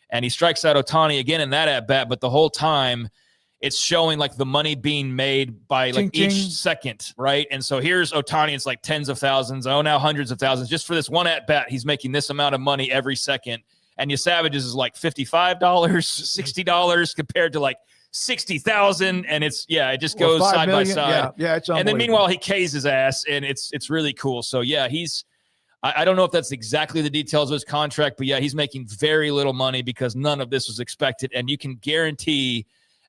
And he strikes out Ohtani again in that at bat, but the whole time it's showing like the money being made by like each second, right? And so here's Ohtani, it's like tens of thousands, now hundreds of thousands. Just for this one at bat, he's making this amount of money every second. And Savage's is like $55, $60 compared to like 60,000, and it just goes side by side. Yeah, it's and then meanwhile he K's his ass, and it's really cool. So yeah, I don't know if that's exactly the details of his contract, but yeah, he's making very little money because none of this was expected, and you can guarantee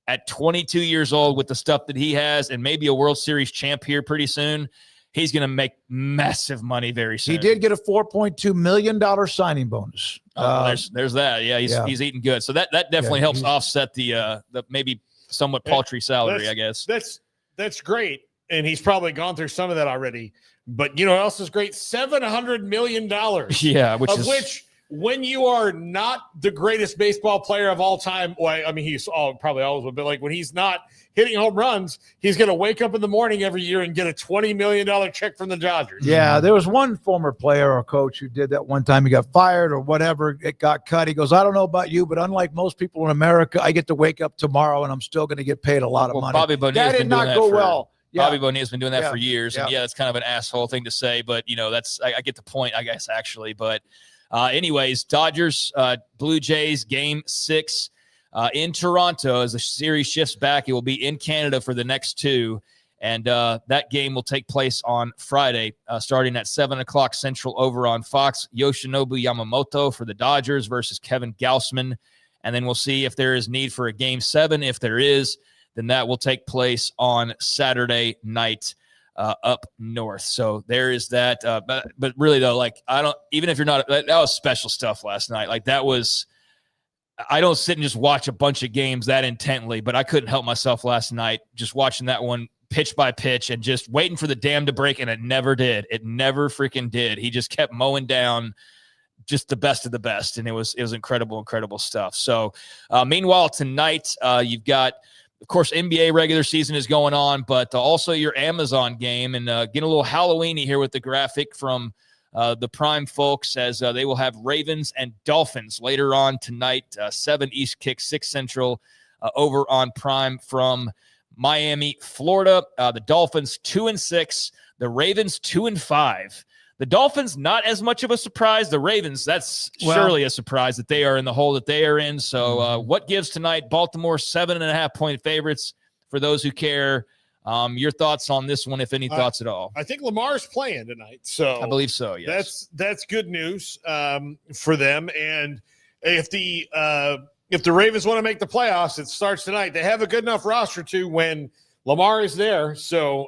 at 22 years old with the stuff that he has and maybe a World Series champ here pretty soon, he's going to make massive money very soon. He did get a $4.2 million signing bonus. There's that. Yeah, he's eating good. So that definitely helps offset the maybe somewhat paltry salary, I guess. That's great. And he's probably gone through some of that already. But you know what else is great? $700 million. Yeah, which when you are not the greatest baseball player of all time, well, I mean, he's probably always will, but like when he's not hitting home runs, he's going to wake up in the morning every year and get a $20 million check from the Dodgers. Yeah, there was one former player or coach who did that one time. He got fired or whatever. It got cut. He goes, I don't know about you, but unlike most people in America, I get to wake up tomorrow and I'm still going to get paid a lot of money. Bobby Bonilla that did not go well. Yeah. Bobby Bonilla has been doing that for years. And yeah, it's kind of an asshole thing to say, but you know, I get the point, I guess, actually. But anyways, Dodgers, Blue Jays, Game 6 in Toronto. As the series shifts back, it will be in Canada for the next two. And that game will take place on Friday, starting at 7 o'clock Central over on Fox. Yoshinobu Yamamoto for the Dodgers versus Kevin Gausman. And then we'll see if there is need for a Game 7. If there is, then that will take place on Saturday night up north. So there is that. But really, though, like, even if you're not, that was special stuff last night. Like, that was, I don't sit and just watch a bunch of games that intently, but I couldn't help myself last night just watching that one pitch by pitch and just waiting for the dam to break, and it never did. It never freaking did. He just kept mowing down just the best of the best, and it was incredible stuff. So meanwhile, tonight you've got, of course, NBA regular season is going on, but also your Amazon game, and getting a little Halloween-y here with the graphic from the Prime folks, as they will have Ravens and Dolphins later on tonight, 7 East kick, 6 Central, over on Prime from Miami, Florida. The Dolphins 2-6, the Ravens 2-5. The Dolphins, not as much of a surprise. The Ravens, that's surely a surprise that they are in the hole that they are in. So what gives tonight? Baltimore 7.5-point favorites for those who care. Your thoughts on this one, if any thoughts at all? I think Lamar's playing tonight. So I believe so, yes. That's good news for them. And if the Ravens want to make the playoffs, it starts tonight. They have a good enough roster to when Lamar is there. So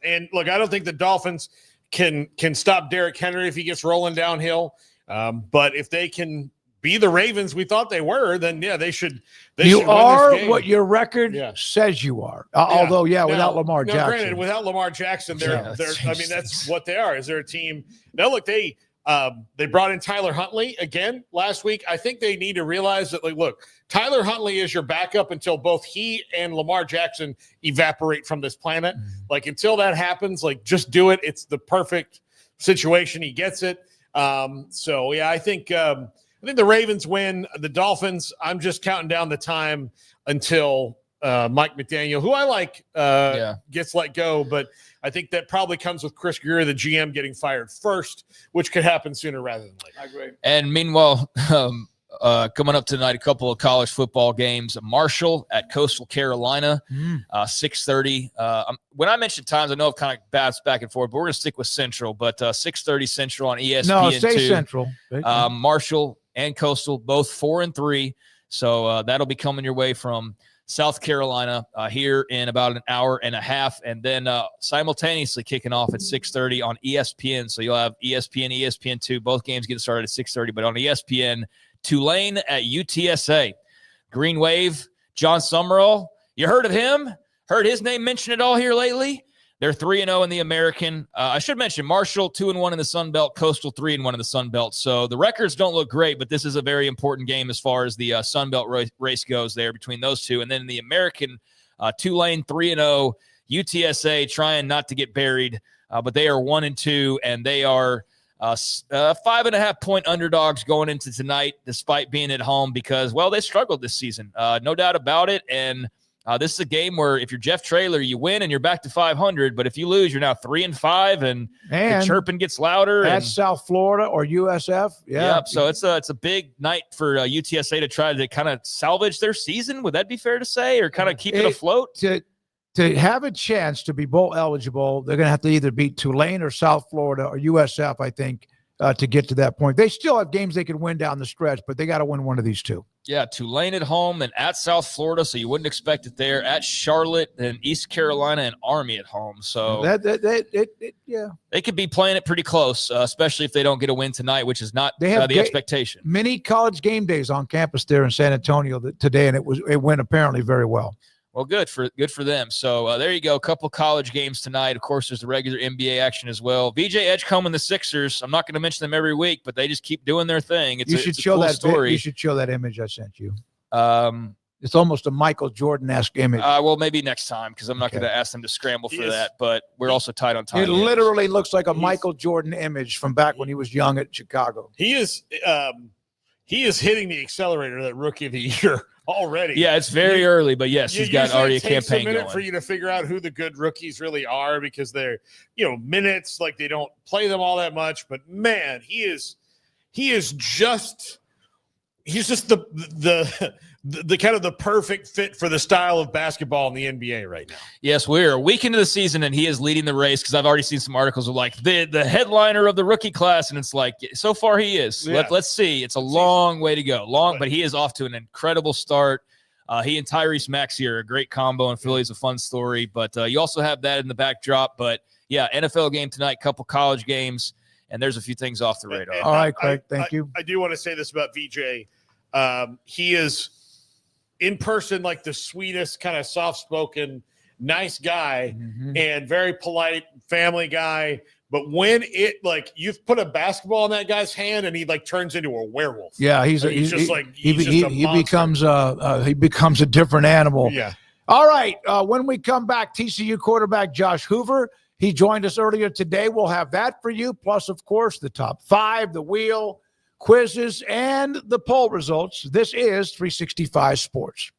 and look, I don't think the Dolphins can stop Derrick Henry if he gets rolling downhill. But if they can be the Ravens we thought they were, then yeah, they should. You are what your record says you are. Although, without Lamar Jackson. Granted, without Lamar Jackson, they're I mean, that's what they are. Is there a team? Now, look, they brought in Tyler Huntley again last week. I think they need to realize that, like, look, Tyler Huntley is your backup until both he and Lamar Jackson evaporate from this planet. Like, until that happens, like, just do it. It's the perfect situation. He gets it. So yeah, I think the Ravens win. The Dolphins, I'm just counting down the time until Mike McDaniel, who I like, gets let go, but I think that probably comes with Chris Greer, the GM, getting fired first, which could happen sooner rather than later. I agree. And meanwhile, coming up tonight, a couple of college football games. Marshall at Coastal Carolina, 6:30. When I mention times, I know I've kind of bounced back and forth, but we're going to stick with Central. But 6:30 Central on ESPN2. No, stay Central. Marshall and Coastal, both 4-3. So that'll be coming your way from South Carolina here in about an hour and a half, and then simultaneously kicking off at 6:30 on ESPN. So you'll have ESPN, ESPN2. Both games get started at 6:30, but on ESPN, Tulane at UTSA. Green Wave, John Summerall. You heard of him? Heard his name mentioned at all here lately? They're 3-0 in the American. I should mention Marshall 2-1 in the Sun Belt, Coastal 3-1 in the Sun Belt. So the records don't look great, but this is a very important game as far as the Sun Belt race goes there between those two. And then in the American, Tulane 3-0, UTSA trying not to get buried, but they are 1-2, and they are 5.5-point underdogs going into tonight, despite being at home because, well, they struggled this season. No doubt about it. And this is a game where if you're Jeff Traylor, you win and you're back to 500. But if you lose, you're now 3-5, and the chirping gets louder. That's South Florida or USF. Yeah. Yep. So it's a big night for UTSA to try to kind of salvage their season. Would that be fair to say, or kind of keep it afloat? To have a chance to be bowl eligible, they're going to have to either beat Tulane or South Florida or USF, I think, to get to that point. They still have games they could win down the stretch, but they got to win one of these two. Yeah, Tulane at home and at South Florida, so you wouldn't expect it there. At Charlotte and East Carolina and Army at home. So they could be playing it pretty close, especially if they don't get a win tonight, which is not the expectation. Many college game days on campus there in San Antonio today, and it went apparently very well. Well, good for them. So there you go. A couple college games tonight. Of course, there's the regular NBA action as well. VJ Edgecombe and the Sixers. I'm not going to mention them every week, but they just keep doing their thing. It's a cool story. You should show that image I sent you. It's almost a Michael Jordan-esque image. Well, maybe next time, because I'm not going to ask them to scramble for that. But we're also tight on time. It literally looks like a Michael Jordan image from back when he was young at Chicago. He is hitting the accelerator, that Rookie of the Year. Already. Yeah, it's very early, but yes, he's got already a campaign going. It takes a minute for you to figure out who the good rookies really are because they're, minutes, like they don't play them all that much. But man, he's just the kind of the perfect fit for the style of basketball in the NBA right now. Yes, we're a week into the season, and he is leading the race because I've already seen some articles of like the headliner of the rookie class, and it's like so far he is. Yeah. Let's see. It's a long way to go, but he is off to an incredible start. He and Tyrese Maxey are a great combo, and Philly's a fun story. But you also have that in the backdrop. But yeah, NFL game tonight, couple college games, and there's a few things off the radar. All right, Craig, thank you. I do want to say this about VJ. He is in person like the sweetest, kind of soft-spoken, nice guy, and very polite family guy. But when you've put a basketball in that guy's hand and he turns into a werewolf. Yeah, he becomes a different animal. Yeah. All right. When we come back, TCU quarterback Josh Hoover, he joined us earlier today. We'll have that for you. Plus, of course, the top 5, the wheel, quizzes, and the poll results. This is 365 Sports.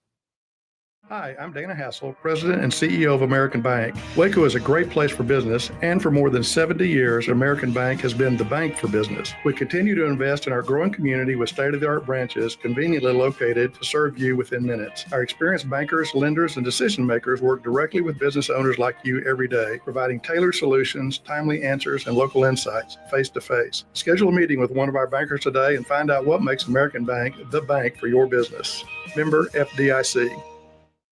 Hi, I'm Dana Hassel, President and CEO of American Bank. Waco is a great place for business, and for more than 70 years, American Bank has been the bank for business. We continue to invest in our growing community with state-of-the-art branches conveniently located to serve you within minutes. Our experienced bankers, lenders, and decision makers work directly with business owners like you every day, providing tailored solutions, timely answers, and local insights face-to-face. Schedule a meeting with one of our bankers today and find out what makes American Bank the bank for your business. Member FDIC.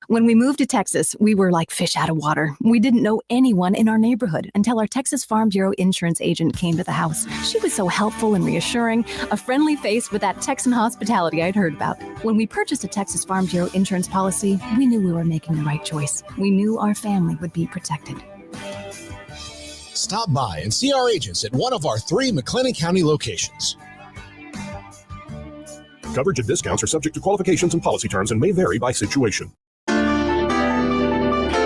When we moved to Texas, we were like fish out of water. We didn't know anyone in our neighborhood until our Texas Farm Bureau insurance agent came to the house. She was so helpful and reassuring, a friendly face with that Texan hospitality I'd heard about. When we purchased a Texas Farm Bureau insurance policy, we knew we were making the right choice. We knew our family would be protected. Stop by and see our agents at one of our 3 McLennan County locations. Coverage and discounts are subject to qualifications and policy terms and may vary by situation.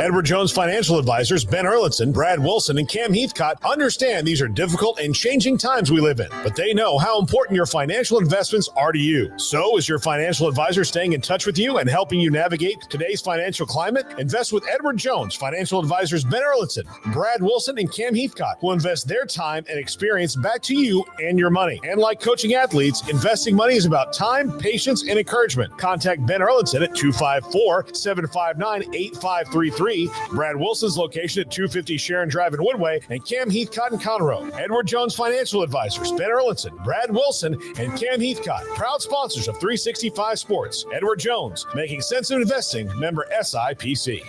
Edward Jones Financial Advisors Ben Erlitzen, Brad Wilson, and Cam Heathcott understand these are difficult and changing times we live in, but they know how important your financial investments are to you. So is your financial advisor staying in touch with you and helping you navigate today's financial climate? Invest with Edward Jones Financial Advisors Ben Erlitzen, Brad Wilson, and Cam Heathcott, who invest their time and experience back to you and your money. And like coaching athletes, investing money is about time, patience, and encouragement. Contact Ben Erlitzen at 254-759-8533. Brad Wilson's location at 250 Sharon Drive in Woodway, and Cam Heathcott in Conroe. Edward Jones Financial Advisors, Ben Erlitzen, Brad Wilson, and Cam Heathcott, proud sponsors of 365 Sports. Edward Jones, making sense of investing, member SIPC.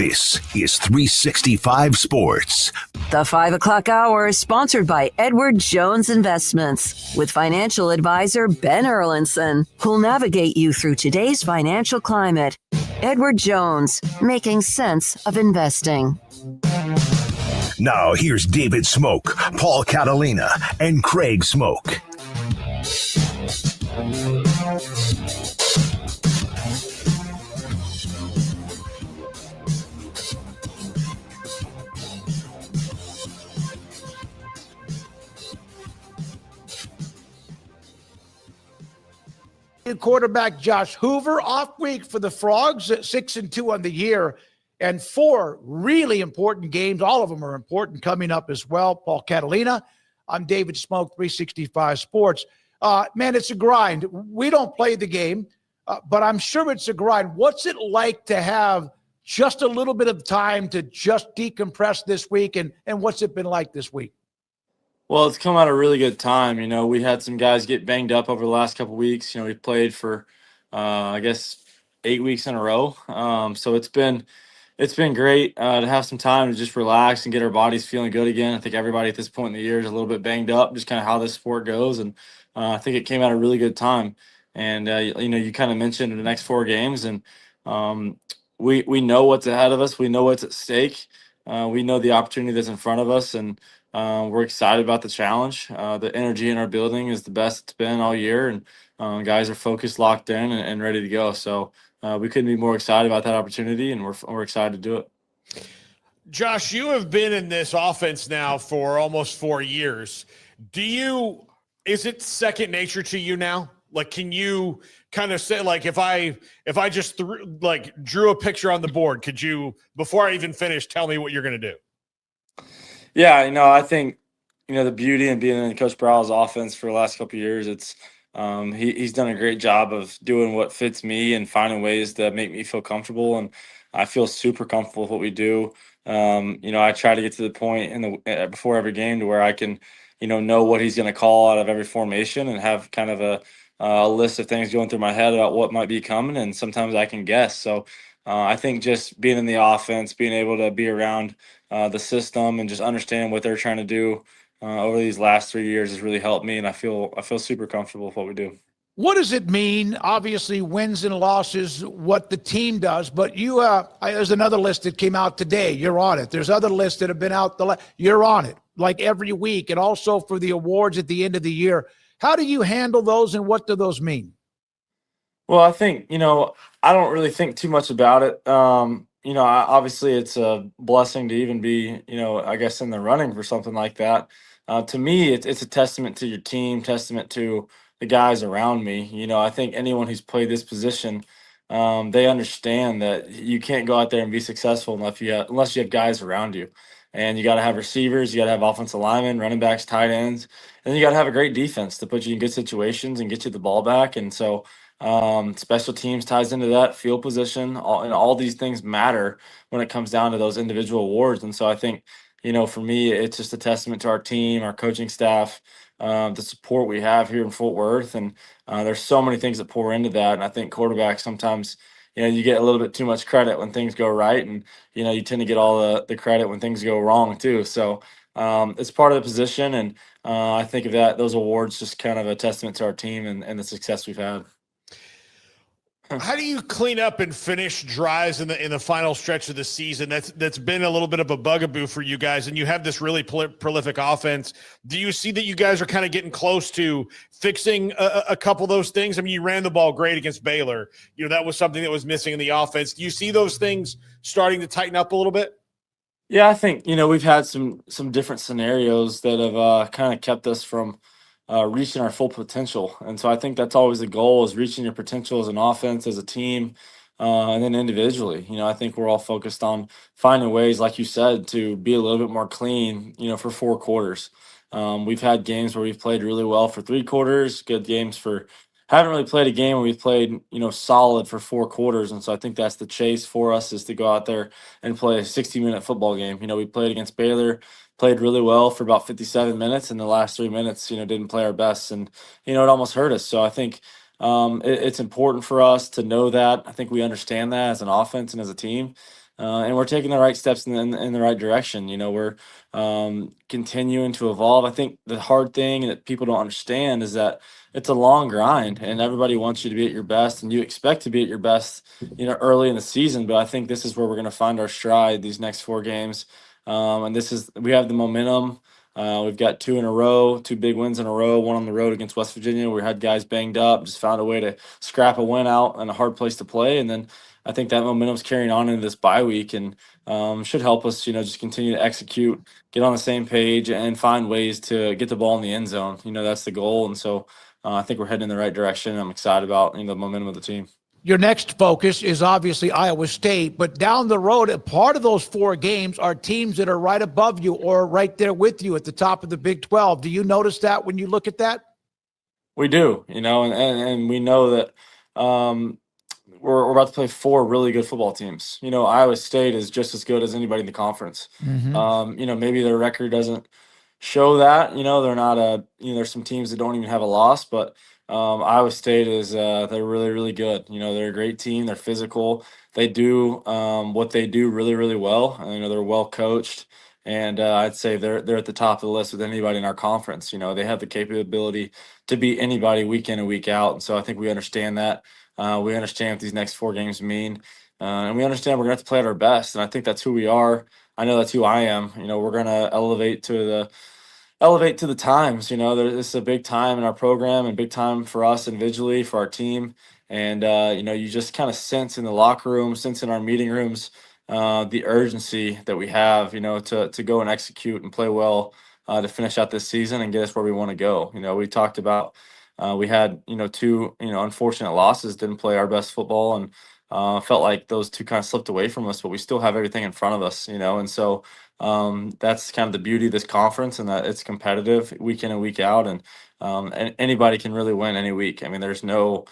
This is 365 Sports. The 5 o'clock hour is sponsored by Edward Jones Investments with financial advisor Ben Erlinson, who'll navigate you through today's financial climate. Edward Jones, making sense of investing. Now here's David Smoak, Paul Catalina, and Craig Smoak. Quarterback Josh Hoover, off week for the Frogs, 6-2 on the year, and 4 really important games. All of them are important coming up as well. Paul Catalina, I'm David Smoak, 365 Sports. Man, it's a grind. We don't play the game, but I'm sure it's a grind. What's it like to have just a little bit of time to just decompress this week, and what's it been like this week? Well, it's come at a really good time. You know, we had some guys get banged up over the last couple of weeks. You know, we played for, I guess, 8 weeks in a row. So it's been great to have some time to just relax and get our bodies feeling good again. I think everybody at this point in the year is a little bit banged up, just kind of how this sport goes. And I think it came at a really good time. And, you know, you kind of mentioned the next 4 games, and we know what's ahead of us. We know what's at stake. We know the opportunity that's in front of us, and we're excited about the challenge. The energy in our building is the best it's been all year, and guys are focused, locked in, and ready to go. So we couldn't be more excited about that opportunity, and we're excited to do it. Josh, you have been in this offense now for almost 4 years. Is it second nature to you now? Like, can you kind of say, like, if I just drew a picture on the board, could you, before I even finish, tell me what you're going to do? Yeah, you know, I think, you know, the beauty in being in Coach Brawl's offense for the last couple of years, it's he's done a great job of doing what fits me and finding ways that make me feel comfortable, and I feel super comfortable with what we do. You know, I try to get to the point before every game to where I can, you know what he's going to call out of every formation and have kind of a list of things going through my head about what might be coming, and sometimes I can guess. So I think just being in the offense, being able to be around the system and just understand what they're trying to do over these last 3 years has really helped me, and I feel super comfortable with what we do. What does it mean? Obviously, wins and losses, what the team does, but there's another list that came out today. You're on it. There's other lists that have been out. You're on it, like every week, and also for the awards at the end of the year. How do you handle those, and what do those mean? Well, I think, you know, I don't really think too much about it. You know, obviously it's a blessing to even be, you know, I guess in the running for something like that. To me, it's a testament to your team, testament to the guys around me. You know, I think anyone who's played this position, they understand that you can't go out there and be successful unless you have guys around you. And you got to have receivers, you got to have offensive linemen, running backs, tight ends, and then you got to have a great defense to put you in good situations and get you the ball back. And so special teams ties into that, field position, and all these things matter when it comes down to those individual awards. And so I think, you know, for me, it's just a testament to our team, our coaching staff, the support we have here in Fort Worth. And there's so many things that pour into that. And I think quarterbacks sometimes, you know, you get a little bit too much credit when things go right, and, you know, you tend to get all the credit when things go wrong too. So it's part of the position. And I think of those awards just kind of a testament to our team and the success we've had. How do you clean up and finish drives in the final stretch of the season? That's been a little bit of a bugaboo for you guys, and you have this really prolific offense. Do you see that you guys are kind of getting close to fixing a couple of those things? I mean, you ran the ball great against Baylor. You know, that was something that was missing in the offense. Do you see those things starting to tighten up a little bit? Yeah, I think, you know, we've had some different scenarios that have kind of kept us from reaching our full potential. And so I think that's always the goal, is reaching your potential as an offense, as a team, and then individually. You know, I think we're all focused on finding ways, like you said, to be a little bit more clean, you know, for 4 quarters. We've had games where we've played really well for 3 quarters, good games haven't really played a game where we've played, you know, solid for 4 quarters. And so I think that's the chase for us, is to go out there and play a 60-minute football game. You know, we played against Baylor, played really well for about 57 minutes, and the last 3 minutes, you know, didn't play our best, and, you know, it almost hurt us. So I think it's important for us to know that. I think we understand that as an offense and as a team. and we're taking the right steps in the right direction. We're continuing to evolve. I think the hard thing that people don't understand is that it's a long grind, and everybody wants you to be at your best, and you expect to be at your best, early in the season. But I think this is where we're going to find our stride these next 4 games, and we have the momentum. We've got 2 in a row, 2 big wins in a row, one on the road against West Virginia. We had guys banged up, just found a way to scrap a win out in a hard place to play. And then I think that momentum's carrying on into this bye week and should help us, just continue to execute, get on the same page, and find ways to get the ball in the end zone. That's the goal. And so I think we're heading in the right direction. I'm excited about the momentum of the team. Your next focus is obviously Iowa State, but down the road, a part of those 4 games are teams that are right above you or right there with you at the top of the Big 12. Do you notice that when you look at that? We do, and we know that we're about to play 4 really good football teams. Iowa State is just as good as anybody in the conference. Maybe their record doesn't show that. They're not there's some teams that don't even have a loss, but Iowa State is they're really, really good. They're a great team. They're physical. They do what they do really, really well. They're well coached, and I'd say they're at the top of the list with anybody in our conference. They have the capability to beat anybody week in and week out, and so I think we understand that. We understand what these next 4 games mean, and we understand we're going to have to play at our best. And I think that's who we are. I know that's who I am. We're going to elevate to the times. This is a big time in our program and big time for us individually, for our team. And, you just kind of sense in the locker room, sense in our meeting rooms, the urgency that we have, to go and execute and play well to finish out this season and get us where we want to go. We talked about, we had, 2, unfortunate losses, didn't play our best football, and felt like those 2 kind of slipped away from us, but we still have everything in front of us, and so that's kind of the beauty of this conference, and that it's competitive week in and week out, and anybody can really win any week. I mean, there's no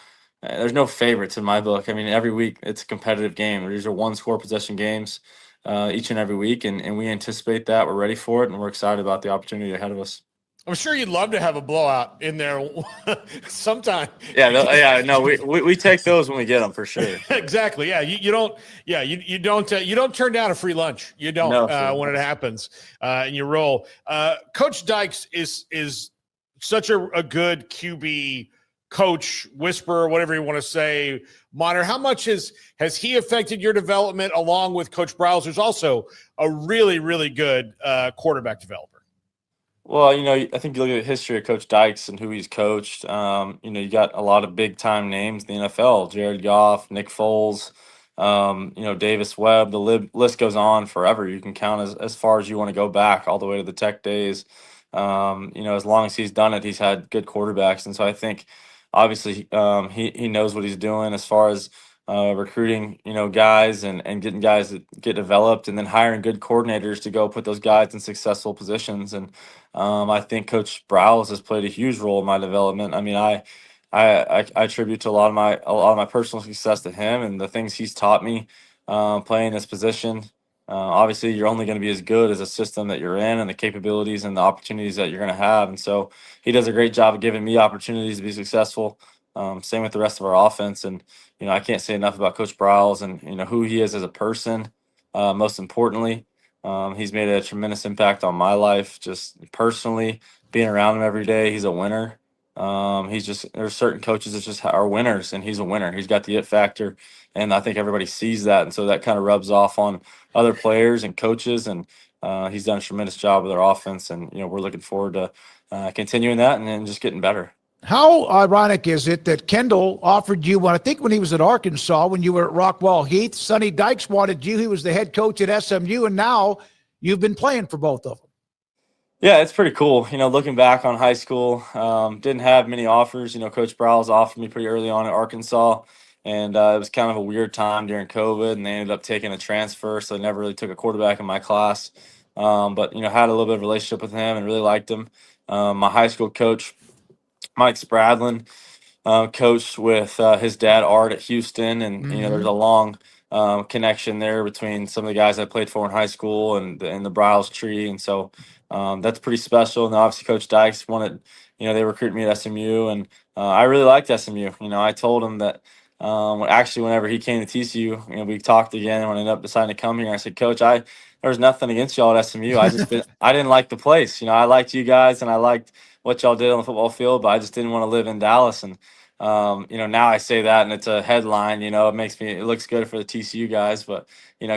favorites in my book. I mean, every week it's a competitive game. These are 1-score possession games each and every week, and we anticipate that. We're ready for it, and we're excited about the opportunity ahead of us. I'm sure you'd love to have a blowout in there sometime. No, we take those when we get them for sure. Exactly. Yeah, you don't turn down a free lunch. You don't when it happens in your role. Coach Dykes is such a good QB coach, whisperer, whatever you want to say, monitor. How much has he affected your development along with Coach Browse, who's also a really, really good quarterback developer? Well, I think you look at the history of Coach Dykes and who he's coached. You got a lot of big-time names in the NFL: Jared Goff, Nick Foles, Davis Webb. The list goes on forever. You can count as far as you want to go back, all the way to the Tech days. As long as he's done it, he's had good quarterbacks, and so I think obviously he knows what he's doing as far as recruiting, guys and getting guys that get developed, and then hiring good coordinators to go put those guys in successful positions. And I think Coach Browse has played a huge role in my development. I mean, I attribute to a lot of my personal success to him and the things he's taught me playing this position. Obviously, you're only going to be as good as a system that you're in and the capabilities and the opportunities that you're going to have. And so he does a great job of giving me opportunities to be successful. Same with the rest of our offense. And, I can't say enough about Coach Browse and, who he is as a person. Most importantly, he's made a tremendous impact on my life, just personally, being around him every day. He's a winner. There's certain coaches that just are winners, and he's a winner. He's got the it factor, and I think everybody sees that. And so that kind of rubs off on other players and coaches, and he's done a tremendous job with our offense. And, we're looking forward to continuing that and then just getting better. How ironic is it that Kendall offered you when he was at Arkansas, when you were at Rockwall Heath, Sonny Dykes wanted you. He was the head coach at SMU, and now you've been playing for both of them. Yeah, it's pretty cool. Looking back on high school, didn't have many offers. Coach Browse offered me pretty early on at Arkansas, and it was kind of a weird time during COVID, and they ended up taking a transfer, so they never really took a quarterback in my class. But, had a little bit of a relationship with him and really liked him. My high school coach, Mike Spradlin, coached with his dad, Art, at Houston, and, there's a long connection there between some of the guys I played for in high school and the Browse tree, and so that's pretty special. And obviously Coach Dykes wanted, they recruited me at SMU, and I really liked SMU. I told him that Actually, whenever he came to TCU, we talked again and ended up deciding to come here. I said, Coach, there was nothing against y'all at SMU. I didn't like the place. I liked you guys and I liked what y'all did on the football field, but I just didn't want to live in Dallas. And now I say that and it's a headline. It looks good for the TCU guys, but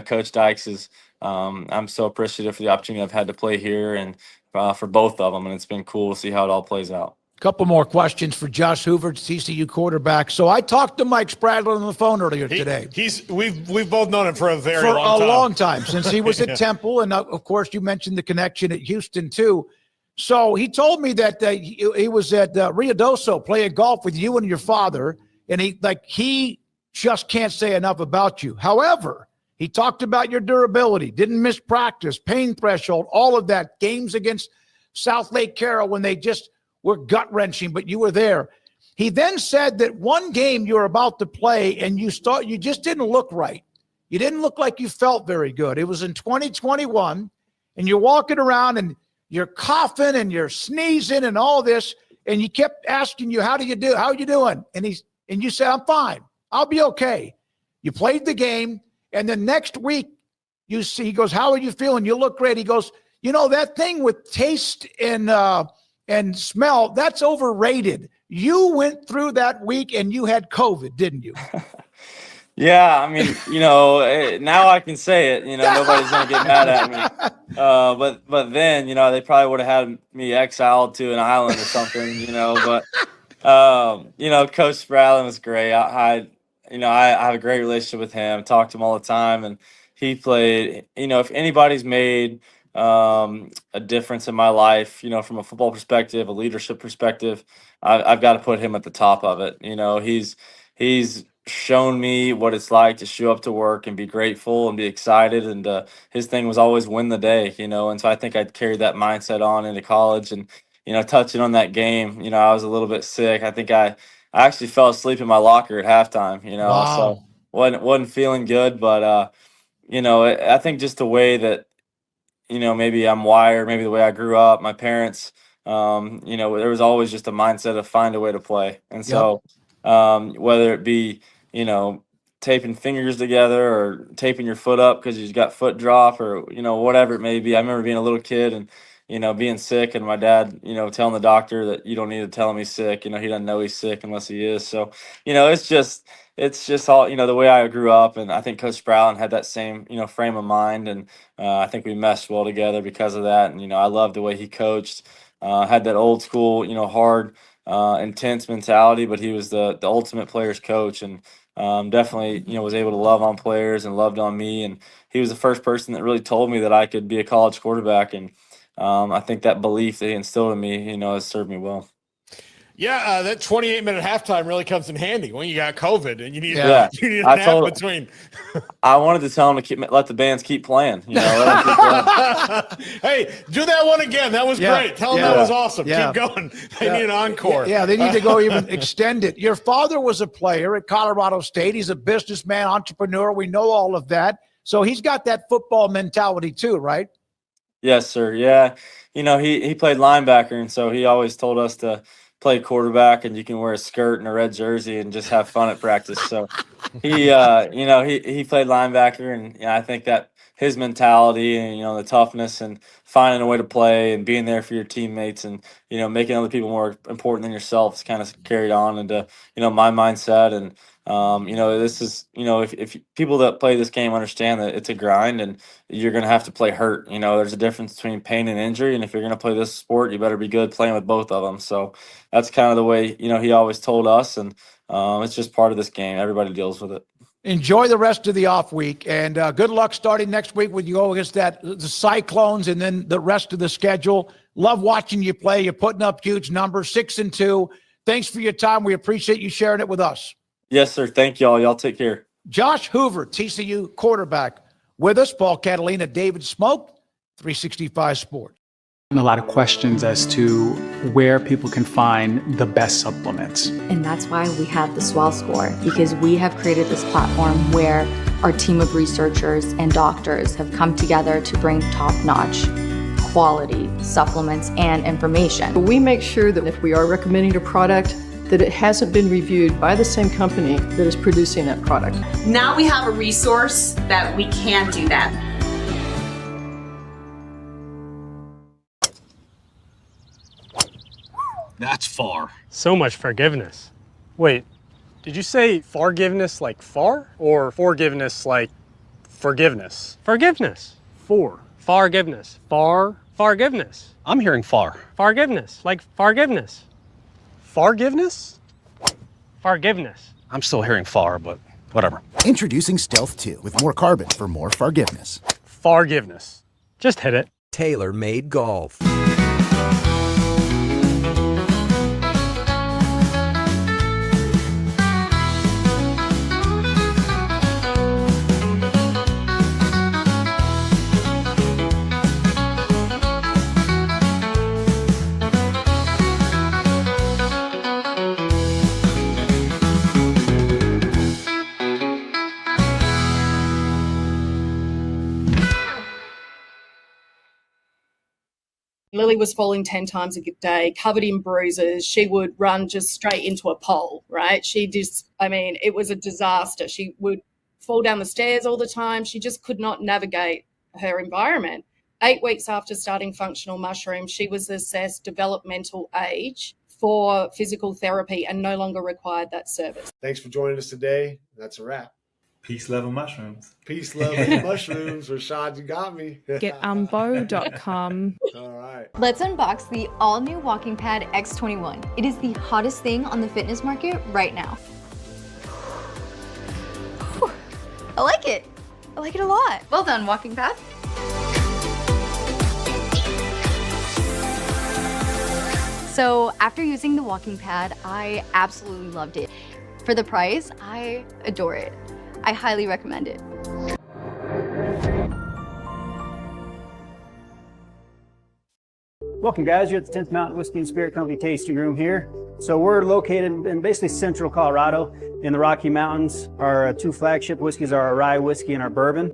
Coach Dykes is. I'm so appreciative for the opportunity I've had to play here and for both of them, and it's been cool to see how it all plays out. Couple more questions for Josh Hoover, TCU quarterback. So I talked to Mike Spradlin on the phone earlier today. We've both known him for a very long time since he was at Temple, and of course you mentioned the connection at Houston too. So he told me that he was at Ruidoso playing golf with you and your father, and he just can't say enough about you. However, he talked about your durability, didn't miss practice, pain threshold, all of that. Games against South Lake Carroll when they just were gut-wrenching, but you were there. He then said that one game you were about to play and you just didn't look right. You didn't look like you felt very good. It was in 2021, and you're walking around and you're coughing and you're sneezing and all this, and he kept asking you, how are you doing? And you said, I'm fine. I'll be okay. You played the game, and then next week he goes, how are you feeling? You look great. He goes, that thing with taste and smell, that's overrated. You went through that week and you had COVID, didn't you? Yeah, I mean, now I can say it. Nobody's gonna get mad at me. But then, they probably would have had me exiled to an island or something. But Coach Spradlin was great. I have a great relationship with him. Talk to him all the time, and he played. If anybody's made a difference in my life, from a football perspective, a leadership perspective, I've got to put him at the top of it. He's shown me what it's like to show up to work and be grateful and be excited. And his thing was always win the day, and so I think I'd carried that mindset on into college. And, touching on that game, I was a little bit sick. I think I actually fell asleep in my locker at halftime, Wow. So wasn't feeling good. But, I think just the way that, maybe I'm wired, maybe the way I grew up, my parents, there was always just a mindset of find a way to play. And so whether it be, taping fingers together or taping your foot up because you've got foot drop or, whatever it may be. I remember being a little kid and, being sick and my dad, telling the doctor that you don't need to tell him he's sick. He doesn't know he's sick unless he is. So, it's just all, the way I grew up. And I think Coach Spradlin had that same, frame of mind. And I think we meshed well together because of that. And, I love the way he coached, had that old school, hard, intense mentality, but he was the ultimate player's coach. And definitely, was able to love on players and loved on me. And he was the first person that really told me that I could be a college quarterback. And I think that belief that he instilled in me, has served me well. Yeah, that 28-minute halftime really comes in handy when you got COVID and you need a nap between. I wanted to tell him to let the bands keep playing. Let them keep playing. Hey, do that one again. That was great. Tell them that was awesome. Keep going. They need an encore. Yeah, they need to go even extend it. Your father was a player at Colorado State. He's a businessman, entrepreneur. We know all of that. So he's got that football mentality too, right? Yes, sir. Yeah. He played linebacker, and so he always told us to play quarterback and you can wear a skirt and a red jersey and just have fun at practice. So he played linebacker, and I think that his mentality and, the toughness and finding a way to play and being there for your teammates and, making other people more important than yourself is kind of carried on into, my mindset. And, this is, if people that play this game understand that it's a grind and you're going to have to play hurt, there's a difference between pain and injury. And if you're going to play this sport, you better be good playing with both of them. So that's kind of the way, he always told us. And it's just part of this game. Everybody deals with it. Enjoy the rest of the off week, and good luck starting next week when you go against the Cyclones and then the rest of the schedule. Love watching you play. You're putting up huge numbers, 6-2. Thanks for your time. We appreciate you sharing it with us. Yes, sir. Thank y'all. Y'all take care. Josh Hoover, TCU quarterback, with us. Paul Catalina, David Smoak, 365 Sports. A lot of questions as to where people can find the best supplements. And that's why we have the Swell Score, because we have created this platform where our team of researchers and doctors have come together to bring top-notch quality supplements and information. We make sure that if we are recommending a product, that it hasn't been reviewed by the same company that is producing that product. Now we have a resource that we can do that. That's far. So much forgiveness. Wait, did you say forgiveness like far? Or forgiveness like forgiveness? Forgiveness. Forgiveness. Forgiveness. I'm hearing far. Forgiveness. Like forgiveness. Forgiveness? Forgiveness. I'm still hearing far, but whatever. Introducing Stealth 2 with more carbon for more forgiveness. Forgiveness. Just hit it. Tailor-made golf. Lily was falling 10 times a day, covered in bruises. She would run just straight into a pole, right? It was a disaster. She would fall down the stairs all the time. She just could not navigate her environment. 8 weeks after starting functional mushrooms, she was assessed developmental age for physical therapy and no longer required that service. Thanks for joining us today. That's a wrap. Peace, love, and mushrooms. Peace, love, and mushrooms. Rashad, you got me. GetUmbo.com. All right. Let's unbox the all-new Walking Pad X21. It is the hottest thing on the fitness market right now. Whew. I like it. I like it a lot. Well done, Walking Pad. So after using the Walking Pad, I absolutely loved it. For the price, I adore it. I highly recommend it. Welcome, guys. You're at the 10th Mountain Whiskey and Spirit Company tasting room here. So we're located in basically central Colorado in the Rocky Mountains. Our 2 flagship whiskeys are our rye whiskey and our bourbon.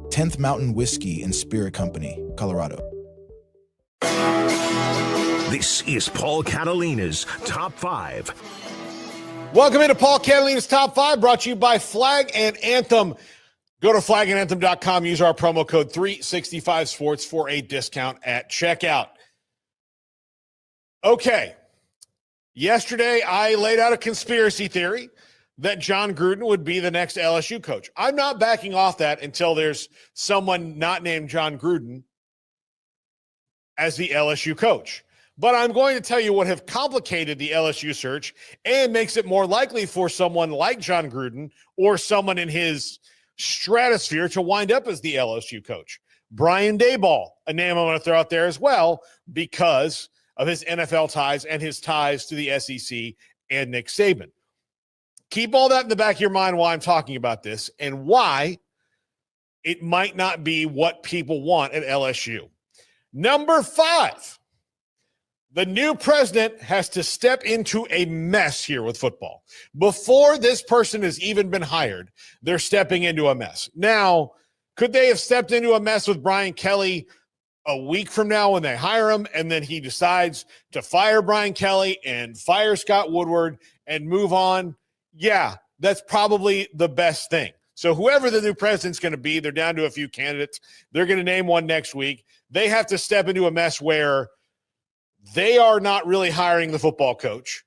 10th Mountain Whiskey and Spirit Company, Colorado. This is Paul Catalina's Top 5. Welcome into Paul Catalina's Top 5, brought to you by Flag and Anthem. Go to flagandanthem.com, use our promo code 365sports for a discount at checkout. Okay. Yesterday, I laid out a conspiracy theory that John Gruden would be the next LSU coach. I'm not backing off that until there's someone not named John Gruden as the LSU coach. But I'm going to tell you what have complicated the LSU search and makes it more likely for someone like John Gruden or someone in his stratosphere to wind up as the LSU coach. Brian Daboll, a name I'm going to throw out there as well because of his NFL ties and his ties to the SEC and Nick Saban. Keep all that in the back of your mind while I'm talking about this and why it might not be what people want at LSU. Number 5. The new president has to step into a mess here with football. Before this person has even been hired, they're stepping into a mess. Now, could they have stepped into a mess with Brian Kelly a week from now when they hire him, and then he decides to fire Brian Kelly and fire Scott Woodward and move on? Yeah, that's probably the best thing. So whoever the new president's going to be, they're down to a few candidates. They're going to name one next week. They have to step into a mess where they are not really hiring the football coach.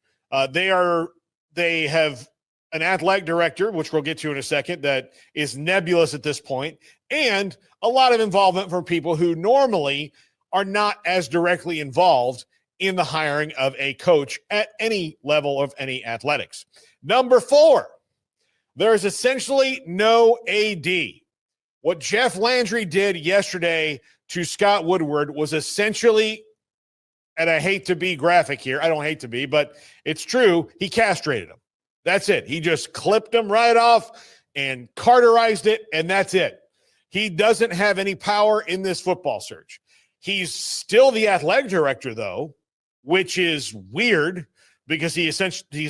They have an athletic director, which we'll get to in a second, that is nebulous at this point, and a lot of involvement from people who normally are not as directly involved in the hiring of a coach at any level of any athletics. Number 4, there is essentially no AD. What Jeff Landry did yesterday to Scott Woodward was essentially, and I hate to be graphic here, I don't hate to be, but it's true, he castrated him. That's it. He just clipped him right off and carterized it, and that's it. He doesn't have any power in this football search. He's still the athletic director, though, which is weird because he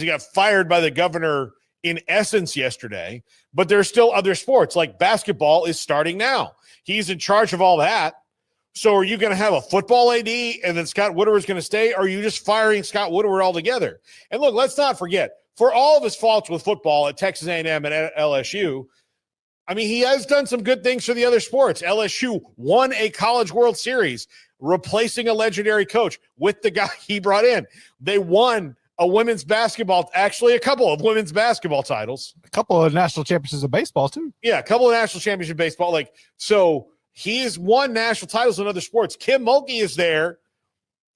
got fired by the governor in essence yesterday, but there's still other sports like basketball is starting now. He's in charge of all that. So are you going to have a football AD and then Scott Woodward is going to stay? Or are you just firing Scott Woodward altogether? And look, let's not forget, for all of his faults with football at Texas A&M and at LSU, I mean, he has done some good things for the other sports. LSU won a College World Series, replacing a legendary coach with the guy he brought in. They won a women's basketball, actually a couple of women's basketball titles. A couple of national championships of baseball, too. Yeah, a couple of national championship baseball. Like, so he has won national titles in other sports. Kim Mulkey is there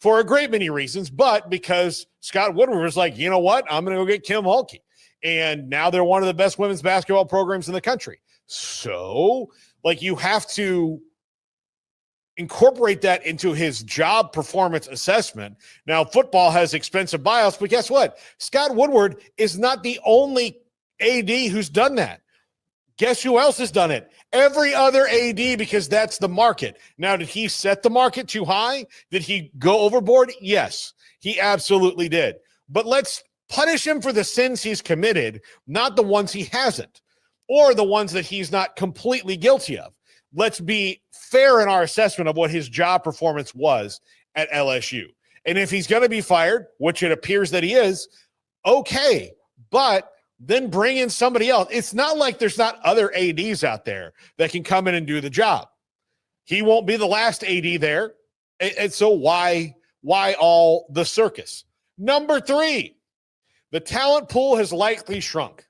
for a great many reasons, but because Scott Woodward was like, you know what? I'm going to go get Kim Mulkey. And now they're one of the best women's basketball programs in the country. So, like, you have to incorporate that into his job performance assessment. Now, football has expensive buyouts, but guess what? Scott Woodward is not the only AD who's done that. Guess who else has done it? Every other AD, because that's the market. Now, did he set the market too high? Did he go overboard? Yes, he absolutely did. But let's punish him for the sins he's committed, not the ones he hasn't, or the ones that he's not completely guilty of. Let's be fair in our assessment of what his job performance was at LSU. And if he's going to be fired, which it appears that he is, okay, but then bring in somebody else. It's not like there's not other ADs out there that can come in and do the job. He won't be the last AD there. And so why all the circus? Number 3, the talent pool has likely shrunk.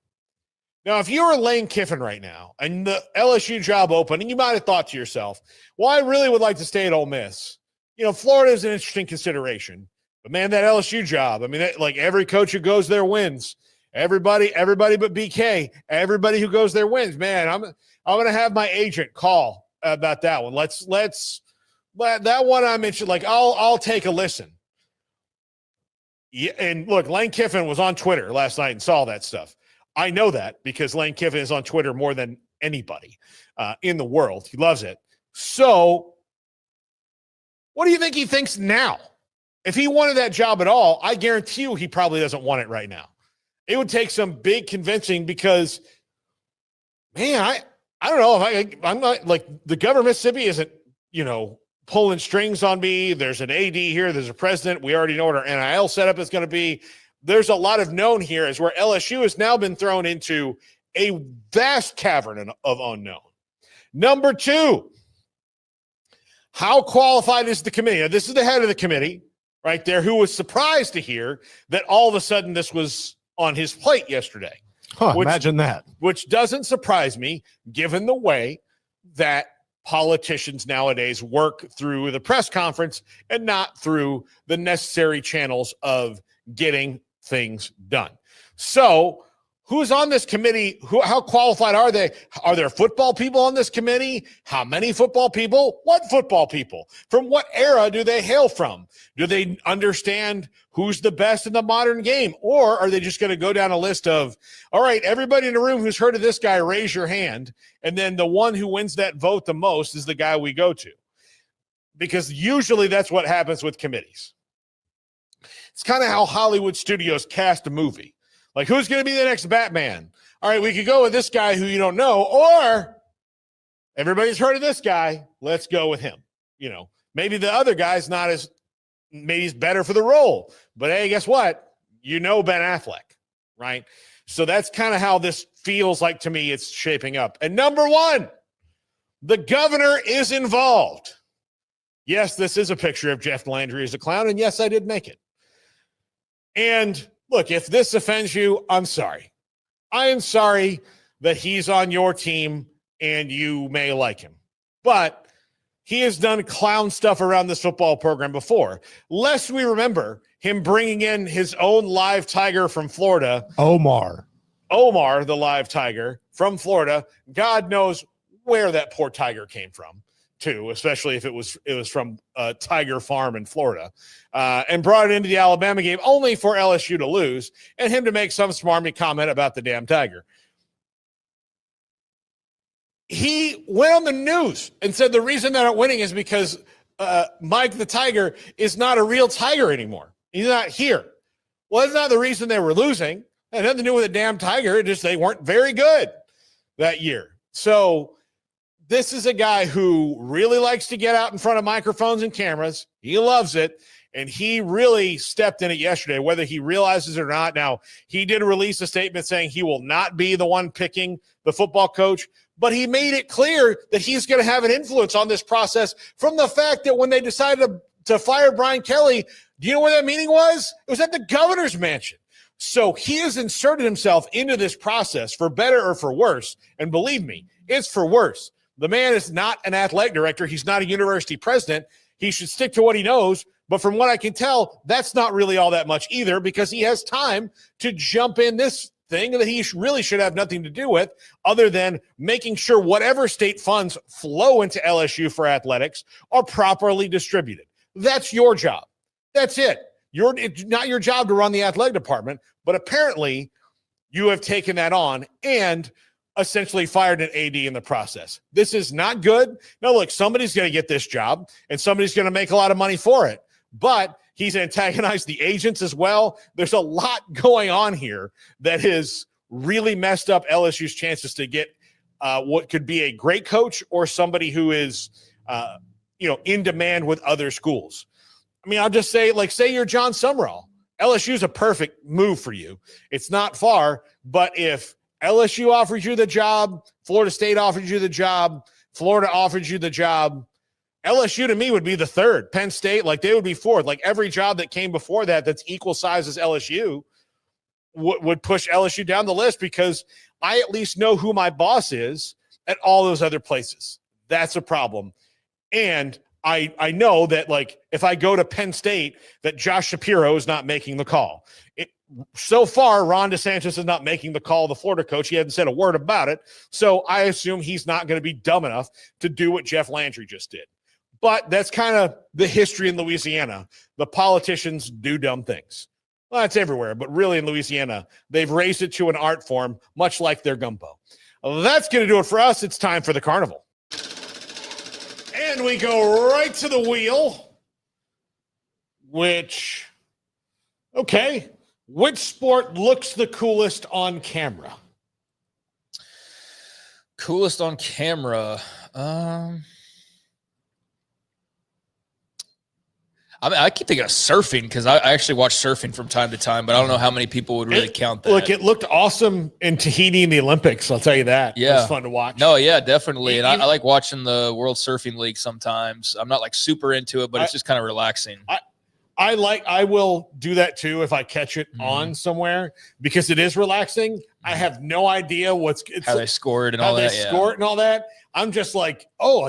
Now, if you were Lane Kiffin right now and the LSU job opened, and you might have thought to yourself, well, I really would like to stay at Ole Miss. You know, Florida is an interesting consideration. But, man, that LSU job, I mean, like every coach who goes there wins. Everybody but BK, everybody who goes there wins. Man, I'm going to have my agent call about that one. Let's that one I mentioned, like I'll take a listen. Yeah, and look, Lane Kiffin was on Twitter last night and saw that stuff. I know that because Lane Kiffin is on Twitter more than anybody in the world. He loves it. So what do you think he thinks now? If he wanted that job at all, I guarantee you he probably doesn't want it right now. It would take some big convincing because, man, I don't know. I'm not like the governor of Mississippi isn't, pulling strings on me. There's an AD here. There's a president. We already know what our NIL setup is going to be. There's a lot of known here is where LSU has now been thrown into a vast cavern of unknown. Number 2, how qualified is the committee? Now, this is the head of the committee right there who was surprised to hear that all of a sudden this was on his plate yesterday. Imagine that. Which doesn't surprise me given the way that politicians nowadays work through the press conference and not through the necessary channels of getting things done. So who's on this committee? How qualified are they? Are there football people on this committee? How many football people? What football people? From what era do they hail from? Do they understand who's the best in the modern game? Or are they just going to go down a list of, all right, everybody in the room who's heard of this guy, raise your hand. And then the one who wins that vote the most is the guy we go to. Because usually that's what happens with committees. It's kind of how Hollywood studios cast a movie. Like, who's going to be the next Batman? All right, we could go with this guy who you don't know, or everybody's heard of this guy. Let's go with him. Maybe the other guy's not as, maybe he's better for the role. But hey, guess what? Ben Affleck, right? So that's kind of how this feels like to me it's shaping up. And number 1, the governor is involved. Yes, this is a picture of Jeff Landry as a clown, and yes, I did make it. And look, if this offends you, I'm sorry. I am sorry that he's on your team and you may like him. But he has done clown stuff around this football program before. Lest we remember him bringing in his own live tiger from Florida. Omar, the live tiger from Florida. God knows where that poor tiger came from, too, especially if it was from a tiger farm in Florida, and brought it into the Alabama game only for LSU to lose and him to make some smarmy comment about the damn tiger. He went on the news and said the reason they're not winning is because Mike the Tiger is not a real tiger anymore. He's not here. Well, that's not the reason they were losing. It had nothing to do with the damn tiger. It just they weren't very good that year. So this is a guy who really likes to get out in front of microphones and cameras. He loves it. And he really stepped in it yesterday, whether he realizes it or not. Now, he did release a statement saying he will not be the one picking the football coach, but he made it clear that he's going to have an influence on this process from the fact that when they decided to fire Brian Kelly, do you know where that meeting was? It was at the governor's mansion. So he has inserted himself into this process for better or for worse. And believe me, it's for worse. The man is not an athletic director. He's not a university president. He should stick to what he knows. But from what I can tell, that's not really all that much either, because he has time to jump in this thing that he really should have nothing to do with, other than making sure whatever state funds flow into LSU for athletics are properly distributed. That's your job. That's it. It's not your job to run the athletic department, but apparently you have taken that on and essentially fired an AD in the process. This is not good. Now, look, somebody's going to get this job and somebody's going to make a lot of money for it. But he's antagonized the agents as well. There's a lot going on here that has really messed up LSU's chances to get what could be a great coach or somebody who is, in demand with other schools. I mean, I'll just say, say you're John Summerall. LSU's a perfect move for you. It's not far, but if LSU offers you the job, Florida State offers you the job, Florida offers you the job, LSU to me would be the third. Penn State, they would be fourth. Every job that came before that that's equal size as LSU would push LSU down the list, because I at least know who my boss is at all those other places. That's a problem. And I know that, if I go to Penn State, that Josh Shapiro is not making the call. So far, Ron DeSantis is not making the call, the Florida coach. He hasn't said a word about it. So I assume he's not going to be dumb enough to do what Jeff Landry just did. But that's kind of the history in Louisiana. The politicians do dumb things. Well, that's everywhere, but really in Louisiana, they've raised it to an art form, much like their gumbo. That's going to do it for us. It's time for the carnival. And we go right to the wheel, which sport looks the coolest on camera? Coolest on camera? I keep thinking of surfing, because I actually watch surfing from time to time, but I don't know how many people would really count that. Look, it looked awesome in Tahiti in the Olympics. I'll tell you that. Yeah. It was fun to watch. No, yeah, definitely. And I like watching the World Surfing League sometimes. I'm not super into it, but it's just kind of relaxing. I will do that too if I catch it on somewhere, because it is relaxing. I have no idea how they scored and all that. Score it and all that. I'm just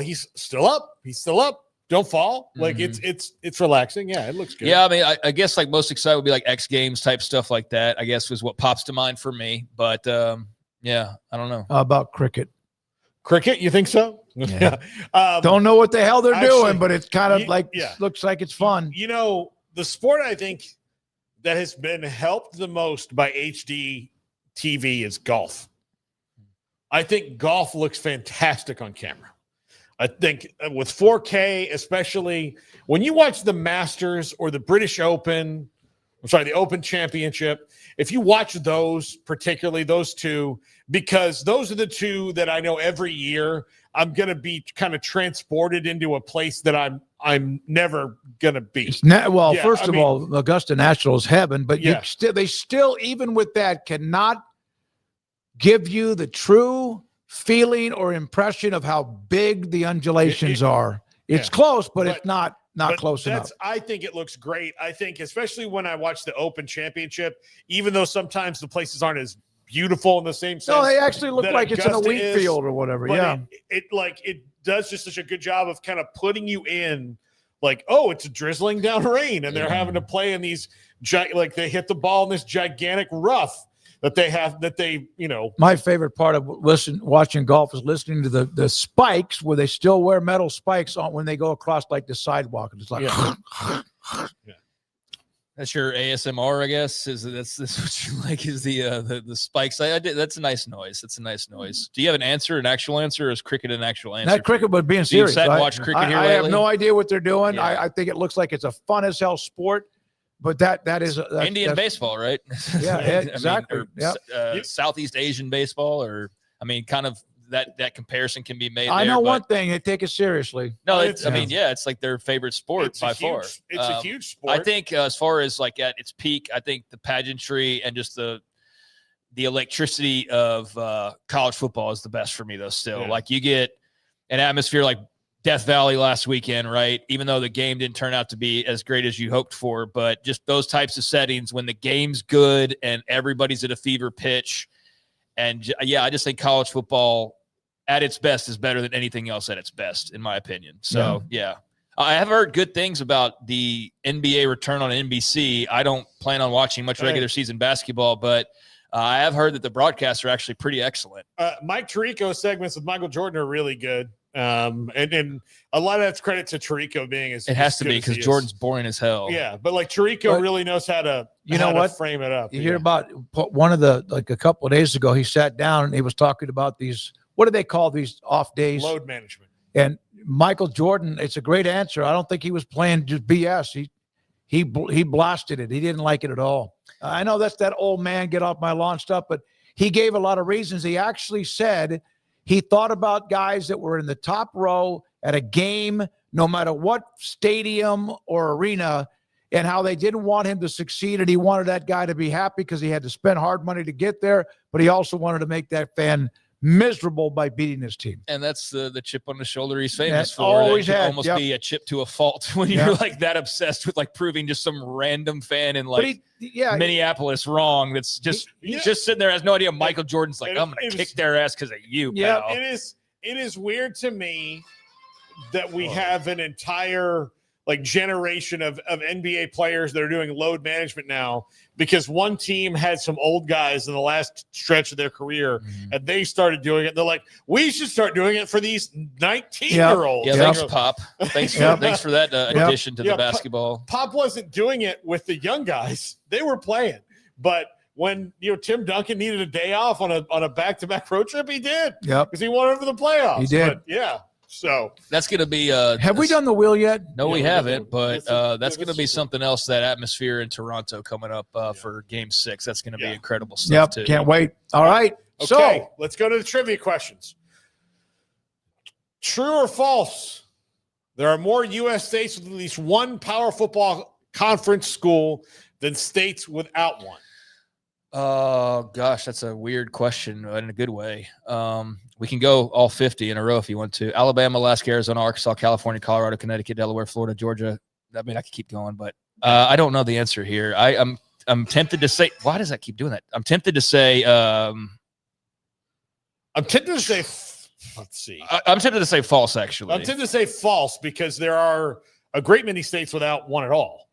he's still up. He's still up. Don't fall. It's relaxing. Yeah, it looks good. Yeah, I mean, I guess most excited would be X Games type stuff like that, I guess, was what pops to mind for me. But yeah, I don't know. How about cricket? Cricket, you think so? Yeah. Don't know what the hell they're doing, but it's kind of looks like it's fun. The sport I think that has been helped the most by HD TV is golf. I think golf looks fantastic on camera. I think with 4K, especially when you watch the Masters or the British Open, the Open Championship, if you watch those, particularly those two, because those are the two that I know every year I'm going to be kind of transported into a place that I'm never going to be. First of all, Augusta National is heaven, but they still, even with that, cannot give you the true feeling or impression of how big the undulations are. It's close, but it's not close enough. I think it looks great. I think, especially when I watch the Open Championship, even though sometimes the places aren't as beautiful in the same sense. No, they actually look like it's in a wheat field or whatever. Yeah. It does just such a good job of kind of putting you in it's drizzling down rain and they're having to play in these they hit the ball in this gigantic rough that they My favorite part of watching golf is listening to the spikes, where they still wear metal spikes on when they go across the sidewalk. And it's That's your ASMR, I guess. That's what you like? Is the spikes? That's a nice noise. That's a nice noise. Do you have an actual answer, or is cricket an actual answer? Not cricket, but being serious. You watch cricket here I lately? have no idea what they're doing. Yeah. I think it looks like it's a fun as hell sport. But that is Indian baseball, right? Yeah, exactly. Southeast Asian baseball, or kind of that comparison can be made. I know but one thing, they take it seriously. No, I mean, it's like their favorite sport by far. It's a huge sport. I think as far as like at its peak, I think the pageantry and just the electricity of college football is the best for me, though. Still, like you get an atmosphere like Death Valley last weekend, right? Even though the game didn't turn out to be as great as you hoped for, but just those types of settings when the game's good and everybody's at a fever pitch. And I just think college football at its best is better than anything else at its best, in my opinion. So, I have heard good things about the NBA return on NBC. I don't plan on watching much regular season basketball, but I have heard that the broadcasts are actually pretty excellent. Mike Tirico segments with Michael Jordan are really good. And a lot of that's credit to Tirico being as it has to be because Jordan's boring as hell. Yeah, but like Tirico really knows how to frame it up. You hear about one of the a couple of days ago, he sat down and he was talking about these. What do they call these off days? Load management. And Michael Jordan, it's a great answer. I don't think he was playing just BS. He blasted it. He didn't like it at all. I know that's that old man get off my lawn stuff, but he gave a lot of reasons. He actually said he thought about guys that were in the top row at a game, no matter what stadium or arena, and how they didn't want him to succeed. And he wanted that guy to be happy because he had to spend hard money to get there, but he also wanted to make that fan miserable by beating his team. And that's the chip on the shoulder he's famous for. Always that had, almost be a chip to a fault when you're like that obsessed with like proving just some random fan in like Minneapolis wrong. That's just sitting there, has no idea. Michael Jordan's like, I'm going to kick their ass because of you, pal. It is weird to me that we have an entire like generation of NBA players that are doing load management now because one team had some old guys in the last stretch of their career and they started doing it. They're like, we should start doing it for these 19-year-olds. Yeah, thanks, Pop. Thanks for that addition to the basketball. Pop wasn't doing it with the young guys. They were playing. But when Tim Duncan needed a day off on a back-to-back road trip, he did. Yep. Because he wanted for the playoffs. He did. But, so that's going to be. Have we done the wheel yet? No, we haven't. But that's going to be something else. That atmosphere in Toronto coming up for Game 6. That's going to be incredible stuff too. Can't wait. All right. Okay, So let's go to the trivia questions. True or false? There are more U.S. states with at least one Power Football Conference school than states without one. Oh gosh, that's a weird question in a good way. We can go all 50 in a row if you want to. Alabama, Alaska, Arizona, Arkansas, California, Colorado, Connecticut, Delaware, Florida, Georgia. I mean, I could keep going, but I don't know the answer here. I'm tempted to say. Why does that keep doing that? I'm tempted to say. Let's see. I'm tempted to say false. Actually, I'm tempted to say false because there are a great many states without one at all.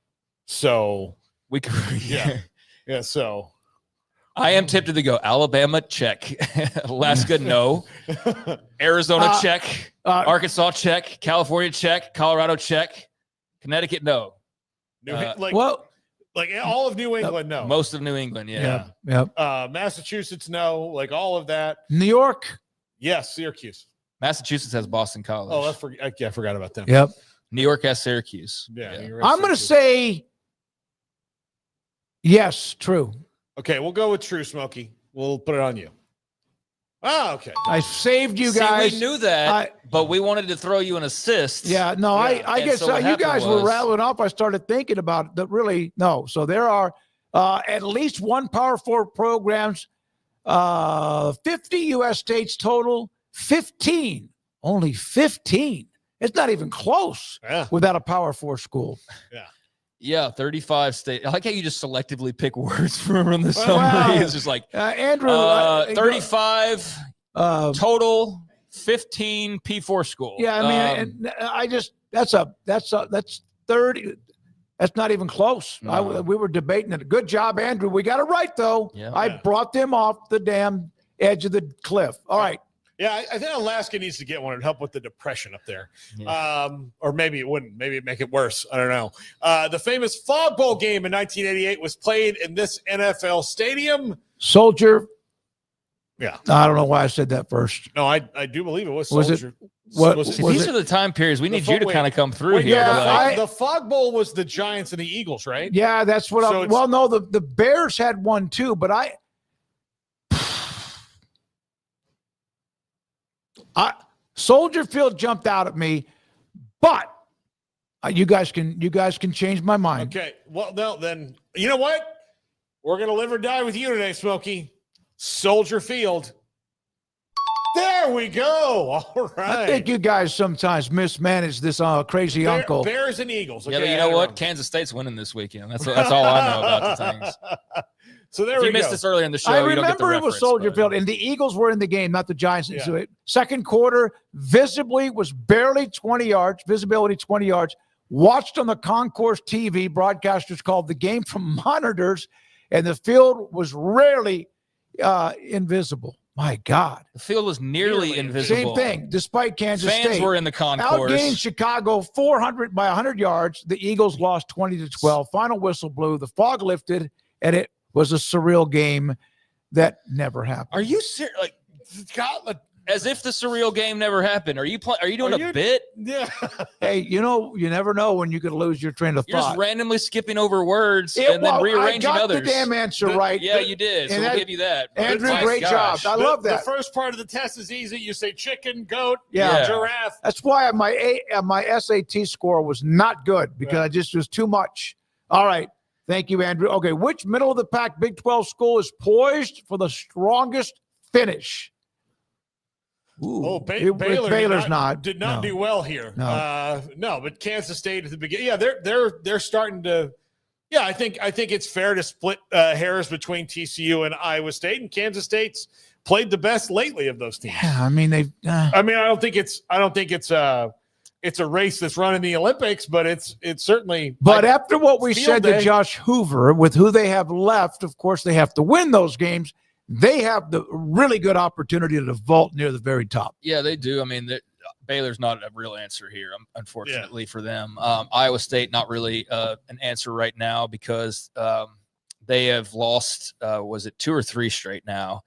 So we could. Yeah. So. I am tempted to go Alabama, check. Alaska, no. Arizona, check. Arkansas, check. California, check. Colorado, check. Connecticut, no. Like all of New England, no. Most of New England, yeah. Massachusetts, no. Like all of that. New York? Yes, Syracuse. Massachusetts has Boston College. Oh, I forgot about them. Yep. New York has Syracuse. Yeah. I'm going to say yes, true. Okay, we'll go with true, Smokey. We'll put it on you. Oh, okay. I saved you guys. We knew that, but we wanted to throw you an assist. Yeah, no, I guess you guys were rattling off. I started thinking about it, that really, no. So there are at least one Power 4 programs, 50 U.S. states total, 15, only 15. It's not even close without a Power 4 school. Yeah, 35 states. I like how you just selectively pick words from the summary. It's just like Andrew, 35 total, 15 P4 school. Yeah, I mean, that's 30. That's not even close. No. We were debating it. Good job, Andrew. We got it right though. Yeah. I brought them off the damn edge of the cliff. All right. Yeah, I think Alaska needs to get one to help with the depression up there. Yeah. Or maybe it wouldn't. Maybe it'd make it worse. I don't know. The famous Fog Bowl game in 1988 was played in this NFL stadium. Soldier. Yeah. I don't know why I said that first. No, I do believe it was Soldier. These are the time periods we need you to kind of come through here. Yeah, the Fog Bowl was the Giants and the Eagles, right? Yeah, that's what well, no, the Bears had one too, but Soldier Field jumped out at me, but you guys can change my mind. Okay. Well, no, then you know what? We're gonna live or die with you today, Smokey. Soldier Field. There we go. All right. I think you guys sometimes mismanage this crazy uncle. Bears and Eagles. Okay, yeah, but you know what? Kansas State's winning this weekend. That's all I know about the things. So there if we you go. missed this earlier in the show. I you don't get the remember it was reference, Soldier but- Field, and the Eagles were in the game, not the Giants. Yeah. So second quarter, visibly was barely 20 yards, visibility 20 yards. Watched on the concourse TV, broadcasters called the game from monitors, and the field was rarely invisible. My God. The field was nearly invisible. Same thing, despite Kansas Fans State. were in the concourse. Outgained Chicago 400 by 100 yards. The Eagles lost 20-12. Final whistle blew. The fog lifted, and it was a surreal game that never happened. Are you serious? Like, God, as if the surreal game never happened. Are you doing a bit? Yeah. Hey, you never know when you could lose your train of You're thought. just randomly skipping over words and then rearranging I got others. the damn answer right. Yeah, you did. So we'll give you that. Andrew, My great gosh. job. I love that. The first part of the test is easy. You say chicken, goat, Yeah. giraffe. That's why my SAT score was not good because I just was too much. All right. Thank you, Andrew. Okay, which middle-of-the-pack Big 12 school is poised for the strongest finish? Ooh, Baylor's did not do well here. No. But Kansas State at the beginning, yeah, they're starting to. Yeah, I think it's fair to split hairs between TCU and Iowa State, and Kansas State's played the best lately of those teams. Yeah, I mean they've. I don't think it's a race that's run in the Olympics, but it's certainly. But after what we said day. to Josh Hoover, with who they have left, of course they have to win those games. They have the really good opportunity to vault near the very top. Yeah, they do. I mean, Baylor's not a real answer here, unfortunately for them. Iowa State, not really an answer right now because they have lost, was it 2 or 3 straight now?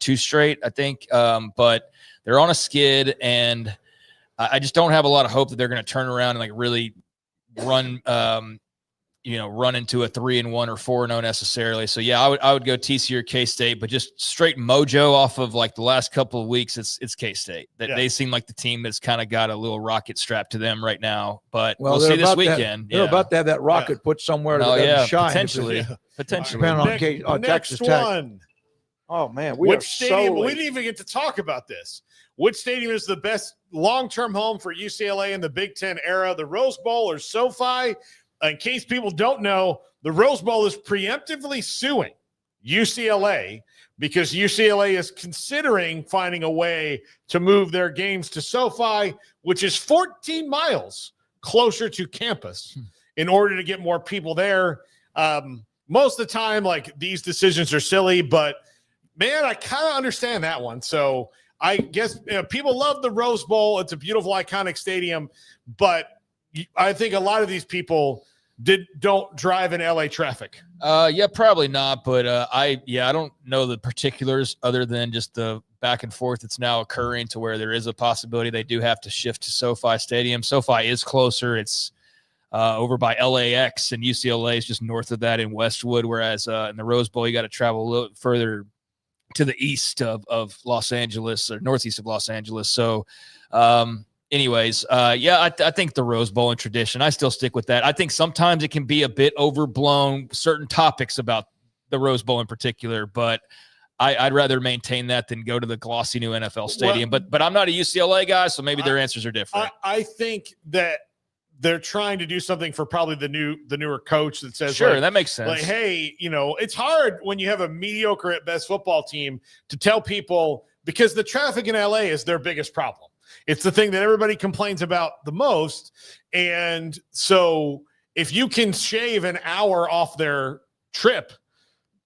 2 straight, I think. But they're on a skid, and I just don't have a lot of hope that they're going to turn around and really run run into a 3-1 or 4-0 necessarily. So yeah, I would go TCU or K-State, but just straight mojo off of the last couple of weeks, it's K-State. They seem like the team that's kind of got a little rocket strapped to them right now. But we'll see this weekend. They're about to have that rocket put somewhere to shine. Potentially. Depending on Texas Tech. Oh man, which stadium? We didn't even get to talk about this. Which stadium is the best long-term home for UCLA in the Big Ten era? The Rose Bowl or SoFi? In case people don't know, the Rose Bowl is preemptively suing UCLA because UCLA is considering finding a way to move their games to SoFi, which is 14 miles closer to campus in order to get more people there. Most of the time, these decisions are silly, but man, I kind of understand that one. So I guess people love the Rose Bowl. It's a beautiful, iconic stadium, but I think a lot of these people don't drive in LA traffic. Yeah, probably not. But I don't know the particulars other than just the back and forth that's now occurring to where there is a possibility they do have to shift to SoFi Stadium. SoFi is closer. It's over by LAX, and UCLA is just north of that in Westwood. Whereas in the Rose Bowl, you got to travel a little further to the east of Los Angeles or northeast of Los Angeles. So, anyways, I think the Rose Bowl and tradition, I still stick with that. I think sometimes it can be a bit overblown, certain topics about the Rose Bowl in particular, but I'd rather maintain that than go to the glossy new NFL stadium. But I'm not a UCLA guy, so maybe their answers are different. I think that they're trying to do something for probably the newer coach that says, sure, that makes sense. Hey, it's hard when you have a mediocre at best football team to tell people, because the traffic in LA is their biggest problem. It's the thing that everybody complains about the most. And so if you can shave an hour off their trip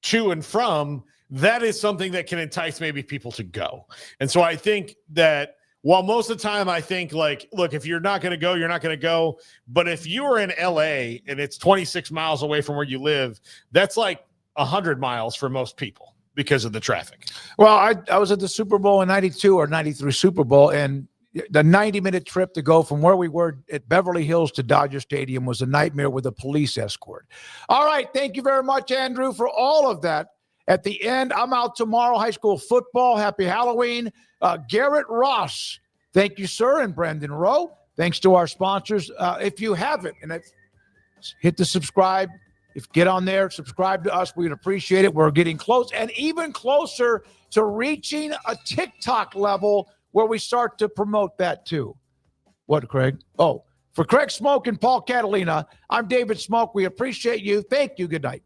to and from, that is something that can entice maybe people to go. And so I think that while most of the time I think look, if you're not going to go, you're not going to go. But if you are in LA and it's 26 miles away from where you live, that's 100 miles for most people because of the traffic. Well, I was at the Super Bowl in 92 or 93 Super Bowl, and the 90-minute trip to go from where we were at Beverly Hills to Dodger Stadium was a nightmare with a police escort. All right. Thank you very much, Andrew, for all of that. At the end, I'm out tomorrow, high school football. Happy Halloween. Garrett Ross, thank you, sir, and Brendan Rowe. Thanks to our sponsors. If you haven't, hit the subscribe. If get on there, subscribe to us. We'd appreciate it. We're getting close and even closer to reaching a TikTok level where we start to promote that too. What, Craig? Oh, for Craig Smoak and Paul Catalina, I'm David Smoak. We appreciate you. Thank you. Good night.